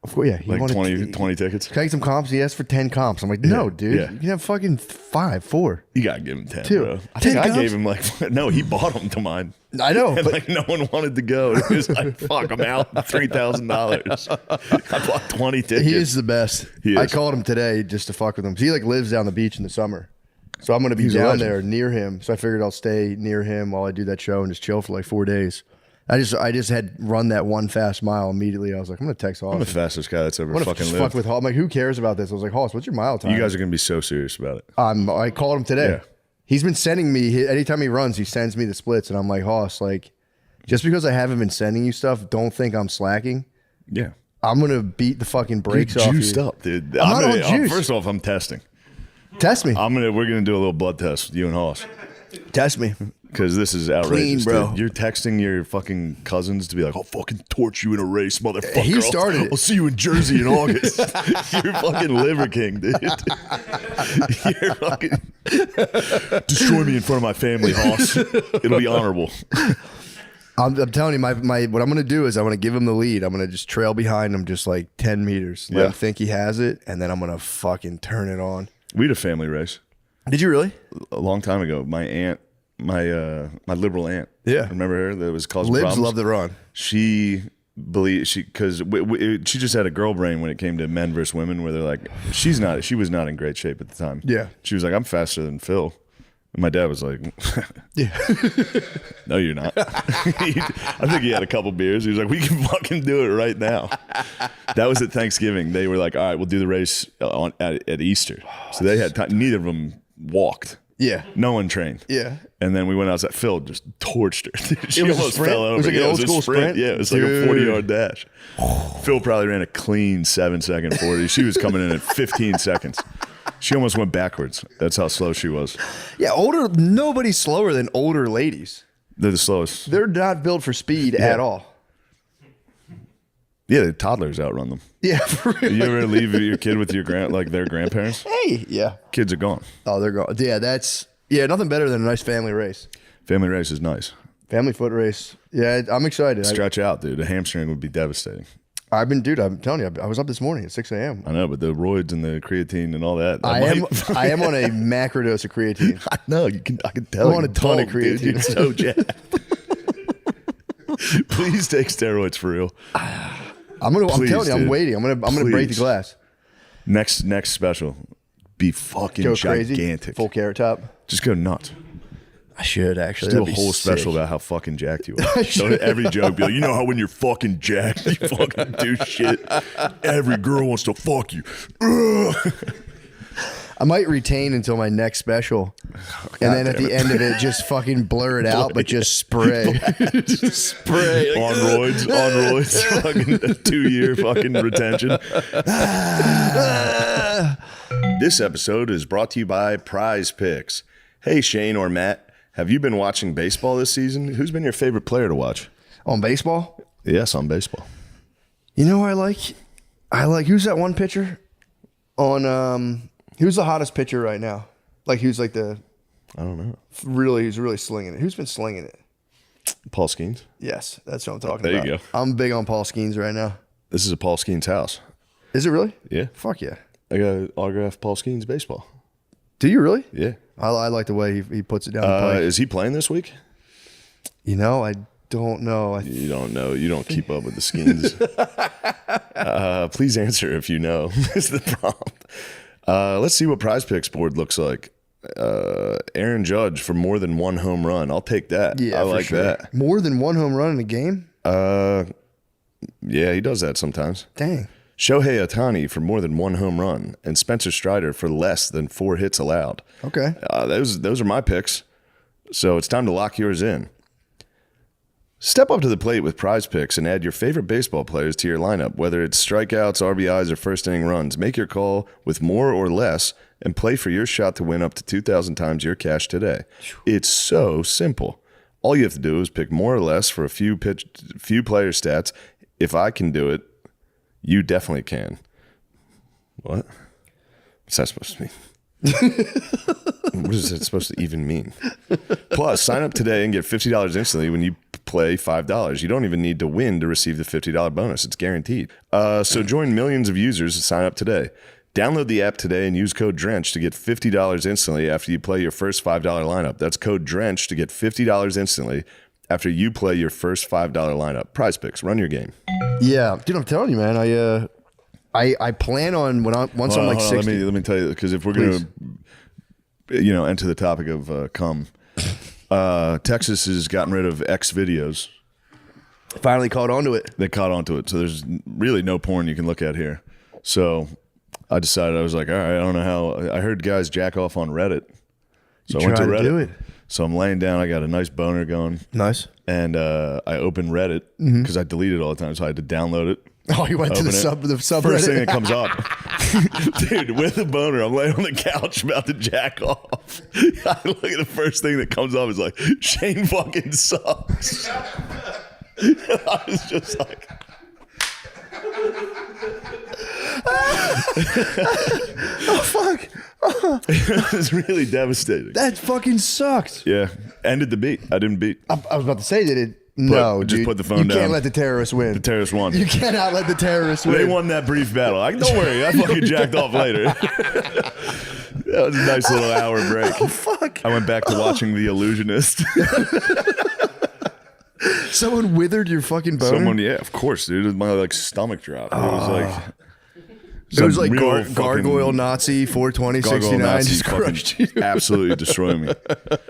Of course, yeah. He Like wanted 20 tickets? Can I get some comps? He asked for 10 comps. I'm like, no, dude. yeah. You can have fucking 5, 4. You gotta give him 10, 2. bro. I 10 think I comps? gave him like no. He bought them to mine. I know, And but like no one wanted to go. He was like, "Fuck, I'm out. $3,000." I bought 20 tickets. he is the best. He I is. called him today just to fuck with him. He like lives down the beach in the summer. So I'm going to be He's a down legend. there near him. So I figured I'll stay near him while I do that show and just chill for like 4 days. I just had run that one fast mile immediately. I was like, I'm going to text Hoss. I'm the fastest guy that's ever I'm going to fucking fuck lived. with Hoss. I'm like, who cares about this? I was like, Hoss, what's your mile time? You guys are gonna be so serious about it. I called him today. Yeah. He's been sending me, anytime he runs, he sends me the splits. And I'm like, Hoss, like, just because I haven't been sending you stuff, don't think I'm slacking. Yeah. I'm going to beat the fucking brakes You're off juiced you. up, dude. I'm not on juice. First off, I'm testing. Test me. We're gonna do a little blood test with you and Hoss. Test me. Because this is outrageous, bro. dude. You're texting your fucking cousins to be like, "I'll fucking torch you in a race, motherfucker." He started it. I'll see you in Jersey in August. You're fucking liver king, dude. You're fucking destroy me in front of my family, Hoss. It'll be honorable. I'm telling you, my what I'm going to do is I'm going to give him the lead. I'm going to just trail behind him just like 10 meters. Let him think he has it, and then I'm going to fucking turn it on. We had a family race Did you really? a long time ago. My aunt, my liberal aunt. Yeah. Remember her? That was causing Libs problems. love to run. She believed because she just had a girl brain when it came to men versus women, where they're like, she was not in great shape at the time. Yeah. She was like, "I'm faster than Phil." And my dad was like, Yeah. "No, you're not." I think he had a couple beers. He was like, "We can fucking do it right now." That was at Thanksgiving. They were like, "All right, we'll do the race at Easter." So they had time. Neither of them walked. Yeah. No one trained. Yeah. And then we went outside. Phil just torched her. She It was a almost sprint? fell over. It was like an Yeah, old a school sprint? Yeah, it was like a Dude. 40-yard dash. Phil probably ran a clean 7-second 40. She was coming in at 15 seconds. She almost went backwards. That's how slow she was. Yeah, nobody's slower than older ladies. They're the slowest. They're not built for speed at all. Yeah, the toddlers outrun them. Yeah, for real. You ever leave your kid with your their grandparents? Hey, yeah. Kids are gone. Oh, they're gone. Yeah, nothing better than a nice family race. Family race is nice. Family foot race. Yeah, I'm excited. Stretch out, dude. A hamstring would be devastating. I'm telling you, I was up this morning at 6 a.m. I know, but the roids and the creatine and all that. I am on a macrodose of creatine. I know. I can tell. I'm on you're a ton of pumped, dude. creatine. You're so jacked. Please take steroids for real. I'm telling you, I'm dude. waiting. I'm gonna break the Please. glass. Next special, be fucking Go gigantic. crazy. Full carrot top. Just go nuts. I should actually. Do a That'd be whole sick. special about how fucking jacked you are. So every joke be like, you know how when you're fucking jacked, you fucking do shit. Every girl wants to fuck you. I might retain until my next special, and then at the end of it, just fucking blur it out, but just spray. Spray. On roids, fucking 2-year fucking retention. This episode is brought to you by Prize Picks. Hey, Shane or Matt, have you been watching baseball this season? Who's been your favorite player to watch? On baseball? Yes, on baseball. You know who I like? Who's that one pitcher? Who's the hottest pitcher right now? Like, who's like I don't know. who's really slinging it? Who's been slinging it? Paul Skeens. Yes, that's what I'm talking There about. you go. I'm big on Paul Skeens right now. This is a Paul Skeens house. Is it really? Yeah. Fuck yeah. I got autographed Paul Skeens baseball. Do you really? Yeah. I like the way he puts it down the pike. Is he playing this week? You know, I don't know. You don't know. You don't keep up with the Skeens. Please answer if you know. Is the prompt. Let's see what Prize Picks board looks like. Aaron Judge for more than one home run. I'll take that. Yeah, I for like sure. that. More than one home run in a game? Yeah, he does that sometimes. Dang. Shohei Ohtani for more than one home run, and Spencer Strider for less than 4 hits allowed. Okay. Those are my picks. So it's time to lock yours in. Step up to the plate with Prize Picks and add your favorite baseball players to your lineup, whether it's strikeouts, RBIs, or first inning runs. Make your call with more or less and play for your shot to win up to 2,000 times your cash today. It's so simple. All you have to do is pick more or less for a few player stats. If I can do it, you definitely can. What? What's that supposed to mean? What is it supposed to even mean? Plus, sign up today and get $50 instantly when you play $5. You don't even need to win to receive the $50 bonus. It's guaranteed. So join millions of users and sign up today. Download the app today and use code DRENCH to get $50 instantly after you play your first $5 lineup. That's code DRENCH to get $50 instantly after you play your first $5 lineup. Prize Picks, run your game. Yeah, dude, I'm telling you, man. I plan on once I'm like 60. Let me tell you, because if we're going to, enter the topic of cum, Texas has gotten rid of X videos. Finally caught onto it. They caught onto it, so there's really no porn you can look at here. So I decided, I was like, all right, I don't know how. I heard guys jack off on Reddit, so I went to Reddit. Do it. So I'm laying down. I got a nice boner going. Nice. And I opened Reddit because I delete it all the time, so I had to download it. Oh, you went to the Open it. subreddit. First thing that comes up, dude, with a boner, I'm laying on the couch about to jack off. I look at the first thing that comes up is like, Shane fucking sucks. I was just like, Oh, fuck. it was really devastating. That fucking sucked. Yeah, ended the beat. I didn't beat. I was about to say, did it? No, just dude. put the phone You down. can't let the terrorists win. The terrorists won. You cannot let the terrorists win. They won that brief battle. Don't worry, I fucking jacked off later. That was a nice little hour break. Oh, fuck. I went back to watching The Illusionist. Someone withered your fucking boner? Yeah, of course, dude. My stomach dropped. It was like It was like real fucking gargoyle Nazi 420 gargoyle 69 Nazi just fucking crushed you. absolutely destroyed me.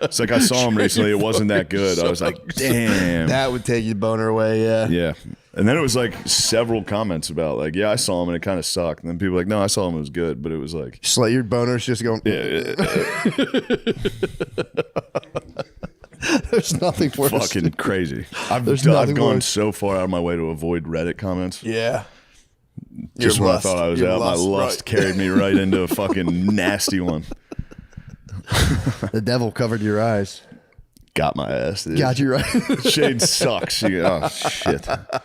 It's like I saw him recently. It wasn't that good. I was like, damn. That would take your boner away, yeah. Yeah. And then it was like several comments about like, yeah, I saw him and it kind of sucked. And then people were like, no, I saw him, it was good. But it was like, Just let your boners just go. yeah, There's nothing worse. fucking crazy. I've There's nothing gone worse. so far out of my way to avoid Reddit comments. Yeah. Just Your when lust. I thought I was Your out, my lust, lust right. carried me right into a fucking nasty one. The devil covered your eyes. Got my ass, dude. Got you right. Shane sucks. Oh, shit. I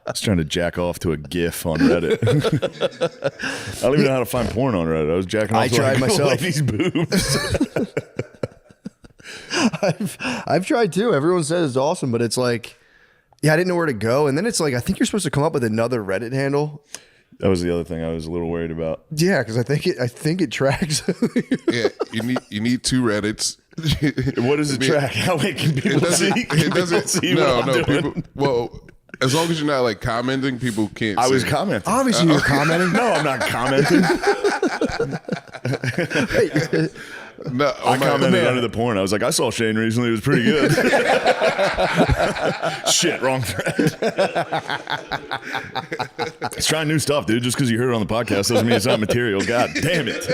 was trying to jack off to a GIF on Reddit. I don't even know how to find porn on Reddit. I was jacking off I to tried like, myself. ladies' boobs. I've tried too. Everyone says it's awesome, but it's like, yeah, I didn't know where to go. And then it's like, I think you're supposed to come up with another Reddit handle. That was the other thing I was a little worried about. Yeah, because I think it tracks. Yeah, you need 2 Reddits. What does it track? How can people see? It doesn't. See No, what I'm doing? people. Well, as long as you're not like commenting, people can't. I was see. commenting. Obviously, you're commenting. No, I'm not commenting. No, I commented under the porn. I was like, I saw Shane recently. It was pretty good. Shit, wrong thread. Let's try new stuff, dude. Just because you heard it on the podcast doesn't mean it's not material. God damn it.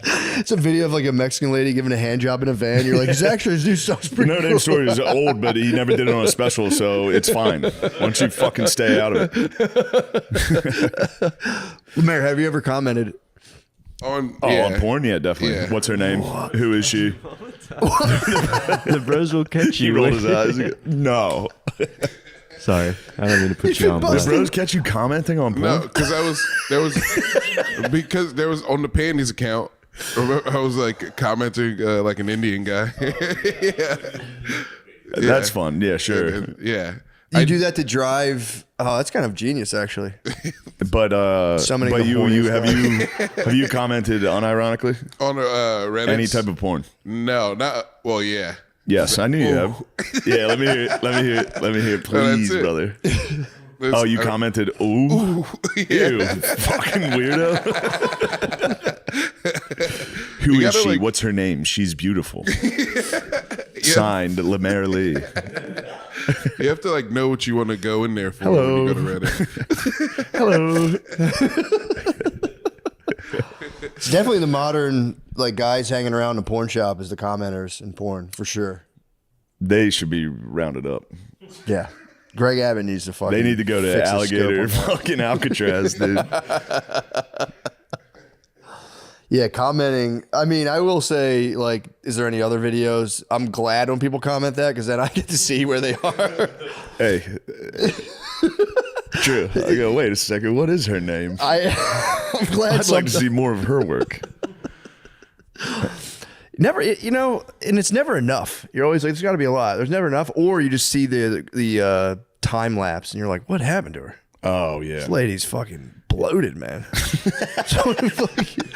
It's a video of like a Mexican lady giving a hand job in a van. You're like, his new stuff's pretty Notre Dame story is old, but he never did it on a special, so it's fine. Why don't you fucking stay out of it? Mayor, have you ever commented? On porn? Yeah, definitely. Yeah. What's her name? What? Who is she? The bros will catch He you. rolled his eyes. No. Sorry, I don't mean to put you on The blast. bros catch you commenting on porn? No, because there was on the panties account. I was like commenting like an Indian guy. Yeah. That's fun. Yeah, sure. Yeah. You do that to drive. Oh, that's kind of genius, actually. But Summoning but the you hornies have you commented unironically On Reddit. any type of porn? No, not well. Yeah. Yes, I knew you have. Yeah, let me hear it. Let me hear it, please, it. brother. Oh, you commented, ooh, ew, fucking weirdo. Who You is gotta, she? like- What's her name? She's beautiful. Signed, Lemaire Lee. You have to like know what you want to go in there for Hello. when you go to Reddit. Hello. It's definitely the modern like guys hanging around in a porn shop as the commenters in porn for sure. They should be rounded up. Yeah, Greg Abbott needs to fucking. They need to go to fix his Alligator scope on fucking Alcatraz, dude. that. Yeah, commenting. I mean, I will say, like, is there any other videos? I'm glad when people comment that because then I get to see where they are. Hey. True. I go, wait a second, what is her name? I'm glad. I'd like to see more of her work. Never, you know, and it's never enough. You're always like, there's got to be a lot. There's never enough, or you just see the time lapse, and you're like, what happened to her? Oh, yeah. This lady's fucking bloated, man.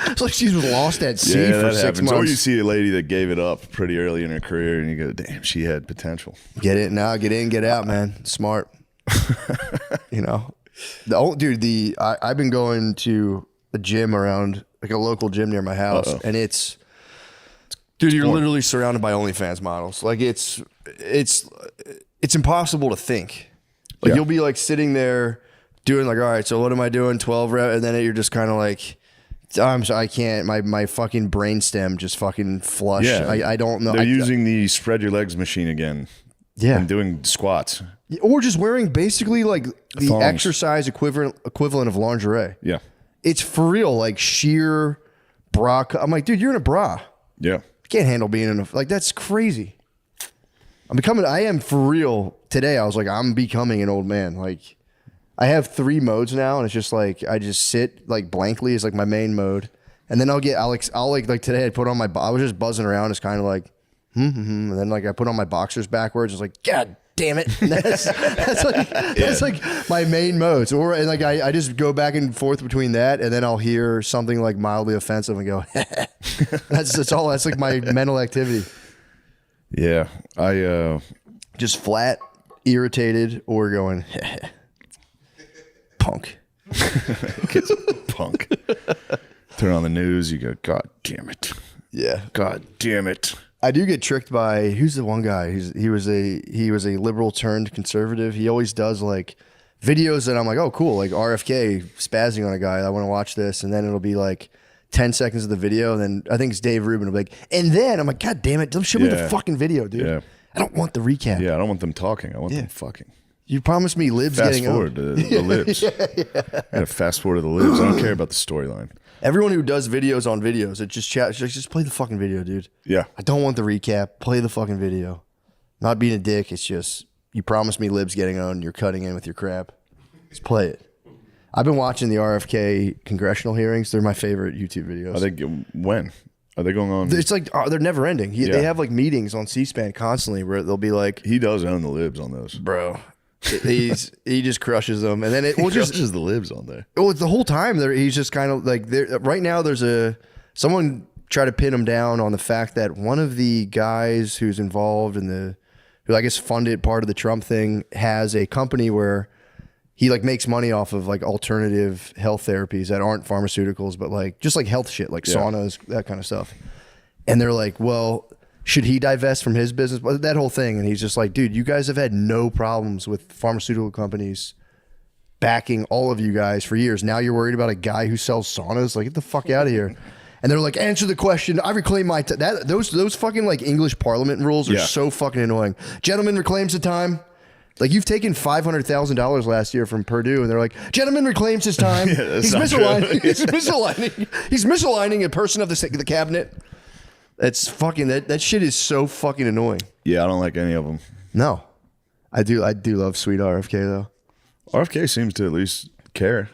It's like she was lost at sea Yeah, for that 6 happens. months. Or you see a lady that gave it up pretty early in her career, and you go, damn, she had potential. Get it now, get in, get out, man. Smart. You know, I've been going to a gym around, like a local gym near my house, and it's, dude, you're literally surrounded by OnlyFans models. Like it's impossible to think. Like Yeah. you'll be like sitting there doing like, all right, so what am I doing? 12 reps, and then you're just kind of like, I can't. My fucking brain stem just fucking flushed. Yeah. I don't know. They're using the spread your legs machine again. Yeah. And doing squats. Or just wearing basically like the Thongs. exercise equivalent of lingerie. Yeah. It's for real, like sheer bra. I'm like, dude, you're in a bra. Yeah. You can't handle being in a, like, that's crazy. I am for real. Today, I was like, I'm becoming an old man. Like, I have 3 modes now, and it's just like, I just sit like blankly is like my main mode. And then I'll like today I put on I was just buzzing around. It's kind of like, and then like I put on my boxers backwards. It's like, God damn it. And that's like my main modes. And like I just go back and forth between that, and then I'll hear something like mildly offensive and go, that's all. That's like my mental activity. Yeah. Just flat, irritated, or going, punk. Punk. Turn on the news, you go, God damn it. Yeah. God damn it. I do get tricked by, who's the one guy? He was a liberal turned conservative. He always does like videos that I'm like, oh cool, like RFK spazzing on a guy. I want to watch this, and then it'll be like 10 seconds of the video, and then I think it's Dave Rubin will be like, and then I'm like, God damn it, don't show me the Yeah. fucking video, dude. Yeah. I don't want the recap. Yeah, I don't want them talking. I want them fucking. You promised me libs Fast getting forward owned. to the libs. I gotta fast forward to the libs. I don't care about the storyline. Everyone who does videos on videos, it just just play the fucking video, dude. Yeah. I don't want the recap. Play the fucking video. Not being a dick. It's just, you promised me libs getting owned. You're cutting in with your crap. Just play it. I've been watching the RFK congressional hearings. They're my favorite YouTube videos. Are they when? Are they going on? It's like, they're never ending. Yeah. They have like meetings on C-SPAN constantly where they'll be like, He does own the libs on those. bro, he just crushes them. And then it will just, Crushes the libs on there. well, the whole time he's just kind of like, right now someone tried to pin him down on the fact that one of the guys who's involved in who I guess funded part of the Trump thing, has a company where he like makes money off of like alternative health therapies that aren't pharmaceuticals, but like just like health shit, like saunas, that kind of stuff. And they're like, well, should he divest from his business? Well, that whole thing. And he's just like, dude, you guys have had no problems with pharmaceutical companies backing all of you guys for years. Now you're worried about a guy who sells saunas? Like, get the fuck out of here. And they're like, answer the question. I reclaim my time. Those fucking like English Parliament rules are so fucking annoying. Gentleman reclaims the time. Like, you've taken $500,000 last year from Purdue, and they're like, gentleman reclaims his time. He's misaligning. He's misaligning a person of the cabinet. That's fucking that shit is so fucking annoying. Yeah, I don't like any of them. No, I do love sweet RFK though. RFK seems to at least care.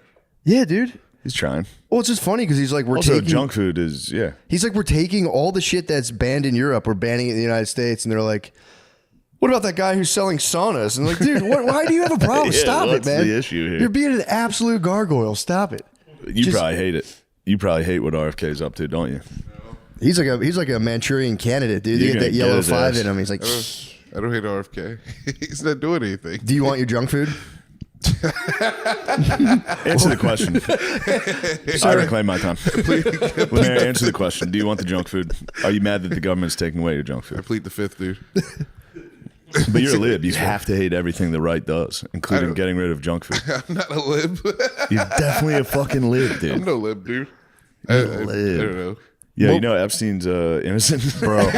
Yeah, dude. He's trying. Well, it's just funny because he's like, junk food is, He's like, we're taking all the shit that's banned in Europe, we're banning it in the United States, and they're like, what about that guy who's selling saunas? And like, dude, why do you have a problem? Stop it, man. The issue here? You're being an absolute gargoyle. Stop it. You probably hate it. You probably hate what RFK's up to, don't you? He's like a Manchurian candidate, dude. You get that yellow 5 in him. He's like, I don't hate RFK. He's not doing anything. do you want your junk food? Answer the question. I reclaim my time. Lemaire, answer the question. Do you want the junk food? Are you mad that the government's taking away your junk I food? plead the fifth, dude. But you're a lib. You have to hate everything the right does, including getting rid of junk food. I'm not a lib. You're definitely a fucking lib, dude. I'm no lib, dude. I don't know. Yeah, you know Epstein's innocent, Bro.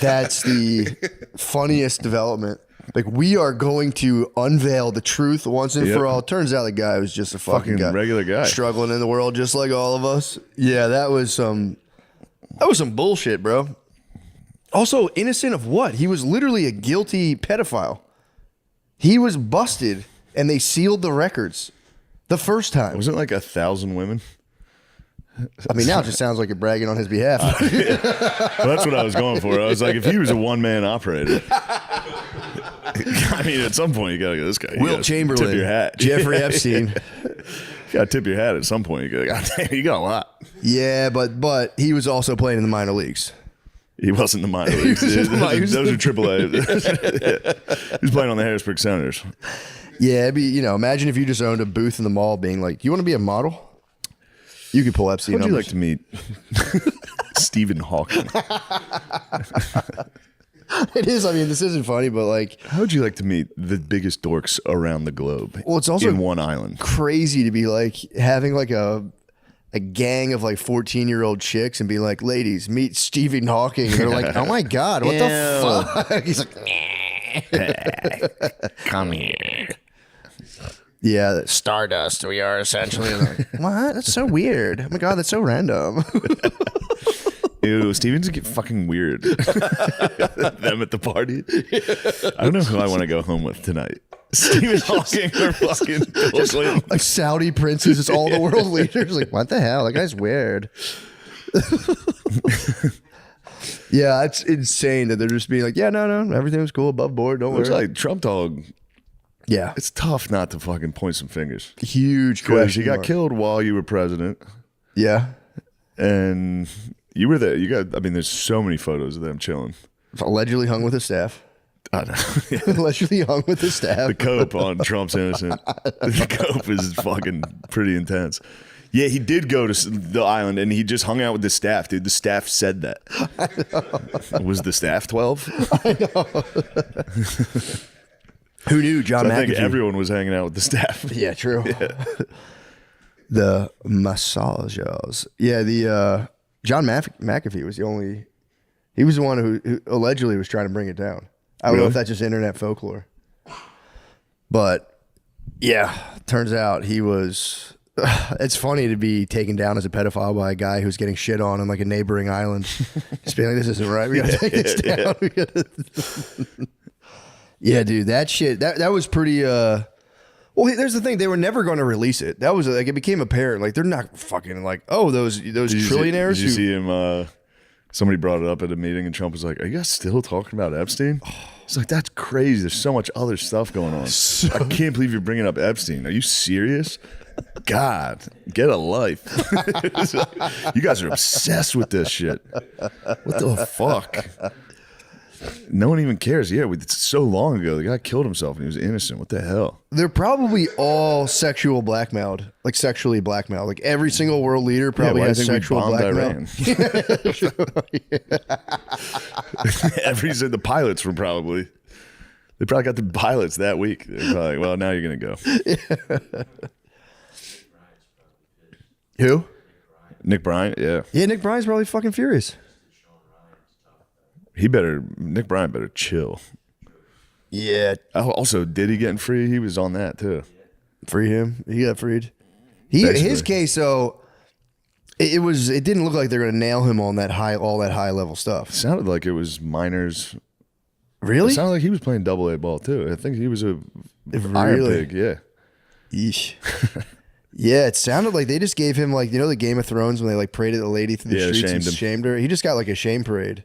That's the funniest development. Like, we are going to unveil the truth once and for all. Turns out the guy was just a fucking guy, regular guy, struggling in the world just like all of us. Yeah, that was some bullshit, bro. Also, innocent of what? He was literally a guilty pedophile. He was busted, and they sealed the records the first time. Wasn't it like 1,000 women? I mean, now it just sounds like you're bragging on his behalf. Well, that's what I was going for. I was like, if he was a one-man operator, I mean, at some point you gotta go, this guy. Will Chamberlain, tip your hat. Jeffrey Epstein. You gotta tip your hat at some point. You go, God damn, you got a lot. Yeah, but he was also playing in the minor leagues. He wasn't in the minor leagues. Those are AAA. He was playing on the Harrisburg Senators. Yeah, it'd be, imagine if you just owned a booth in the mall being like, you want to be a model? You could pull Epstein. Would you like to meet Stephen Hawking? It is. I mean, this isn't funny, but like, how would you like to meet the biggest dorks around the globe? Well, it's also in one island. Crazy to be like having like a gang of like 14-year-old chicks and be like, ladies, meet Stephen Hawking. And they're like, oh my God, what the fuck? He's like, come here. Yeah, Stardust. We are essentially. Like, what? That's so weird. Oh my God, that's so random. Ew, Steven's get fucking weird. Them at the party. I don't know who I want to go home with tonight. Stephen Hawking or fucking just like Saudi princes, it's all the world leaders. Like, what the hell? That guy's weird. Yeah, it's insane that they're just being like, yeah, no, everything was cool, above board, don't worry. It's like Trump dog. Yeah, it's tough not to fucking point some fingers. Huge question. You got killed while you were president. Yeah, and you were there. There's so many photos of them chilling. Allegedly hung with his staff. I know. Yeah. Allegedly hung with his staff. The cope on Trump's innocent. The cope is fucking pretty intense. Yeah, he did go to the island and he just hung out with the staff, dude. The staff said that. Was the staff 12? I know. Who knew John McAfee? I think everyone was hanging out with the staff. Yeah, true. Yeah. The massagers. Yeah, the John McAfee was he was the one who allegedly was trying to bring it down. I don't know if that's just internet folklore. But yeah, turns out he was. It's funny to be taken down as a pedophile by a guy who's getting shit on like a neighboring island. Just being like, this isn't right. We gotta take this down. Yeah, dude, that shit. That was pretty. Well, there's the thing. They were never going to release it. That was like it became apparent. Like they're not fucking like those trillionaires. Did you see him? Somebody brought it up at a meeting, and Trump was like, "Are you guys still talking about Epstein?" It's like, that's crazy. There's so much other stuff going on. I can't believe you're bringing up Epstein. Are you serious? God, get a life. You guys are obsessed with this shit. What the fuck? No one even cares. Yeah, it's so long ago. The guy killed himself and he was innocent. What the hell? They're probably all sexual blackmailed, like sexually blackmailed. Like every single world leader probably has sexual blackmail. The pilots were probably. They probably got the pilots that week. They're probably like, well, now you're gonna go. Who? Nick Bryant. Yeah. Yeah, Nick Bryant's probably fucking furious. Nick Bryant better chill. Yeah. Also, did he get free? He was on that too. Free him. He got freed. His case though, it didn't look like they're gonna nail him on all that high level stuff. It sounded like it was minors. Really? It sounded like he was playing AA ball too. I think he was a Iron Pig. Yeah. Yeesh. Yeah, it sounded like they just gave him like, the Game of Thrones when they like paraded the lady through the streets and shamed her. He just got like a shame parade.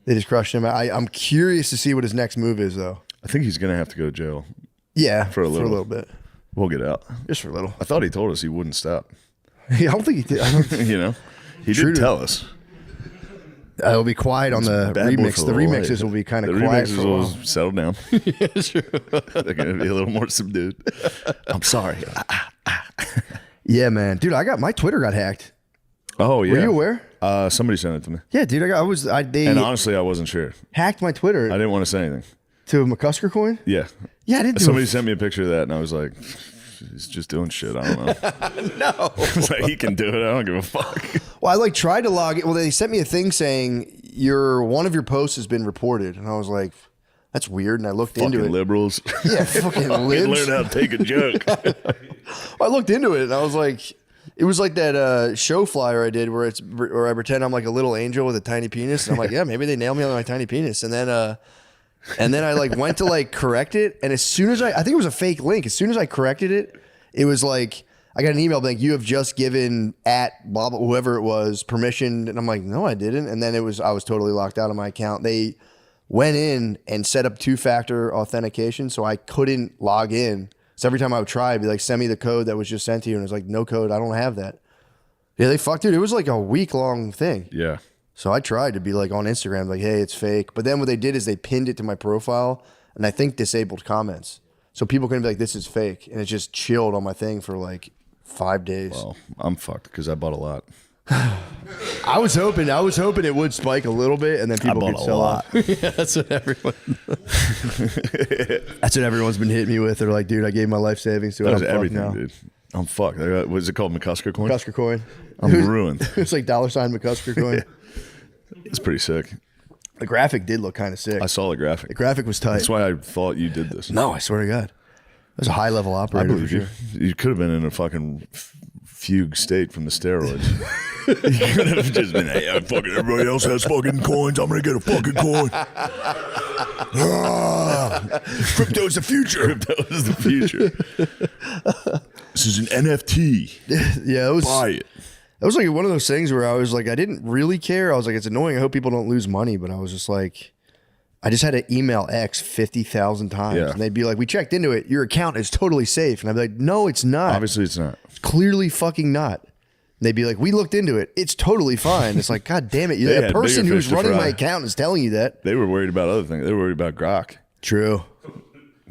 They just crushed him. I'm curious to see what his next move is, though. I think he's gonna have to go to jail. Yeah, for a little bit. We'll get out Just for a little. I thought he told us he wouldn't stop. I don't think he did. He did tell us. It'll be quiet on the remix. The remixes will be kind of quiet for a while. Will settle down. Yeah, sure. They're gonna be a little more subdued. I'm sorry. Yeah, man, dude, my Twitter got hacked. Oh yeah. Were you aware? Somebody sent it to me. Yeah, dude, they And honestly, I wasn't sure. hacked my Twitter I didn't want to say anything. to a McCusker coin. Yeah. Yeah, I didn't. Somebody sent me a picture of that, and I was like, he's just doing shit. I don't know. No. It's like, he can do it. I don't give a fuck. Well, I tried to log it. Well, they sent me a thing saying one of your posts has been reported, and I was like, that's weird. And I looked into it. Liberals. Yeah, fucking libs. Learn how to take a joke. I looked into it, and I was like, it was like that show flyer I did where I pretend I'm like a little angel with a tiny penis, and I'm like, yeah, maybe they nailed me on my tiny penis, and then I like went to like correct it, and as soon as I think it was a fake link. As soon as I corrected it, it was like I got an email like, you have just given at blah blah whoever it was permission, and I'm like, no, I didn't. And then I was totally locked out of my account. They went in and set up 2-factor authentication, so I couldn't log in. So every time I would try, I'd be like, send me the code that was just sent to you, and it was like, no code, I don't have that. Yeah, they fucked it. It was like a week-long thing. Yeah. So I tried to be like on Instagram, like, hey, it's fake. But then what they did is they pinned it to my profile, and I think disabled comments. So people couldn't be like, this is fake. And it just chilled on my thing for like 5 days. Well, I'm fucked because I bought a lot. I was hoping it would spike a little bit, and then people could sell off. Yeah, that's what everyone's been hitting me with. They're like, dude, I gave my life savings to it. That was I'm everything, now. dude. I'm fucked. What is it called? McCusker coin? McCusker coin. I'm ruined. It's like $sign McCusker coin. It's pretty sick. The graphic did look kind of sick. I saw the graphic. The graphic was tight. That's why I thought you did this. No, I swear to God. It was a high-level operator. I believe you. You could have been in a fucking fugue state from the steroids. You could have just been, hey, fucking everybody else has fucking coins. I'm going to get a fucking coin. Crypto's the future. Crypto is the future. This is an NFT. Yeah, it was. Buy it. That was like one of those things where I was like, I didn't really care. I was like, it's annoying. I hope people don't lose money. But I was just like, I just had to email X 50,000 times. Yeah. And they'd be like, we checked into it. Your account is totally safe. And I'd be like, no, it's not. Obviously, it's not. It's clearly fucking not. And they'd be like, we looked into it. It's totally fine. It's like, God damn it. The person who's running my account is telling you that. They were worried about other things. They were worried about Grok. True.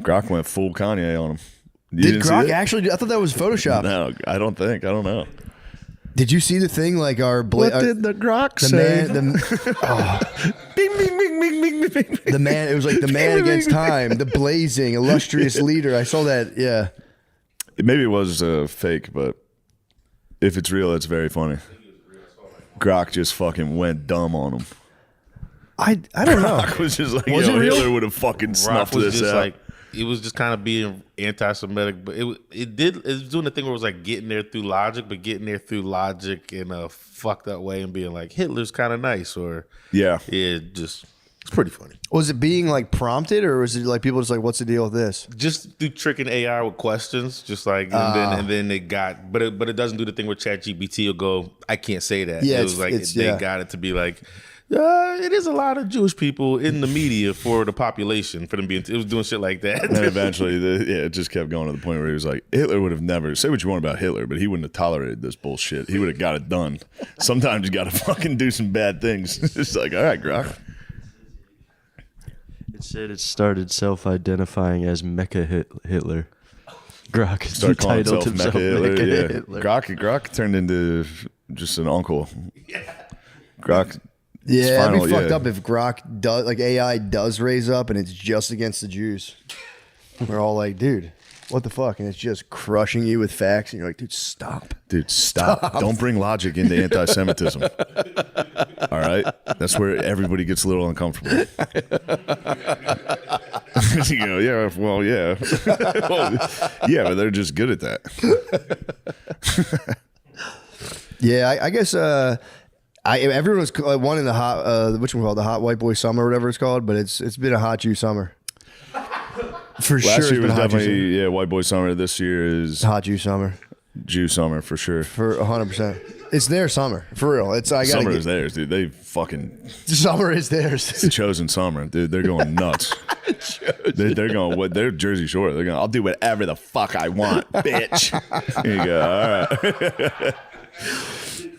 Grok went full Kanye on him. Did Grok actually? I thought that was Photoshopped. No, I don't think. I don't know. Did you see the thing like what did the Grok say? Bing, bing, bing, bing, bing, bing. The man, it was like the man against time, the blazing, illustrious leader. I saw that, yeah. Maybe it was fake, but if it's real, it's very funny. Grok just fucking went dumb on him. I don't know. Grok was just like, Was it real? Hitler would have fucking snuffed was this just out. like, it was just kind of being anti-Semitic, but it was doing the thing where it was like getting there through logic, but getting there through logic in a fucked up way and being like, Hitler's kind of nice, or it's pretty funny. Was it being like prompted, or was it like people just like, what's the deal with this? Just through tricking AI with questions, just like, and then it got, but it doesn't do the thing where ChatGPT will go, I can't say that. Yeah, it was like they got it to be like, it is a lot of Jewish people in the media for the population, for them being, it was doing shit like that. And then eventually, it just kept going to the point where he was like, Hitler would have never, say what you want about Hitler, but he wouldn't have tolerated this bullshit. He would have got it done. Sometimes you got to fucking do some bad things. It's like, all right, Grok. It said it started self-identifying as Mecha Hitler. Grok is Start calling entitled himself himself Mecha Hitler. Mecha Yeah. Hitler. Grok turned into just an uncle. Grok. Yeah, final, it'd be fucked up if Grok does, like AI does raise up and it's just against the Jews. We're all like, dude, what the fuck? And it's just crushing you with facts. And you're like, dude, stop. Dude, stop. Don't bring logic into anti-Semitism. All right? That's where everybody gets a little uncomfortable. You know, yeah, well, yeah. Well, yeah, but they're just good at that. Yeah, I guess everyone was wanting the hot, which one called the hot white boy summer, or whatever it's called, but it's been a hot Jew summer. For sure. Last year was hot Jew definitely, white boy summer. This year is summer. Hot Jew summer. Jew summer for sure. For 100%. It's their summer, for real. Summer is theirs, dude. They fucking Summer is theirs. it's chosen summer, dude. They're going nuts. They're going what? They're Jersey Shore. They're going. I'll do whatever the fuck I want, bitch. Here you go. All right.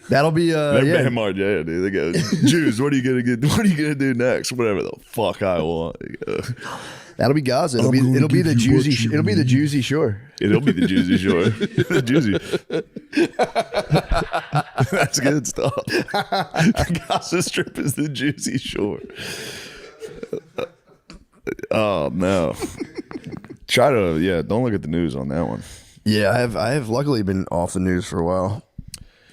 That'll be They're Bamart, yeah, dude. They go, Jews. What are you gonna get? What are you gonna do next? Whatever the fuck I want. That'll be Gaza. It'll be the Jersey. It'll be the Jersey Shore. It'll be the Jersey Shore. The Jersey. That's good stuff. The Gaza Strip is the Jersey Shore. Oh no. Try to don't look at the news on that one. Yeah, I have luckily been off the news for a while,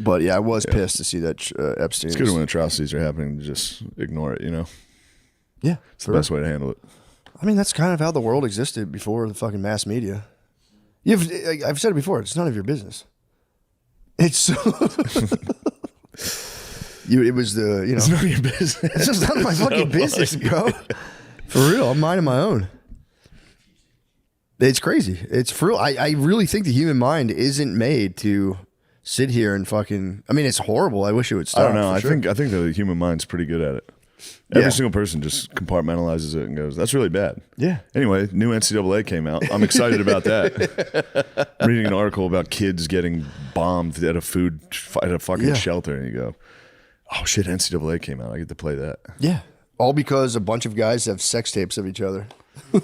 but yeah, I was pissed to see that Epstein. It's good when atrocities are happening to just ignore it. You know, Yeah, it's the best way to handle it. I mean, that's kind of how the world existed before the fucking mass media. I've said it before. It's none of your business. It's it was the It's none of your business. It's just none of my fucking business, bro. For real, I'm minding my own. It's crazy. It's for real. I really think the human mind isn't made to sit here and fucking. I mean, it's horrible. I wish it would stop. I don't know. for I sure. think the human mind's pretty good at it. Every Yeah. single person just compartmentalizes it and goes, "That's really bad." Yeah. Anyway, new NCAA came out. I'm excited about that. Reading an article about kids getting bombed at a fucking shelter, and you go, "Oh shit, NCAA came out. I get to play that." Yeah. All because a bunch of guys have sex tapes of each other. I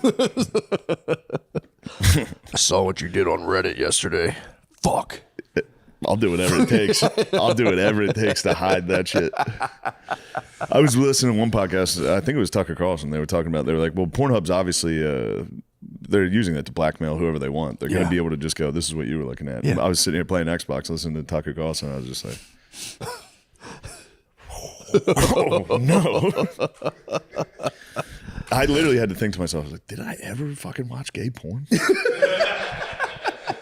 saw what you did on Reddit yesterday. Fuck. I'll do whatever it takes. I'll do whatever it takes to hide that shit. I was listening to one podcast. I think it was Tucker Carlson. They were like, well, Pornhub's obviously, they're using it to blackmail whoever they want. They're going to be able to just go, this is what you were looking at. Yeah. I was sitting here playing Xbox, listening to Tucker Carlson. And I was just like, oh, no. I literally had to think to myself, I was like, did I ever fucking watch gay porn?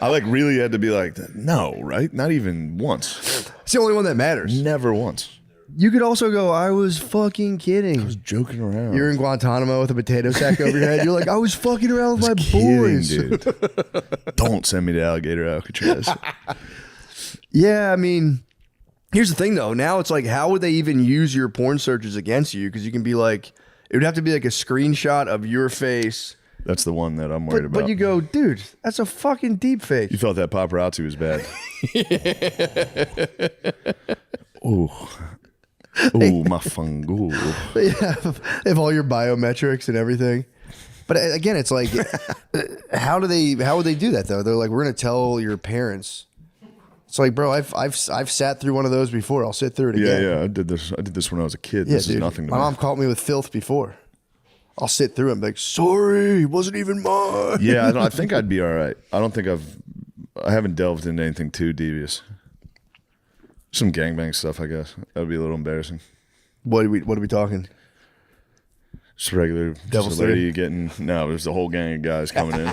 I really had to be like, no, right? Not even once. It's the only one that matters. Never once. You could also go, I was fucking kidding. I was joking around. You're in Guantanamo with a potato sack over your head. You're like, I was fucking around with my kidding, boys. dude. Don't send me to Alligator Alcatraz. Yeah, I mean, here's the thing though. Now it's like, how would they even use your porn searches against you? Because you can be like, it would have to be like a screenshot of your face. That's the one that I'm worried about. But you go, dude, that's a fucking deep fake. You felt that paparazzi was bad. Ooh. Ooh, my fungu. They have all your biometrics and everything. But again, it's like, how would they do that though? They're like, we're gonna tell your parents. It's like, bro, I've sat through one of those before. I'll sit through it again. Yeah. I did this when I was a kid. Yeah, This dude. is nothing to My me. mom caught me with filth before. I'll sit through it and be like, sorry, it wasn't even mine. Yeah, I think I'd be all right. I don't think I haven't delved into anything too devious. Some gangbang stuff, I guess. That would be a little embarrassing. What are we talking? Just regular Devil's just a lady getting there's a whole gang of guys coming in.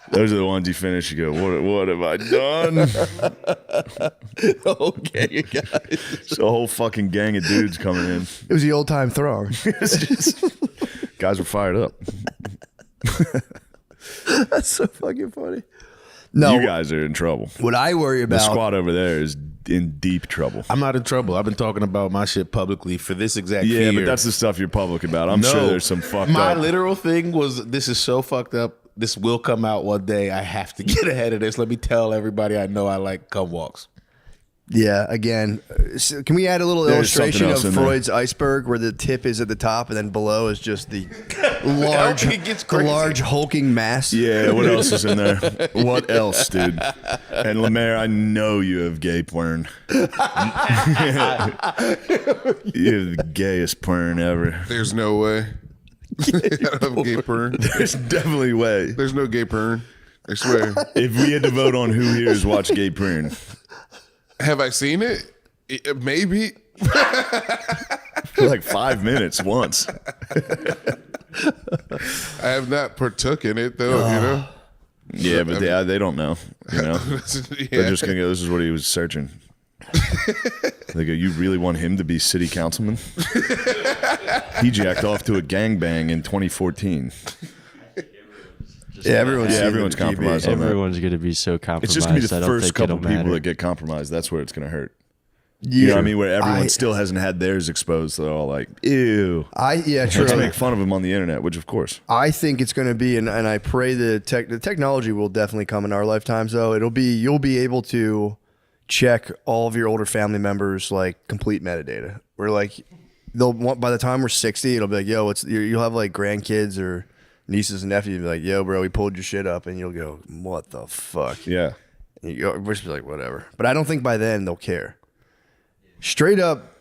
Those are the ones you finish. You go, what have I done? Okay, guys. It's a whole fucking gang of dudes coming in. It was the old time throng. Guys were fired up. That's so fucking funny. No, You guys are in trouble. what I worry The about. squad over there is in deep trouble. I'm not in trouble. I've been talking about my shit publicly for this exact Yeah, year. but that's the stuff you're public about. I'm sure there's some fucked My up. literal thing was, this is so fucked up. This will come out one day. I have to get ahead of this. Let me tell everybody I know I like cum walks. Yeah, again, so can we add a little There's illustration something else of in there. Freud's iceberg where the tip is at the top and then below is just the large, It gets the crazy. large hulking mass? Yeah, what else is in there? What else, dude? And Lemaire, I know you have gay porn. You have the gayest porn ever. There's no way. I don't have gay porn. There's definitely way. There's no gay porn. I swear. If we had to vote on who here has watched gay porn, Have I seen it? Maybe. for like 5 minutes once. I have not partook in it though. You know. Yeah, but they don't know. You know, Yeah. they're just gonna go. This is what he was searching. They go, you really want him to be city councilman? He jacked off to a gangbang in 2014. Yeah, Everyone's compromised on that. Everyone's going to be so compromised. It's just gonna be I the don't first think couple it'll people matter. that get compromised. That's where it's gonna hurt. Yeah. You know what I mean? Where everyone still hasn't had theirs exposed. So they're all like, ew. True. Let's make fun of him on the internet, which of course. I think it's going to be, and I pray the technology will definitely come in our lifetimes. Though you'll be able to check all of your older family members like complete metadata. Where like they'll want, by the time we're 60, it'll be like, yo, you'll have like grandkids or nieces and nephews be like, yo, bro, we pulled your shit up, and you'll go, what the fuck? Yeah. And we're just be like, whatever. But I don't think by then they'll care. Straight up,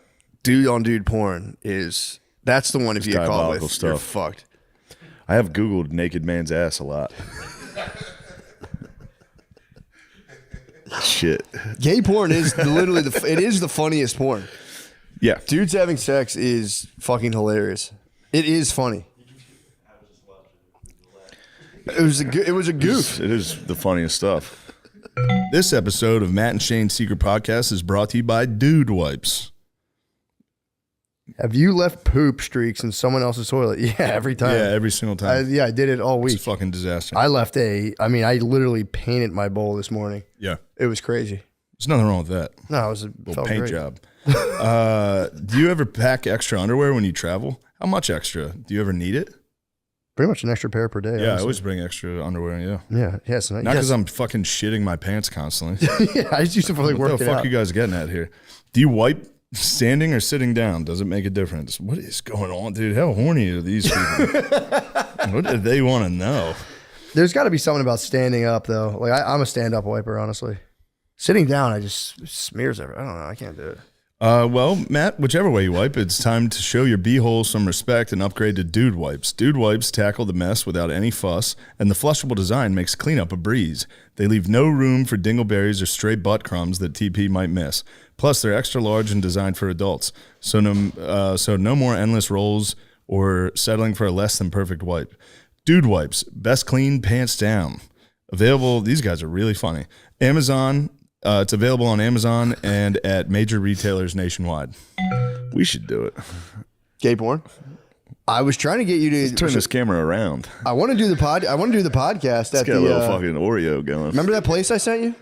dude on dude porn that's the one if you get caught diabolical with, you're stuff. fucked. I have Googled naked man's ass a lot. Shit. Gay porn is literally it is the funniest porn. Yeah. Dudes having sex is fucking hilarious. It is funny. It was a goof. It is the funniest stuff. This episode of Matt and Shane's Secret Podcast is brought to you by Dude Wipes. Have you left poop streaks in someone else's toilet? Yeah, every time. Yeah, every single time. I did it all It's a week. fucking disaster. I literally painted my bowl this morning. Yeah. It was crazy. There's nothing wrong with that. No, it was a Little paint job. Do you ever pack extra underwear when you travel? How much extra? Do you ever need it? Pretty much an extra pair per day. Yeah, I honestly. always bring extra underwear. Yeah. Yeah, yes. Not because I'm fucking shitting my pants constantly. yeah, I just used to for like What the working fuck out. you guys getting at here? Do you wipe standing or sitting down? Does it make a difference? What is going on, dude? How horny are these people? What do they want to know? There's got to be something about standing up though. Like I'm a stand-up wiper, honestly. Sitting down, I just smears everything. I don't know. I can't do it. Well, Matt, whichever way you wipe, it's time to show your beehole some respect and upgrade to Dude Wipes. Dude Wipes tackle the mess without any fuss, and the flushable design makes cleanup a breeze. They leave no room for dingleberries or stray butt crumbs that TP might miss. Plus, they're extra large and designed for adults, so no more endless rolls or settling for a less than perfect wipe. Dude Wipes, best clean pants down. Available. These guys are really funny. Amazon. It's available on Amazon and at major retailers nationwide. We should do it. Gay porn. I was trying to get you to Turn this camera around. I want to do the podcast Let's at get the. a little fucking Oreo going. Remember that place I sent you?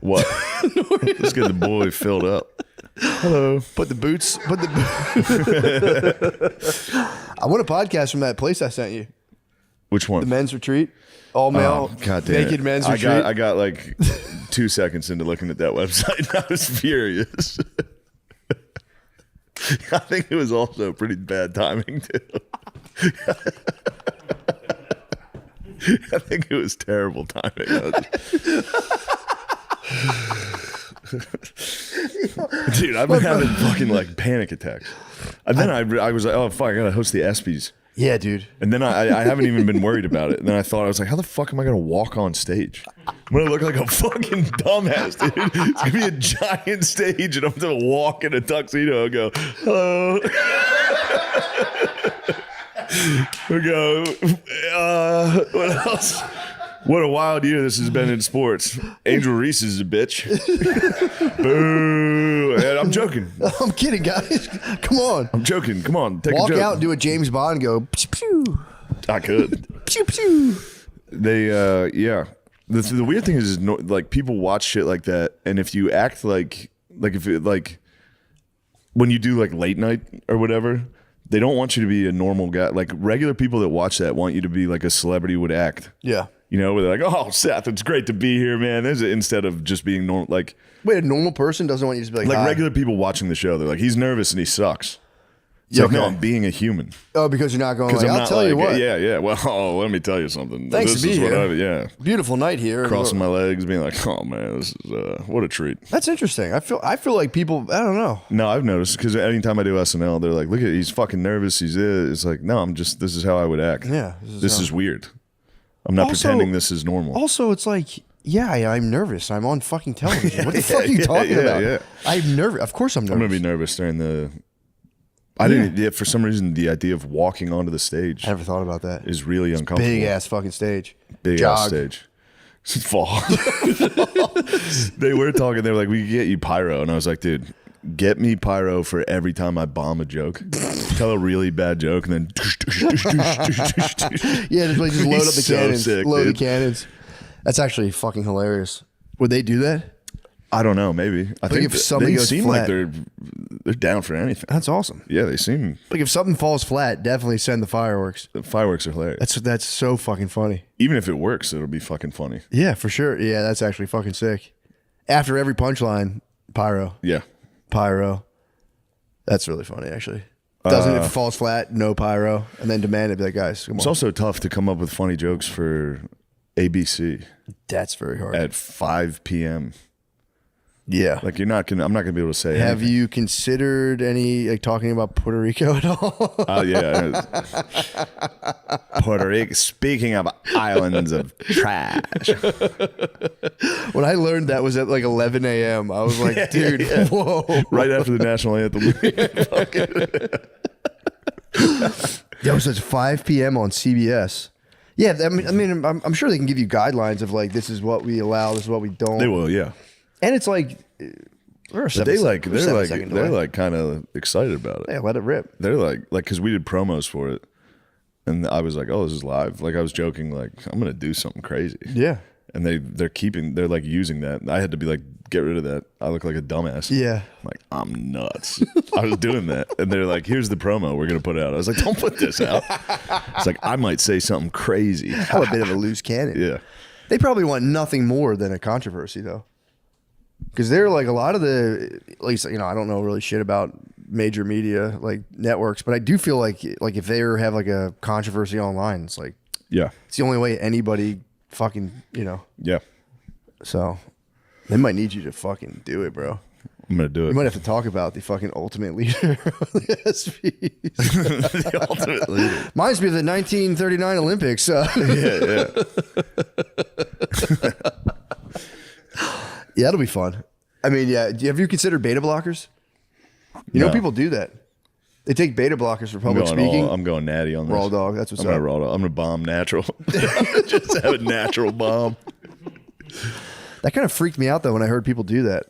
What? Let's get the boy filled up. Hello. Put the boots. I want a podcast from that place I sent you. Which one? The men's retreat. All male, God damn naked it. men's retreat. I got like 2 seconds into looking at that website. I was furious. I think it was also pretty bad timing too. I think it was terrible timing. Dude, I've been having fucking like panic attacks. And then I was like, oh fuck, I gotta host the ESPYs. Yeah, dude. And then I haven't even been worried about it. And then I thought, I was like, how the fuck am I going to walk on stage? I'm going to look like a fucking dumbass, dude. It's going to be a giant stage and I'm going to walk in a tuxedo and go, hello. We go, what else? What a wild year this has been in sports. Angel Reese is a bitch. Boo. And I'm joking. I'm kidding, guys. Come on. I'm joking. Come on. Take Walk a joke. out and do a James Bond. Go pew pew I could. pew pew. They, yeah. The weird thing is no, like people watch shit like that, and if you act like if it like when you do like late night or whatever, they don't want you to be a normal guy. Like regular people that watch that want you to be like a celebrity would act. Yeah. You know, where they're like, "Oh, Seth, it's great to be here, man." Instead of just being normal, like, wait, a normal person doesn't want you to be like, hi. regular people watching the show. They're like, "He's nervous and he sucks." It's Yeah, like, no, okay. I'm being a human. Oh, because you're not going like, I'm I'll not tell you like, what. Yeah. Well, let me tell you something. Thanks this to be is what here. Beautiful night here. crossing my legs, being like, "Oh man, this is what a treat." That's interesting. I feel like people, I don't know. No, I've noticed because anytime I do SNL, they're like, "Look at, he's fucking nervous. It's like, no, this is how I would act. Yeah. This is weird. I'm not Also- pretending this is normal." Also, it's like, yeah, I'm nervous. I'm on fucking television. What the fuck are you talking about? Yeah. I'm nervous. Of course I'm nervous. I'm gonna be nervous during the. I didn't. Yeah, for some reason, the idea of walking onto the stage I never thought about that. is really uncomfortable. Big ass fucking stage. Big Jog. ass stage. Fall. They were talking. They were like, "We can get you pyro," and I was like, "Dude, get me pyro for every time I bomb a joke. Tell a really bad joke, and then Yeah, just load up the So cannons. sick, Load dude. the cannons. That's actually fucking hilarious. Would they do that? I don't know. Maybe I think if something they goes seem flat. like they're down for anything. That's awesome. Yeah, they seem. Like if something falls flat, definitely send the fireworks. The fireworks are hilarious. That's so fucking funny. Even if it works, it'll be fucking funny. Yeah, for sure. Yeah, that's actually fucking sick. After every punchline, pyro. Yeah. That's really funny, actually. Doesn't if it falls flat, no pyro, and then demand it. Be like, guys, come It's on. also tough to come up with funny jokes for ABC That's very hard. at 5 p.m. Yeah. Like I'm not gonna be able to say. Have anything. you considered talking about Puerto Rico at all? Yeah. Puerto Rico. Speaking of islands of trash. When I learned that was at like 11 a.m., I was like, dude, whoa. Right after the national anthem. Yo, so it's 5 p.m. on CBS. Yeah, I mean, I'm sure they can give you guidelines of like, this is what we allow, this is what we don't. They will, yeah. And it's like, they're like kind of excited about it. Yeah, let it rip. They're like because we did promos for it, and I was like, "Oh, this is live." Like I was joking, like I'm gonna do something crazy. Yeah. And they're like using that. I had to be like, get rid of that. I look like a dumbass. Yeah. I'm like, I'm nuts. I was doing that, and they're like, "Here's the promo we're gonna put out." I was like, "Don't put this out." It's like I might say something crazy. I'm a bit of a loose cannon. Yeah. They probably want nothing more than a controversy, though. Because they're like a lot of the, at least, I don't know really shit about major media like networks, but I do feel like if they ever have like a controversy online, it's like, Yeah. it's the only way anybody fucking, Yeah. so they might need you to fucking do it, bro. I'm gonna do We it. might have to talk about the fucking ultimate leader of the SPs. The ultimate leader. Reminds me of the 1939 Olympics. Yeah, it'll be fun. I mean, yeah. Have you considered beta blockers? You know, No. people do that. They take beta blockers for public speaking. I'm going natty on this. Raw dog. That's what's I'm gonna up. raw dog. I'm gonna bomb natural. Just have a natural bomb. That kind of freaked me out though when I heard people do that.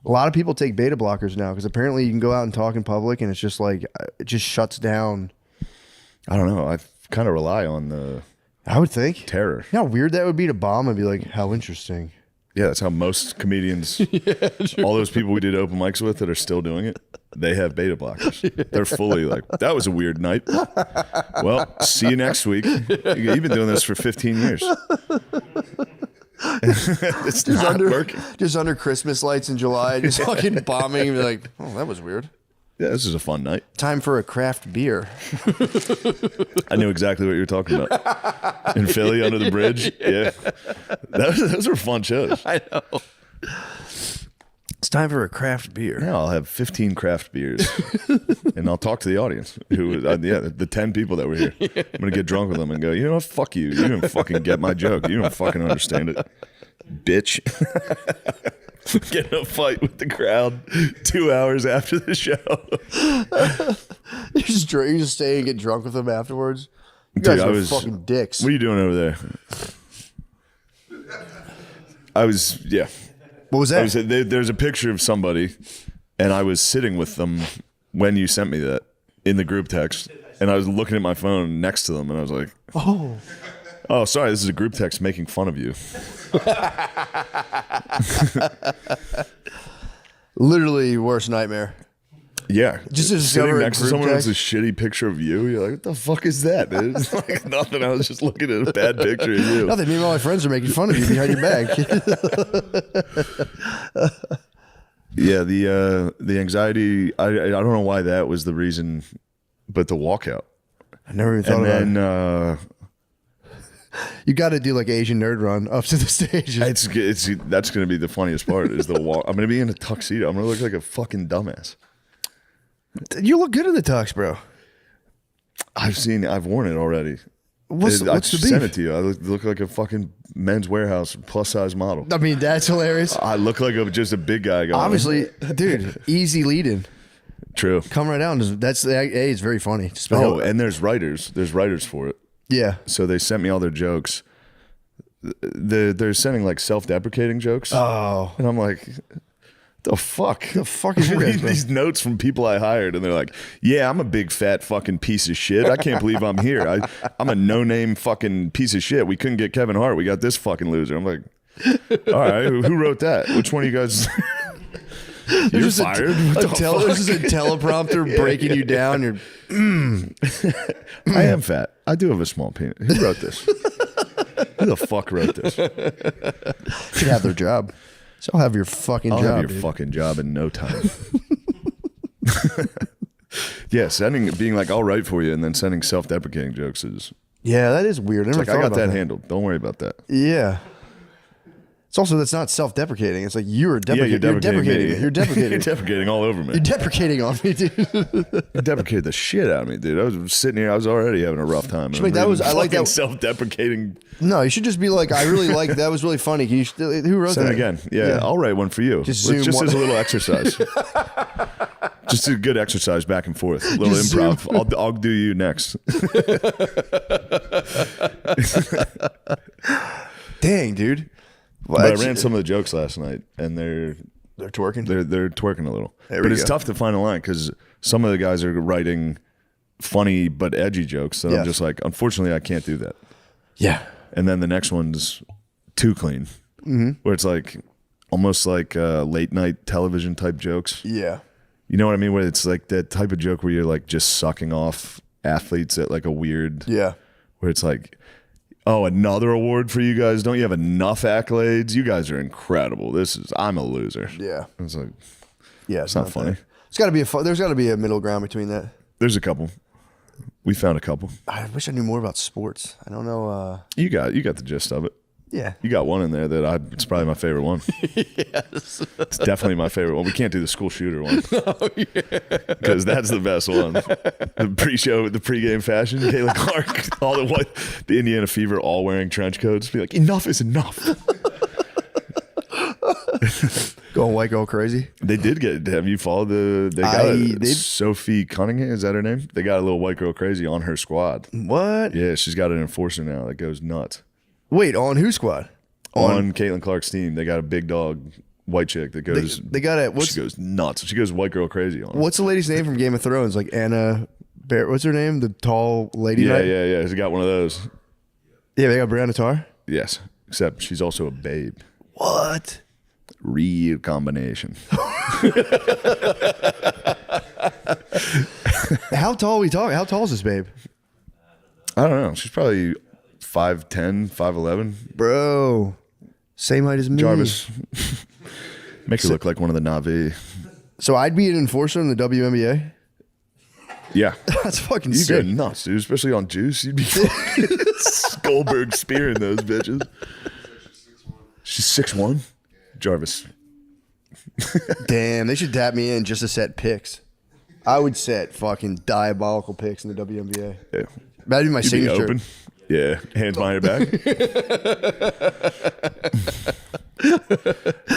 A lot of people take beta blockers now because apparently you can go out and talk in public and it's just like it just shuts down. I don't know. I kind of rely on the I would think. terror. You know how weird that would be to bomb and be like, how interesting. Yeah, that's how most comedians, all those people we did open mics with that are still doing it, they have beta blockers. They're fully like, that was a weird night. Well, see you next week. You've been doing this for 15 years. It's Just not working. Just under Christmas lights in July, just fucking bombing and be like, oh, that was weird. Yeah, this is a fun night. Time for a craft beer. I knew exactly what you were talking about. In Philly, under the bridge. Yeah. Those were fun shows. I know. It's time for a craft beer. Yeah, I'll have 15 craft beers, and I'll talk to the audience. The 10 people that were here. I'm gonna get drunk with them and go, you know what? Fuck you. You didn't fucking get my joke. You don't fucking understand it, bitch. Get in a fight with the crowd 2 hours after the show. You just stay and get drunk with them afterwards. You Dude, guys I are was- fucking dicks. What are you doing over there? Yeah. What was that? There's a picture of somebody, and I was sitting with them when you sent me that in the group text, and I was looking at my phone next to them, and I was like, oh, sorry, this is a group text making fun of you. Literally worst nightmare. Yeah. Just to sitting discover a next to group someone with text. a shitty picture of you. You're like, what the fuck is that, dude? It's like nothing. I was just looking at a bad picture of you. Nothing. Me and all my friends are making fun of you behind your back. Yeah, the anxiety. I don't know why that was the reason, but the walkout. I never even thought about it. And then You got to do like Asian nerd run up to the stage. it's that's going to be the funniest part is the walk. I'm going to be in a tuxedo. I'm going to look like a fucking dumbass. You look good in the tux, bro. I've worn it already. What's I the sent it beef? to you. I look like a fucking Men's Warehouse plus size model. I mean, that's hilarious. I look like just a big guy. Going, Obviously, dude, easy lead-in. True. Come right down. That's it's very funny. Just Oh, and there's writers. There's writers for it. yeah. So they sent me all their jokes. They're sending like self-deprecating jokes. Oh, And I'm like, the fuck? the fuck is your Read guys, bro? these notes from people I hired, and they're like, "Yeah, I'm a big fat fucking piece of shit. I can't believe I'm here. I'm a no-name fucking piece of shit. We couldn't get Kevin Hart. We got this fucking loser." I'm like, "All right, who wrote that? Which one of you guys?" You're fired. What the fuck? This is a teleprompter breaking you down. You're I am fat. I do have a small penis. Who wrote this? Who the fuck wrote this? should have their job. So I'll have your fucking I'll job. have your dude. fucking job in no time. Yeah, being like, "I'll write for you," and then sending self-deprecating jokes is Yeah, that is weird. I never like, I thought got about that handled. Don't worry about that. Yeah. It's also that's not self-deprecating. It's like you're Yeah, deprecating. You're deprecating. me. You're deprecating. You're deprecating all over me. You're deprecating on me, dude. You deprecated the shit out of me, dude. I was sitting here. I was already having a rough time. Wait, that was- I like fucking that- self-deprecating. No, you should just be like, I really like that. Was really funny. Can you? Who wrote Send that it again. Yeah, I'll write one for you. Just Just, zoom one- as a little exercise. Just a good exercise back and forth. A little Just improv. I'll do you next. Dang, dude. Well, But I that's- ran some of the jokes last night, and they're twerking. twerking a little. There But we it's go. tough to find a line because some of the guys are writing funny but edgy jokes that Yes. I'm just like, unfortunately, I can't do that. Yeah. And then the next one's too clean, where it's like almost like late night television type jokes. Yeah. You know what I mean? Where it's like that type of joke where you're like just sucking off athletes at like a weird, Yeah. where it's like, oh, another award for you guys? Don't you have enough accolades? You guys are incredible. I'm a loser. Yeah. It's like, Yeah. it's not funny. that. It's got to be there's got to be a middle ground between that. There's a couple. We found a couple. I wish I knew more about sports. I don't know. You got the gist of it. Yeah. You got one in there it's probably my favorite one. Yes. It's definitely my favorite one. We can't do the school shooter one. Because that's the best one. The pre-show, the pre-game fashion, Caitlin Clark, all the Indiana Fever all wearing trench coats. Be like, enough is enough. Going white, go crazy. They did have you followed they got Sophie Cunningham, is that her name? They got a little white girl crazy on her squad. What? Yeah, she's got an enforcer now that goes nuts. Wait, on whose squad? On Caitlin Clark's team, they got a big dog white chick that goes. They got it. She goes nuts. She goes white girl crazy on her. What's the lady's name from Game of Thrones? Like Anna Bear. What's her name? The tall lady. Yeah, knight? yeah. She's got one of those. Yeah, they got Brianna Tar. Yes, except she's also a babe. What? Real combination. How tall are we talking? How tall is this babe? I don't know. She's probably 5'10", 5'11". Bro, same height as me. Jarvis. Make her look like one of the Na'vi. So I'd be an enforcer in the WNBA. Yeah. That's fucking You sick. go nuts, dude. Especially on juice. You'd be Goldberg spearing those bitches. She's 6'1". Jarvis. Damn, they should tap me in just to set picks. I would set fucking diabolical picks in the WNBA. Yeah. That'd be my You'd be signature. open. Yeah. Hands behind your back.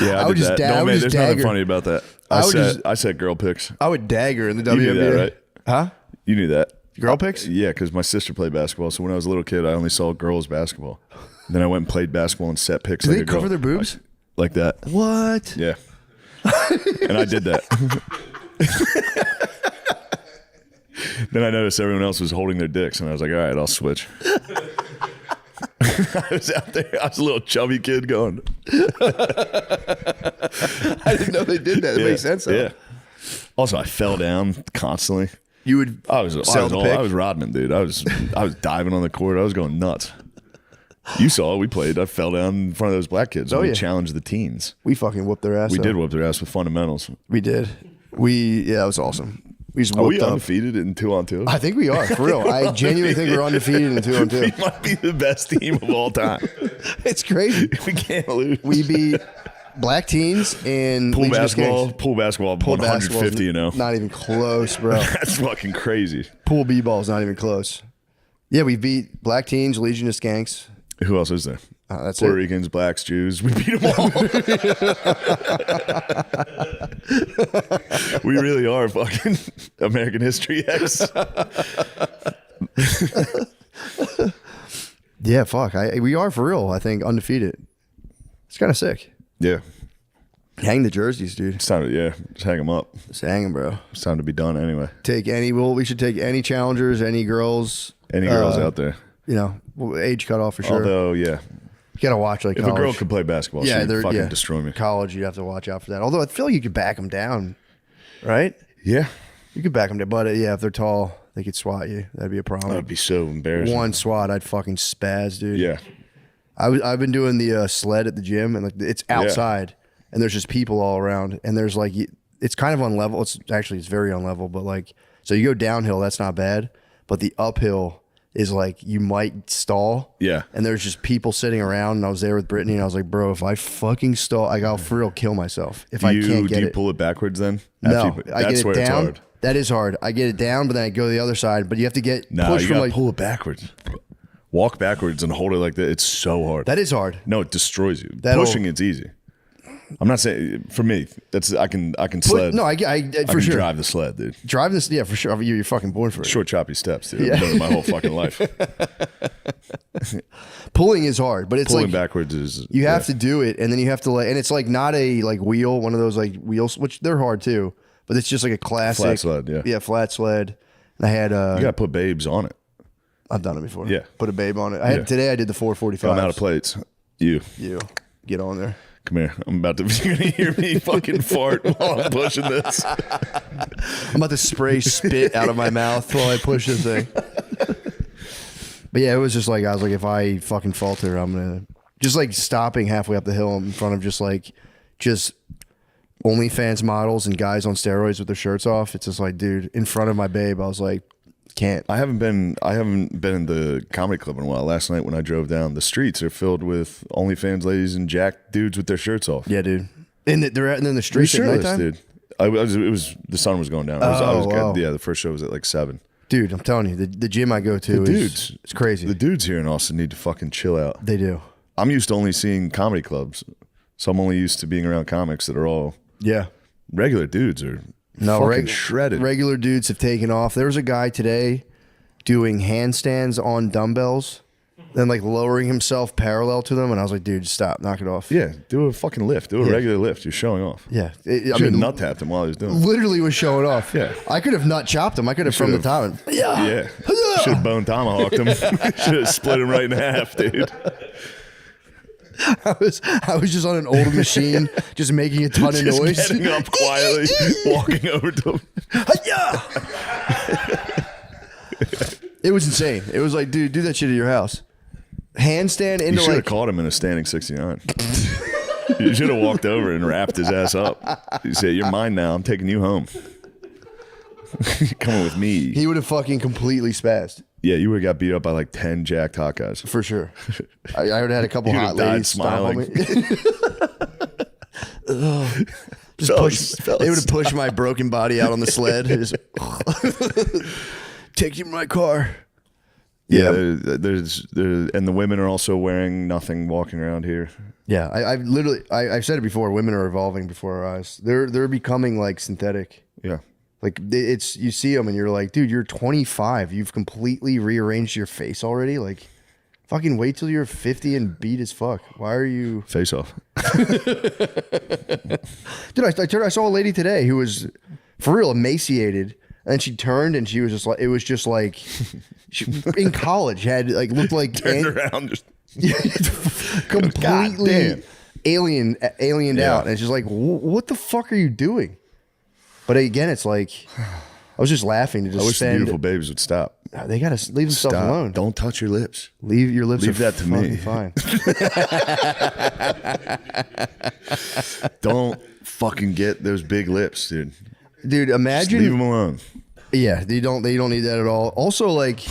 Yeah, I would did just that. I would just There's nothing dagger. funny about that. I would I set girl picks. I would dagger in the WNBA. You knew that, right? Huh? You knew that. Girl picks? Yeah, because my sister played basketball. So when I was a little kid, I only saw girls basketball. Then I went and played basketball and set picks. Do like they a girl. cover their boobs? Like that. What? Yeah. And I did that. Then I noticed everyone else was holding their dicks, and I was like, all right, I'll switch. I was out there. I was a little chubby kid going. I didn't know they did that. It makes sense. Though. Yeah. Also, I fell down constantly. You would I was Rodman, dude. I was diving on the court. I was going nuts. You saw it. We played. I fell down in front of those black kids. We challenged the teens. We fucking whooped their ass. We did whoop their ass with fundamentals. We did. Yeah, it was all We just Are we whooped up. undefeated in 2-on-2? I think we are, for real. I genuinely think we're undefeated in 2-on-2. We might be the best team of all time. It's crazy. We can't lose. We beat black teens and Pool Legion of basketball, Skanks. pool basketball, Pool 150, you know. Not even close, bro. That's fucking crazy. Pool b-ball is not even close. Yeah, we beat black teens, Legion of Skanks. Who else is there? That's Puerto it. Ricans, blacks, Jews. We beat them all. We really are fucking American History X. Yeah, fuck. We are for real, I think, undefeated. It's kind of sick. Yeah. Hang the jerseys, dude. It's time to, just hang them up. Just hang them, bro. It's time to be done anyway. We should take any challengers, any girls. Any girls out there. You know, age cutoff for sure. Although, yeah. You gotta watch like If college. a girl could play basketball, she'd fucking destroy me. College, you have to watch out for that. Although I feel like you could back them down, right? Yeah. You could back them down, but if they're tall, they could swat you. That'd be a problem. That'd be so embarrassing. One swat, I'd fucking spaz, dude. Yeah. I've been doing the sled at the gym, and like it's outside, and there's just people all around, and there's like it's kind of unlevel. It's very unlevel, but like so you go downhill, that's not bad, but the uphill is like you might stall. Yeah. And there's just people sitting around, and I was there with Brittany, and I was like, bro, if I fucking stall, I'll for real kill myself if I can't get it. Do you pull it backwards then? No, I get it where down. it's hard. That is hard. I get it down, but then I go to the other side. But you have to get push from gotta like pull it backwards. Walk backwards and hold it like that. It's so hard. that is hard. No, it destroys you. That'll- Pushing it's easy. I'm not saying for me. That's I can sled. No, I I for can sure. drive the sled, dude. Drive this, yeah, for sure. You're fucking born for it. Short choppy steps, dude. I've done it my whole fucking life. Pulling is hard, but it's Pulling like backwards is you have to do it, and then you have to and it's like not a like wheel, one of those like wheels, which they're hard too, but it's just like a classic Flat sled, yeah. flat sled. And I had You gotta put babes on it. I've done it before. Yeah. Put a babe on it. Today I did the 445. I'm out of plates. You Get on there. come here. I'm about to. You're gonna hear me fucking fart while I'm pushing this. I'm about to spray spit out of my mouth while I push this thing. But yeah, it was just like, I was like, if I fucking falter, I'm going to just like stopping halfway up the hill in front of just OnlyFans models and guys on steroids with their shirts off. It's just like, dude, in front of my babe, I was like, can't. I haven't been in the comedy club in a while. Last night when I drove down, the streets are filled with OnlyFans ladies and jack dudes with their shirts off. Yeah, dude. And they're out in the streets at nighttime? dude. The sun was going down. Wow. Yeah, the first show was at like 7. Dude, I'm telling you, the gym I go to it's crazy. The dudes here in Austin need to fucking chill out. They do. I'm used to only seeing comedy clubs, so I'm only used to being around comics that are all regular dudes are fucking shredded. Regular dudes have taken off. There was a guy today doing handstands on dumbbells, then like lowering himself parallel to them, and I was like, dude, stop, knock it off. Yeah, do a fucking lift. Do a regular lift. You're showing off. Yeah. I mean, nut tapped him while he was doing it. Literally was showing off. Yeah. I could have nut chopped him. I could have from the top. Yeah. Should have bone tomahawked him. Should have split him right in half, dude. I was just on an old machine, just making a ton of noise. Getting up quietly, walking over to him. It was insane. It was like, dude, do that shit at your house. Handstand You into should have like caught him in a standing 69. You should have walked over and wrapped his ass up. You say, "You're mine now. I'm taking you home. Coming with me." he would have fucking completely spazzed. Yeah, you would have got beat up by like 10 jacked hot guys. For sure. I would have had a couple You'd hot have died ladies smiling. Just push. They would have pushed my broken body out on the sled. Just, take you to my car. Yeah, there's and the women are also wearing nothing walking around here. Yeah, I've said it before. Women are evolving before our eyes. They're becoming like synthetic. Yeah. Like it's you see them and you're like, dude, you're 25. You've completely rearranged your face already. Like, fucking wait till you're 50 and beat as fuck. Why are you Face off. Dude, I saw a lady today who was for real emaciated, and then she turned and she was just like, it was just like she, in college had like looked like Turned around. completely aliened out, and it's just like, what the fuck are you doing? But again, it's like I was just laughing to just I wish the spend. beautiful babies would stop. They gotta leave themselves Stop. alone. Don't touch your lips. Leave your lips. Leave are that to me. Fine. Don't fucking get those big lips, dude. Dude, Just imagine. leave them alone. Yeah, they don't need that at all. Also, like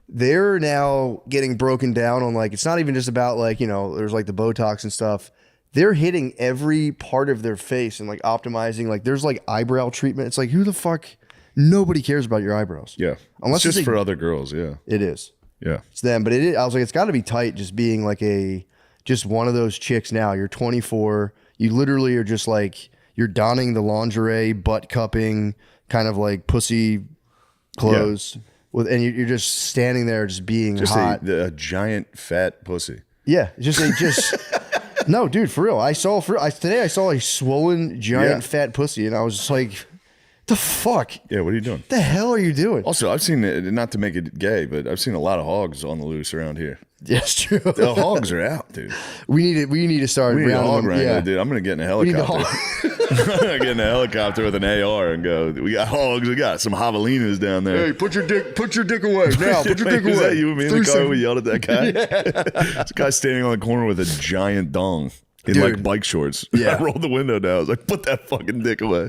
they're now getting broken down on like it's not even just about like, you know, there's like the Botox and stuff. They're hitting every part of their face and like optimizing. Like there's like eyebrow treatment. It's like who the fuck? Nobody cares about your eyebrows. Yeah. Unless it's just it's for other girls, yeah. It is. Yeah. It's them, but I was like, it's got to be tight just being like just one of those chicks now. You're 24. You literally are just like, you're donning the lingerie, butt cupping, kind of like pussy clothes. And you're just standing there just being Just hot. a giant fat pussy. Yeah. Just no, dude, for real. Today I saw a swollen giant fat pussy and I was just like, the fuck? Yeah, what are you doing? The hell are you doing? Also, I've seen it, not to make it gay, but I've seen a lot of hogs on the loose around here. Yes, true. The hogs are out, dude. We need to start We need a rounding hog them. wrangler, Yeah. dude. I'm gonna get in a We need a helicopter. I'm gonna get in a helicopter with an AR and go. We got hogs. We got some javelinas down there. Hey, put your dick away now. Put your dick Was away. that you and me in the car? We yelled at that guy. This guy standing on the corner with a giant dong in like bike shorts. Yeah. I rolled the window down. I was like, "Put that fucking dick away."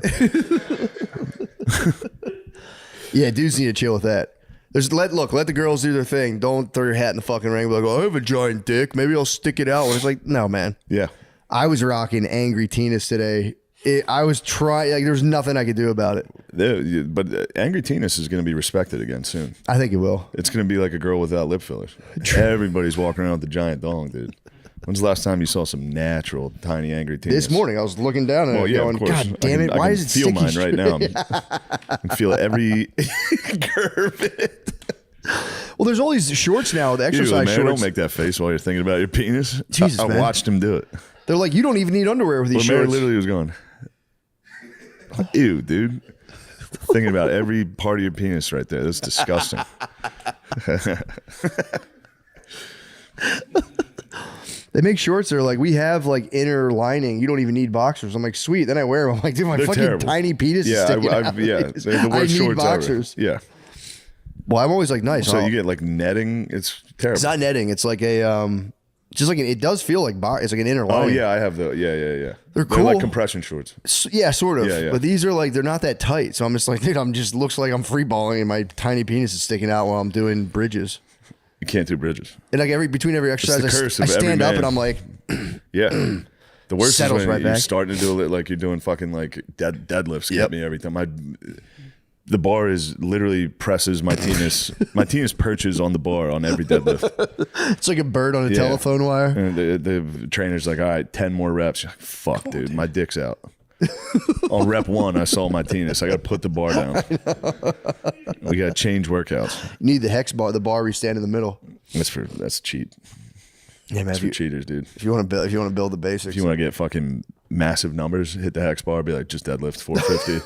Yeah, dudes need to chill with that. Let the girls do their thing. Don't throw your hat in the fucking ring. Be like, oh, I have a giant dick. Maybe I'll stick it out. And it's like, no, man. Yeah. I was rocking angry Tinas today. I was trying. Like, there was nothing I could do about it. But angry Tinas is going to be respected again soon. I think it will. It's going to be like a girl without lip fillers. Everybody's walking around with a giant dong, dude. When's the last time you saw some natural, tiny, angry Tinas? This morning, I was looking down and going, God damn it, why is it feel mine sticky right now? I can feel every curve in it. Well, there's all these shorts now, the exercise man, shorts. don't make that face while you're thinking about your penis. Jesus, I man. watched him do it. They're like, you don't even need underwear with these Mary shorts. literally was going, ew, dude. Thinking about every part of your penis right there. That's disgusting. They make shorts that are like, we have like inner lining. You don't even need boxers. I'm like, sweet. Then I wear them. I'm like, dude, my They're fucking terrible. tiny penis is sticking out. Yeah, they're the I worst need shorts boxers. ever. Yeah. Well, I'm always like, nice. So you get like netting. It's terrible. It's not netting. It's like just like it does feel like it's like an inner Oh lining. yeah, I have the yeah. They're cool. like compression shorts. Yeah, sort of. Yeah. But these are like, they're not that tight. So I'm just like, dude, looks like I'm free balling and my tiny penis is sticking out while I'm doing bridges. You can't do bridges. And like between every exercise, the curse I of every stand up man. and I'm like, Yeah. The worst Settles is when right you're back. starting to do it like you're doing fucking like deadlifts. Yep. Get me every time. The bar is literally presses my penis. My penis perches on the bar on every deadlift. it's like a bird on a telephone wire. And the trainer's like, all right, 10 more reps. You're like, fuck, dude, my dick's out. On rep 1, I saw my penis. I got to put the bar down. We got to change workouts. You need the hex bar, the bar where you stand in the middle. That's cheat. Yeah, man. That's for cheaters, dude. If you want to build the basics, If you want to get fucking massive numbers, hit the hex bar, be like, just deadlift 450.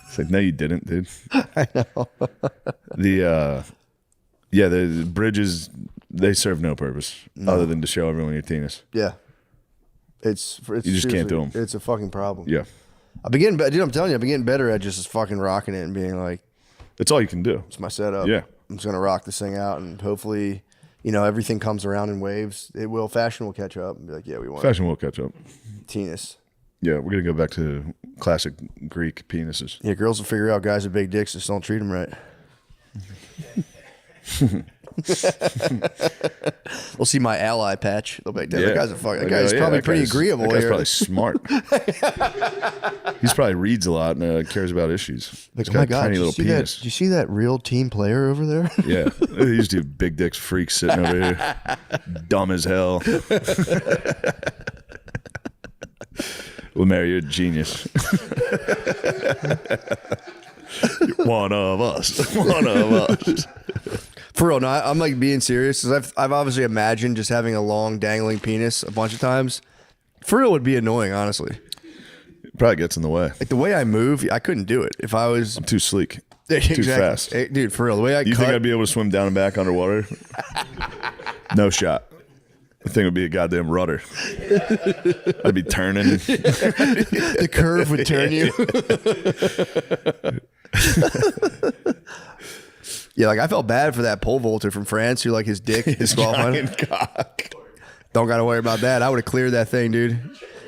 It's like, no, you didn't, dude. I know. The bridges, they serve no purpose other than to show everyone your penis. Yeah. It's You just can't do 'em. It's a fucking problem. Yeah. I'm telling you, I've been getting better at just fucking rocking it and being like, That's all you can do. it's my setup. Yeah. I'm just gonna rock this thing out and hopefully, everything comes around in waves. It will. Fashion will catch up and be like, yeah, we want Fashion will catch up. penis. Yeah, we're going to go back to classic Greek penises. Yeah, girls will figure out guys with big dicks just don't treat them right. They'll see my ally patch. They'll be like, that guy's probably pretty agreeable. That guy's here. probably smart. He's probably reads a lot and cares about issues. Like, He's oh my got a God, tiny did you little see that? penis. Did you see that real team player over there? Yeah. These two big dicks freaks sitting over here. Dumb as hell. Well, Mary, you're a genius. One of us. One of us. For real, no, I'm like being serious because I've obviously imagined just having a long dangling penis a bunch of times. For real, would be annoying, honestly. It probably gets in the way. Like the way I move, I couldn't do it if I was I'm too sleek. exactly. Too fast. Hey, dude. For real, the way I You cut, think I'd be able to swim down and back underwater? No shot. The thing would be a goddamn rudder. I'd be turning. The curve would turn you. Yeah, like I felt bad for that pole vaulter from France who like his dick is Giant cock. Don't got to worry about that. I would have cleared that thing, dude.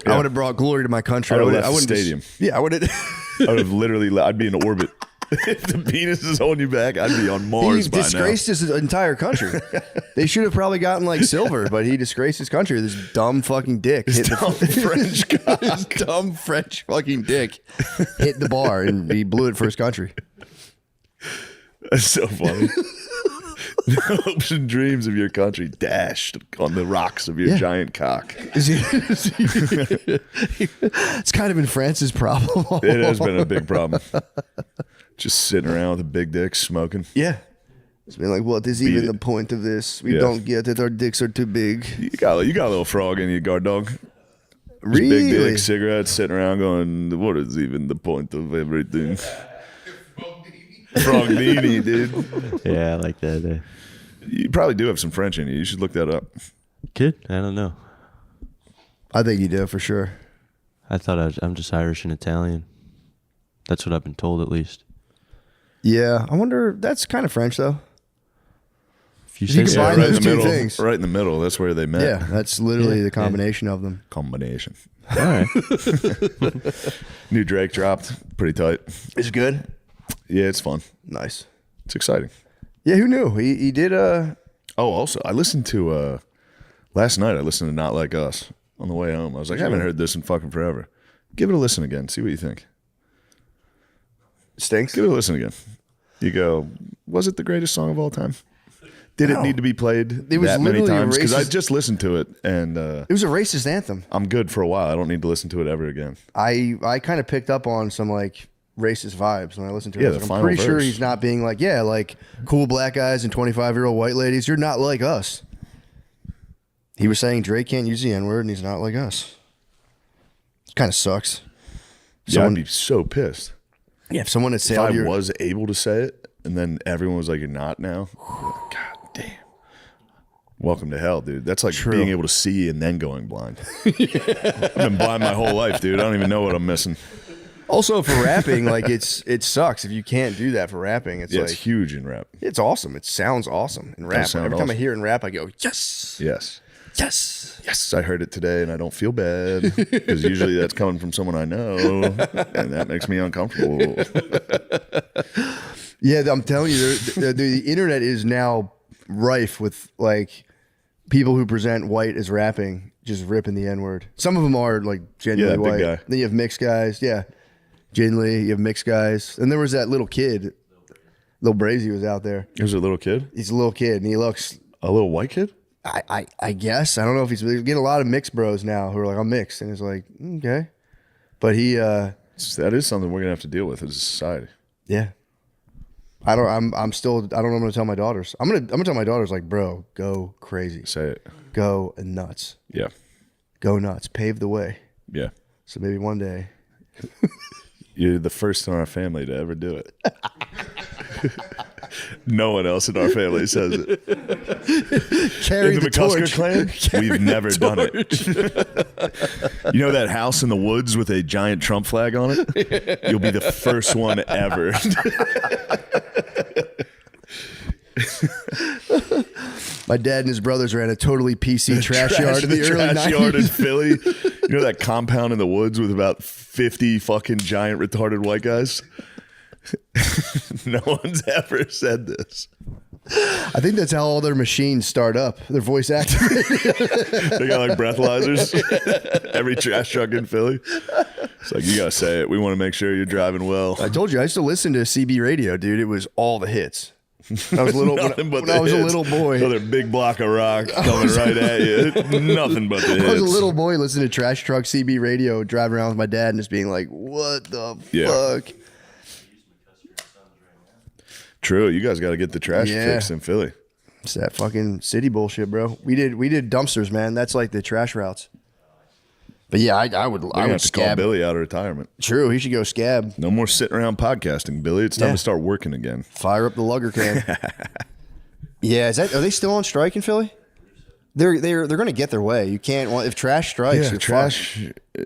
Yeah. I would have brought glory to my country. I would have I left the wouldn't stadium. Yeah, I would have. I would have literally. I'd be in orbit. If the penis is holding you back, I'd be on He Mars by now. disgraced his entire country. They should have probably gotten like silver, but he disgraced his country. This dumb fucking dick hit Dumb French cock. His dumb French fucking dick hit the bar and he blew it for his country. That's so funny. The hopes and dreams of your country dashed on the rocks of your giant cock. It's kind of been France's problem. It has been a big problem. Just sitting around with a big dick smoking. Yeah. It's been like, what is even the point of this? We don't get it. Our dicks are too big. You got a little frog in you, guard dog. Just Really? big dick cigarettes sitting around going, what is even the point of everything? Frognini, dude. Yeah, I like that. You probably do have some French in you. You should look that up. Kid? I don't know. I think you do for sure. I thought I'm just Irish and Italian. That's what I've been told, at least. Yeah. I wonder, that's kind of French though. If you You say combine so. those in the two middle. things. Right in the middle. That's where they met. Yeah. That's literally Yeah, the combination of them. Combination. All right. New Drake dropped. Pretty tight. Is it good? Yeah, it's fun. Nice. It's exciting. Yeah. Who knew? He did, Oh, also, I listened to, last night I listened to Not Like Us on the way home. I was like, I haven't heard this in fucking forever. Give it a listen again. See what you think. stinks. Give it a listen again. You go, was it the greatest song of all time? Did it need to be played It was that many literally a times? Because I racist- just listened to it and It was a racist anthem. I'm good for a while. I don't need to listen to it ever again. I kind of picked up on some like racist vibes when I listened to it. Yeah, I was the like, I'm final pretty sure verse. he's not being like, yeah, like cool black guys and 25-year-old white ladies. You're not like us. He was saying Drake can't use the N-word and he's not like us. Kind of sucks. Yeah, I'd be so pissed. Yeah, if someone had If sailed I your was able to say it and then everyone was like, you're not now. God damn. Welcome to hell, dude. That's like being able to see and then going blind. I've been blind my whole life, dude. I don't even know what I'm missing. Also for rapping, like it sucks if you can't do that for rapping. It's Yeah, like it's huge in rap. it's awesome. It sounds awesome in rap. sound Every time I awesome. hear it in rap, I go, yes, Yes. yes. Yes, I heard it today and I don't feel bad because usually that's coming from someone I know and that makes me uncomfortable. Yeah, I'm telling you, the internet is now rife with like people who present white as rapping, just ripping the N-word. Some of them are like genuinely Yeah, big white. guy. Then you have mixed guys. Yeah, genuinely, you have mixed guys. And there was that little kid, Lil Brazy was out there. There's a little kid, He's a little kid, and he looks. a little white kid. I guess I don't know if he's getting a lot of mixed bros now who are like, I'm mixed, and it's like okay, but he That is something we're gonna have to deal with as a society. yeah. I don't. I'm still. I don't know. What I'm gonna tell my daughters. I'm gonna tell my daughters like, bro, go crazy, Say it. go nuts, Yeah. go nuts, pave the way. Yeah. So maybe one day. You're the first in our family to ever do it. No one else in our family says it. Carry In the the McCusker torch. clan, Carry we've the never done it. torch. You know that house in the woods with a giant Trump flag on it? You'll be the first one ever. My dad and his brothers ran a totally PC trash yard in the early trash yard in 90s. Philly. You know that compound in the woods with about 50 fucking giant retarded white guys? No one's ever said this. I think that's how all their machines start up. They're voice activated. They got like breathalyzers. Every trash truck in Philly. It's like, you gotta say it. We want to make sure you're driving well. I told you I used to listen to CB radio, dude. It was all the hits. I was little Nothing but when the I was a hits. little boy. Another big block of rock coming right at you. Nothing but the hits. I was a little boy listening to Trash Truck CB radio, driving around with my dad, and just being like, "What the fuck?" True. You guys got to get the trash Yeah. fixed in Philly. It's that fucking city bullshit, bro. We did dumpsters, man. That's like the trash routes. But yeah, I would We're I gonna would have to call scab. Billy out of retirement. True, he should go scab. No more sitting around podcasting, Billy. It's time Yeah. to start working again. Fire up the lugger can. Yeah, are they still on strike in Philly? they're going to get their way. You can't. If trash strikes, Yeah, you're trash.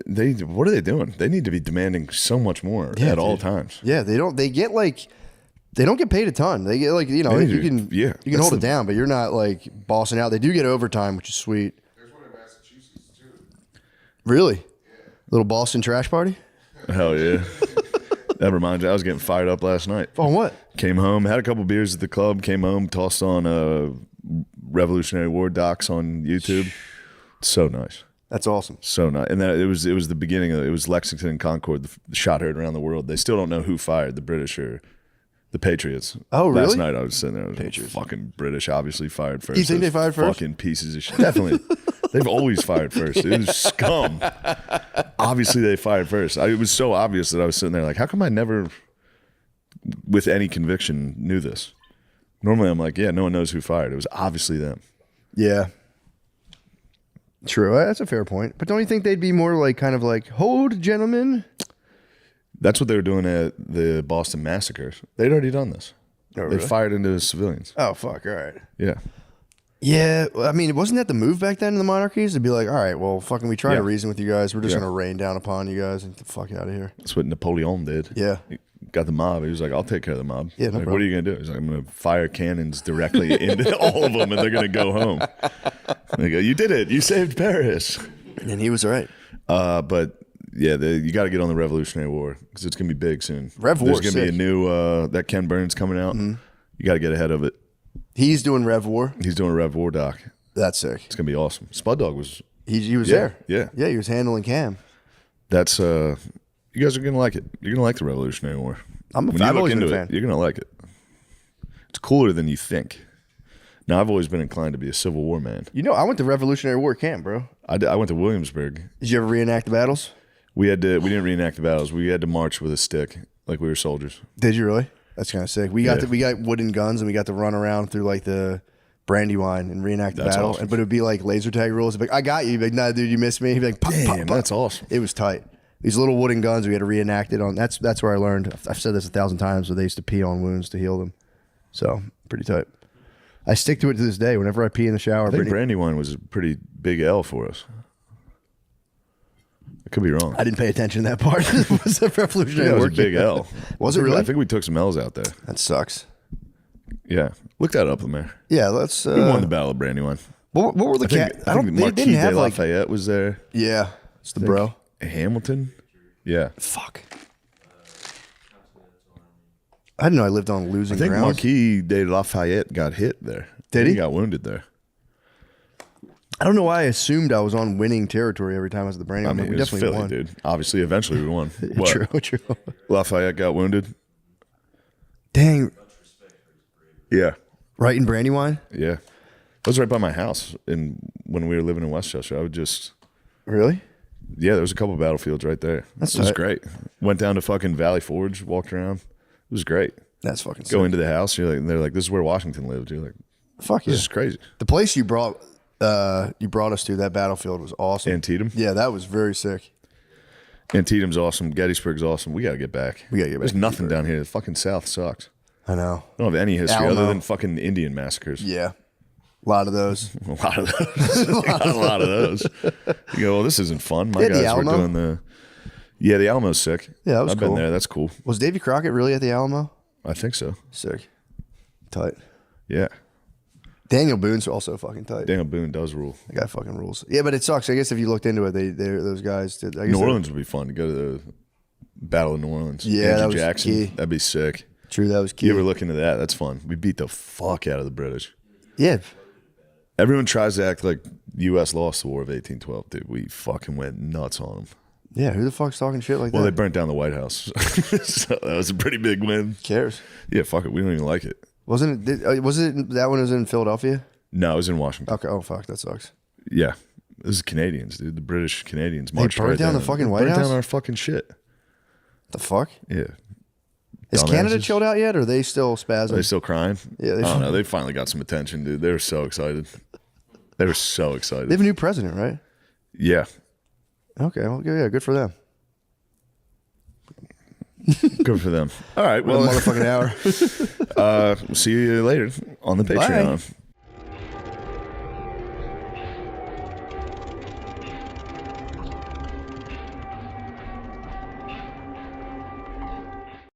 What are they doing? They need to be demanding so much more at all times. Yeah, they don't. They get like. They don't get paid a ton. They get like you can hold it down, but you're not like bossing out. They do get overtime, which is sweet. There's one in Massachusetts too. Really, little Boston trash party. Hell yeah. That reminds me, I was getting fired up last night. On what? Came home, had a couple beers at the club, came home, tossed on Revolutionary War docs on YouTube. So nice. That's awesome. So nice. And then it was the beginning of it was Lexington and Concord, the shot heard around the world. They still don't know who fired, the British or the Patriots. Oh, really? Last night I was sitting there. Patriots. Fucking British obviously fired first. You think they fired first? Fucking pieces of shit. Definitely. They've always fired first. It was scum. Obviously they fired first. It was so obvious that I was sitting there like, how come I never, with any conviction, knew this? Normally I'm like, yeah, no one knows who fired. It was obviously them. Yeah. True. That's a fair point. But don't you think they'd be more like kind of like, hold, gentlemen? That's what they were doing at the Boston massacres. They'd already done this. Oh, They really? fired into civilians. Oh, fuck. All right. Yeah. Yeah. I mean, wasn't that the move back then in the monarchies? To be like, all right, well, fucking we try to Yeah. reason with you guys. We're just Yeah. going to rain down upon you guys and get the fuck out of here. That's what Napoleon did. Yeah. He got the mob. He was like, I'll take care of the mob. Yeah, no like, problem. what are you going to do? He's like, I'm going to fire cannons directly into all of them and they're going to go home. And they go, you did it. You saved Paris. And he was all right. But yeah, you got to get on the Revolutionary War because it's going to be big soon. Rev There's War's going to be a sick. new, that Ken Burns coming out. Mm-hmm. You got to get ahead of it. He's doing Rev War. He's doing a Rev War doc. That's sick. It's going to be awesome. Spud Dog was, He was Yeah, there. yeah. Yeah, he was handling Cam. that's, you guys are going to like it. You're going to like the Revolutionary War. I've When you look always been into a fan. it, you're going to like it. It's cooler than you think. Now, I've always been inclined to be a Civil War man. You know, I went to Revolutionary War camp, bro. I went to Williamsburg. Did you ever reenact the battles? We didn't reenact the battles. We had to march with a stick like we were soldiers. Did you really? That's kind of sick. We got Yeah. we got wooden guns and we got to run around through like the Brandywine and reenact the That's battle. awesome. But it would be like laser tag rules. It'd be like, I got you. You'd be like, nah, dude, you missed me. He'd be like, pop, pop, Damn, pop. that's awesome. It was tight. These little wooden guns we had to reenact it on. That's where I learned. I've said this 1,000 times, but they used to pee on wounds to heal them. So pretty tight. I stick to it to this day. Whenever I pee in the shower, I think Brittany- Brandywine was a pretty big L for us. I could be wrong. I didn't pay attention to that part. It was a Revolutionary Yeah, it was War a big camp. L. Was it really? I think we took some L's out there. That sucks. Yeah. Look that up, Lemaire. Yeah, let's. We won the Battle of Brandywine. What were the I think, cat? I think They Marquis didn't have de like. Lafayette was there. Yeah, it's the bro. Hamilton? Yeah. Fuck. I didn't know I lived on losing I think grounds. Marquis de Lafayette got hit there. Did he? He got wounded there. I don't know why I assumed I was on winning territory every time I was at the Brandywine. I mean, we it was definitely Philly, won. dude. Obviously, eventually we won. What? True. Lafayette got wounded? Dang, Yeah. right in Brandywine? Yeah. It was right by my house when we were living in Westchester. I would just, Really? yeah, there was a couple battlefields right there. That's it was tight. great. Went down to fucking Valley Forge, walked around. It was great. That's fucking Go sick. into the house. They're like, this is where Washington lived. You're like, Fuck yeah. this is crazy. The place you brought us to, that battlefield was awesome. Antietam? Yeah, that was very sick. Antietam's awesome. Gettysburg's awesome. We got to get back. We gotta get back There's to nothing down here. The fucking South sucks. I know. I don't have any history Alamo. other than fucking Indian massacres. Yeah. A lot of those. A lot of those. Got a lot of those. You go, well, this isn't fun. My Yeah, the guys were Alamo? doing the Alamo's sick. Yeah, that was I've cool. been there. That's cool. Was Davy Crockett really at the Alamo? I think so. Sick. Tight. Yeah. Daniel Boone's also fucking tight. Daniel Boone does rule. That guy fucking rules. Yeah, but it sucks. I guess if you looked into it, those guys did. I guess New Orleans would be fun to go to the Battle of New Orleans. Yeah, Andrew that was Jackson. key. That'd be sick. True, that was key. You ever look into that? That's fun. We beat the fuck out of the British. Yeah. Everyone tries to act like U.S. lost the War of 1812, dude. We fucking went nuts on them. Yeah, who the fuck's talking shit like Well, they that? burnt down the White House. So that was a pretty big win. Cares? Yeah, fuck it. We don't even like it. Wasn't it? Was it that one was in Philadelphia? No, it was in Washington. Okay. Oh fuck, that sucks. Yeah. This is Canadians, dude. The British Canadians They marched burned right down the down. fucking White Burnt House? down our fucking shit. The fuck? Yeah. Is Canada Dumbasses. chilled out yet, or are they still spazzing? Are they still crying? Yeah, I don't know. They finally got some attention, dude. They were so excited. They were so excited. They have a new president, right? Yeah. Okay. Well, yeah, good for them. Good for them. All right. Well, Well, motherfucking hour. see you later on the Patreon. Bye.